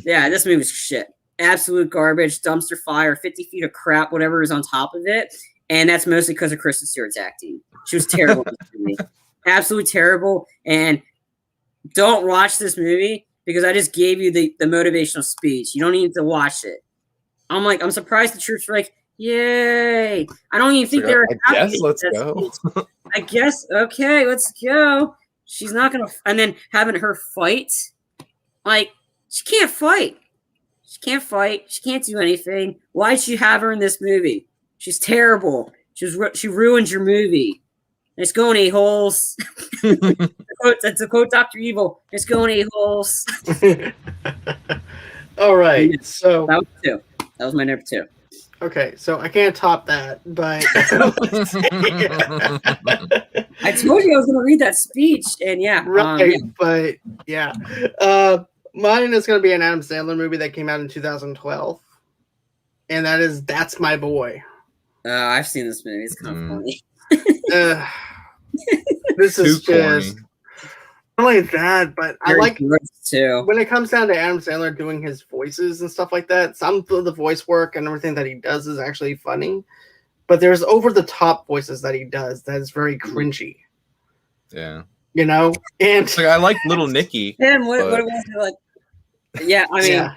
Yeah, this movie's shit, absolute garbage, dumpster fire, 50 feet of crap, whatever is on top of it, and that's mostly because of Kristen Stewart's acting. She was terrible in this movie, absolutely terrible. And don't watch this movie because I just gave you the motivational speech. You don't need to watch it. I'm surprised the troops were like, yay! I don't even think they were happy. I guess let's go. I guess okay, let's go. She's not gonna, and then having her fight, like she can't fight. She can't fight. She can't do anything. Why'd you have her in this movie? She's terrible. She ruined your movie. It's going a-holes. That's a quote Dr. Evil. It's going a-holes. All right. So that was 2. That was my number 2. Okay, so I can't top that, but I told you I was going to read that speech, and right. But mine is going to be an Adam Sandler movie that came out in 2012, and that is That's My Boy. I've seen this movie. It's kind of funny. This is just not only that, but I like too. When it comes down to Adam Sandler doing his voices and stuff like that. Some of the voice work and everything that he does is actually funny, but there's over the top voices that he does that is very cringy. Yeah, you know, and like, I like Little Nicky. Tim, what was it like? Yeah, I mean.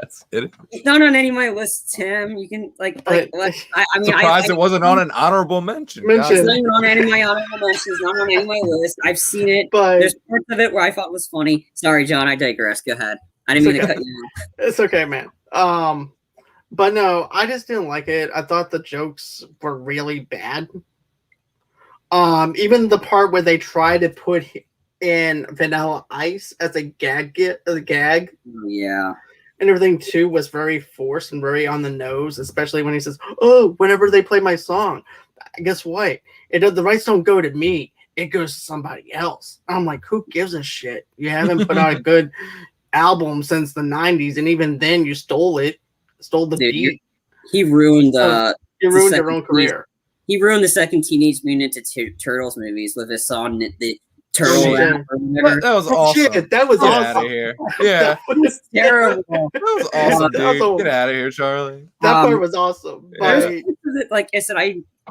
That's it. It's not on any of my lists, Tim. You can I mean, surprised it wasn't on an honorable mention. It's not even on any of my honorable mentions. Not on any of my lists. I've seen it, but there's parts of it where I thought was funny. Sorry, John. I digress. Go ahead. I didn't mean to cut you off. It's okay, man. But no, I just didn't like it. I thought the jokes were really bad. Even the part where they try to put in Vanilla Ice as a gag. Yeah. And everything too was very forced and very on the nose, especially when he says, "Oh, whenever they play my song, guess what? The rights don't go to me; it goes to somebody else." I'm like, who gives a shit? You haven't put out a good album since the '90s, and even then, you stole the beat. He ruined you ruined your own career. He ruined the second Teenage Mutant Ninja Turtles movies with his song "The Turtle." That was awesome. Shit, that was Get awesome. Out of here. Yeah, that was terrible. That was awesome, dude. Get out of here, Charlie. That part was awesome. Like I said,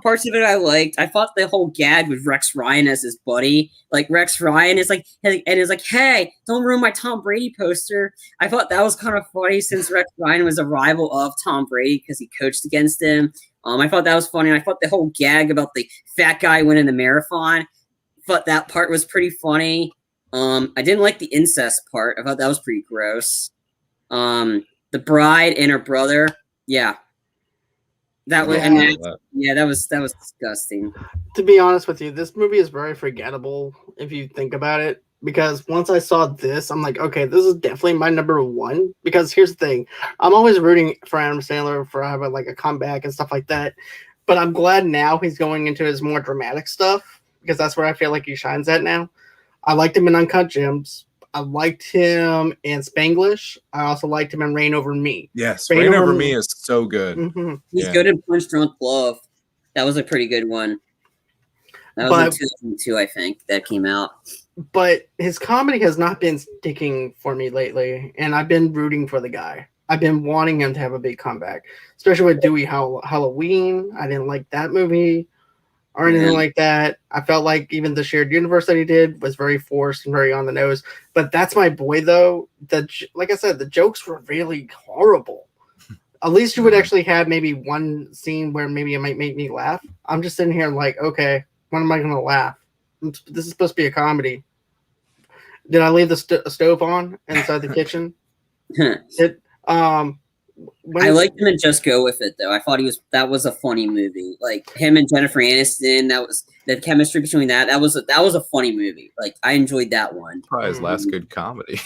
parts of it I liked. I thought the whole gag with Rex Ryan as his buddy, like Rex Ryan is like, and is like, "Hey, don't ruin my Tom Brady poster." I thought that was kind of funny since Rex Ryan was a rival of Tom Brady because he coached against him. I thought that was funny. I thought the whole gag about the fat guy winning the marathon. thought that part was pretty funny. I didn't like the incest part. I thought that was pretty gross. The bride and her brother, yeah. That was, that was disgusting. To be honest with you, this movie is very forgettable if you think about it. Because once I saw this, I'm like, okay, this is definitely my number one. Because here's the thing, I'm always rooting for Adam Sandler for having like a comeback and stuff like that. But I'm glad now he's going into his more dramatic stuff because that's where I feel like he shines at now. I liked him in Uncut Gems. I liked him in Spanglish. I also liked him in Reign Over Me. Yes, Reign Over Me is so good. Mm-hmm. He's good in Punch Drunk Love. That was a pretty good one. That was in 2002, I think, that came out. But his comedy has not been sticking for me lately, and I've been rooting for the guy. I've been wanting him to have a big comeback, especially with Dewey Halloween. I didn't like that movie or anything like that. I felt like even the shared universe that he did was very forced and very on the nose. But that's my boy, though. Like I said, the jokes were really horrible. At least you would actually have maybe one scene where maybe it might make me laugh. I'm just sitting here like, okay, when am I going to laugh? This is supposed to be a comedy. Did I leave the stove on inside the kitchen? I liked him in Just Go With It, though. I thought that was a funny movie. Like him and Jennifer Aniston, that was the chemistry between that was a funny movie. Like I enjoyed that one. Probably his last good comedy.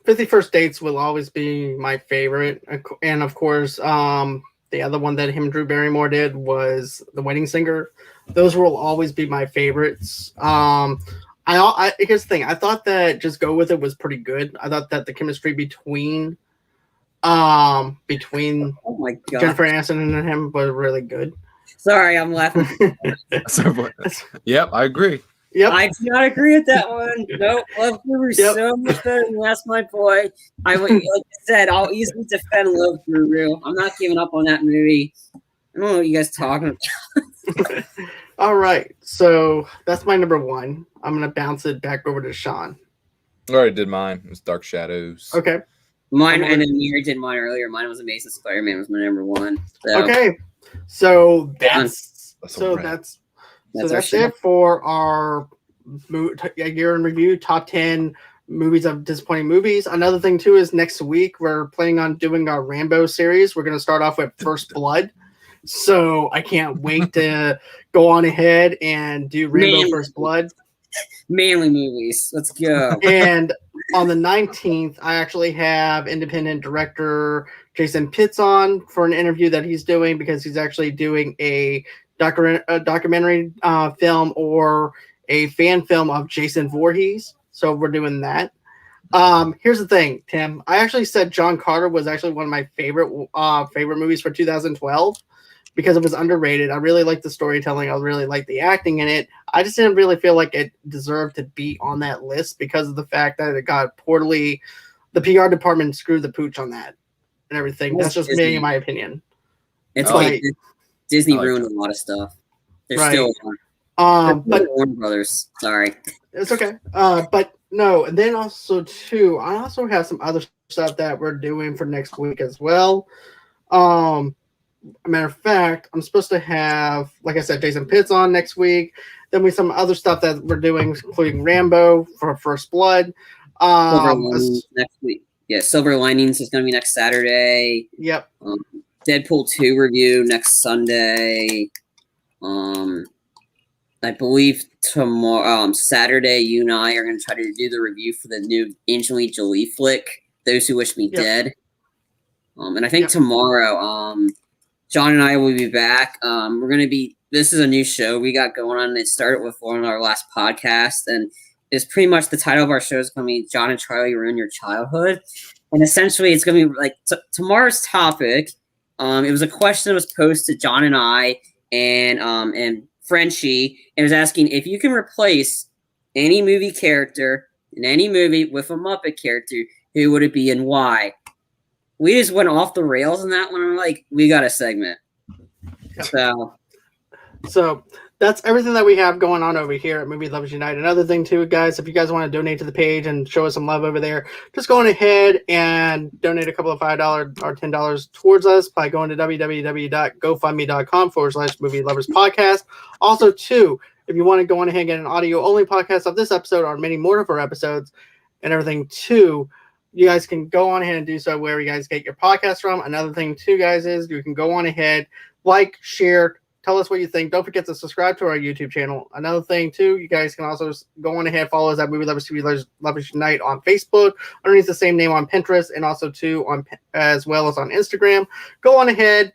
50 First Dates will always be my favorite, and of course, the other one that him and Drew Barrymore did was The Wedding Singer. Those will always be my favorites. Here's the thing. I thought that Just Go With It was pretty good. I thought that the chemistry between oh my God, Jennifer Aniston and him was really good. Sorry, I'm laughing. Yep, I agree. Yep. I do not agree with that one. Nope. Love Guru so much better than That's My Boy. Like I said, I'll easily defend Love Guru. I'm not giving up on that movie. I don't know what you guys talking about. All right. So that's my number one. I'm going to bounce it back over to Sean. I already did mine. It was Dark Shadows. Okay. Mine, and then Mira did mine earlier. Mine was Amazing Spider-Man was my number one. So. Okay. So that's That's it for our year in review, top 10 movies of disappointing movies. Another thing too is next week we're planning on doing our Rambo series. We're going to start off with First Blood. So I can't wait to go on ahead and do Rambo First Blood. Manly movies. Let's go. And on the 19th, I actually have independent director Jason Pitts on for an interview that he's doing because he's actually doing a documentary film or a fan film of Jason Voorhees. So we're doing that. Here's the thing, Tim. I actually said John Carter was actually one of my favorite movies for 2012 because it was underrated. I really liked the storytelling. I really liked the acting in it. I just didn't really feel like it deserved to be on that list because of the fact that it got poorly. The PR department screwed the pooch on that and everything. That's just me, in my opinion. It's like Disney ruined a lot of stuff. They're still but Warner Brothers. Sorry, it's okay. But no, and then also too, I also have some other stuff that we're doing for next week as well. Matter of fact, I'm supposed to have, like I said, Jason Pitts on next week. Then we have some other stuff that we're doing, including Rambo for First Blood. Next week. Yeah, Silver Linings is going to be next Saturday. Yep. Deadpool 2 review next Sunday. I believe tomorrow, Saturday, you and I are going to try to do the review for the new Angelina Jolie flick, Those Who Wish Me Dead. And I think tomorrow, John and I will be back. This is a new show we got going on. It started with one of our last podcasts, and it's pretty much the title of our show is going to be John and Charlie Ruin Your Childhood. And essentially, it's going to be like tomorrow's topic. It was a question that was posed to John and I and Frenchie, and it was asking if you can replace any movie character in any movie with a Muppet character, who would it be and why? We just went off the rails in that one. I'm like, we got a segment. So that's everything that we have going on over here at Movie Lovers Unite. Another thing too, guys, if you guys want to donate to the page and show us some love over there, just go on ahead and donate a couple of $5 or $10 towards us by going to www.gofundme.com/Movie Lovers Podcast. Also, too, if you want to go on ahead and get an audio only podcast of this episode or many more of our episodes and everything too, you guys can go on ahead and do so where you guys get your podcast from. Another thing too, guys, is you can go on ahead, like, share, tell us what you think. Don't forget to subscribe to our YouTube channel. Another thing too, you guys can also go on ahead, follow us at Movie Lovers TV Lovers Unite on Facebook, underneath the same name on Pinterest, and also too on as well as on Instagram. Go on ahead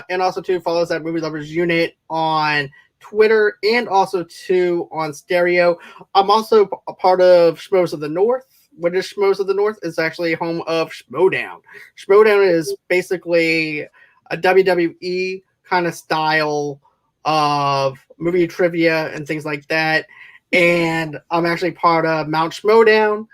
and also too follow us at Movie Lovers Unit on Twitter and also too on Stereo. I'm also a part of Schmoes of the North. What is Schmoes of the North? It's actually home of Schmodown. Schmodown is basically a WWE kind of style of movie trivia and things like that. And I'm actually part of Mount Schmodown.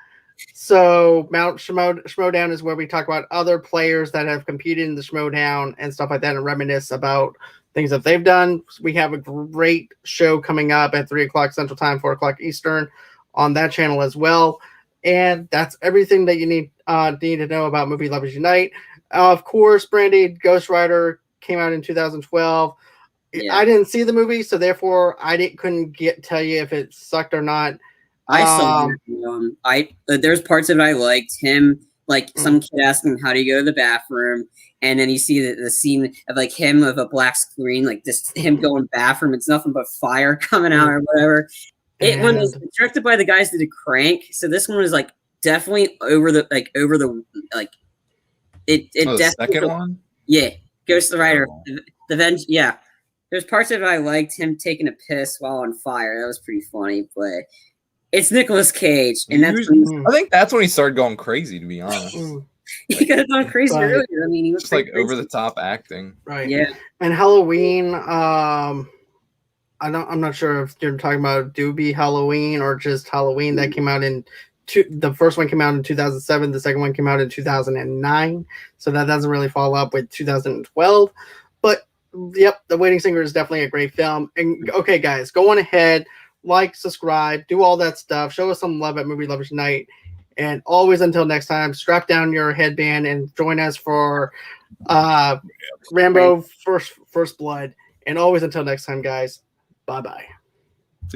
So Mount Schmodown is where we talk about other players that have competed in the Schmodown and stuff like that and reminisce about things that they've done. We have a great show coming up at 3 o'clock Central Time, 4 o'clock Eastern on that channel as well. And that's everything that you need to know about Movie Lovers Unite. Of course, Brandy, Ghost Rider came out in 2012. Yeah. I didn't see the movie, so therefore couldn't tell you if it sucked or not. I saw there's parts of it I liked. Him, like some kid asking how do you go to the bathroom, and then you see the scene of like him with a black screen, like just him going bathroom. It's nothing but fire coming out or whatever. It was directed by the guys that did Crank, so this one was like definitely over the it the second one. Yeah, Ghost Rider, the Venge. Yeah, there's parts of it I liked. Him taking a piss while on fire, that was pretty funny. But it's Nicolas Cage, and I think that's when he started going crazy. To be honest, he could have gone crazy earlier. I mean, he was just like over the top acting, right? Yeah, and Halloween. I'm not sure if you're talking about Doobie Halloween or just Halloween that came out in the first one came out in 2007. The second one came out in 2009. So that doesn't really follow up with 2012. But yep, The Waiting Singer is definitely a great film. And okay, guys, go on ahead, like, subscribe, do all that stuff. Show us some love at Movie Lovers Night. And always until next time, strap down your headband and join us for Rambo First Blood. And always until next time, guys. Bye-bye.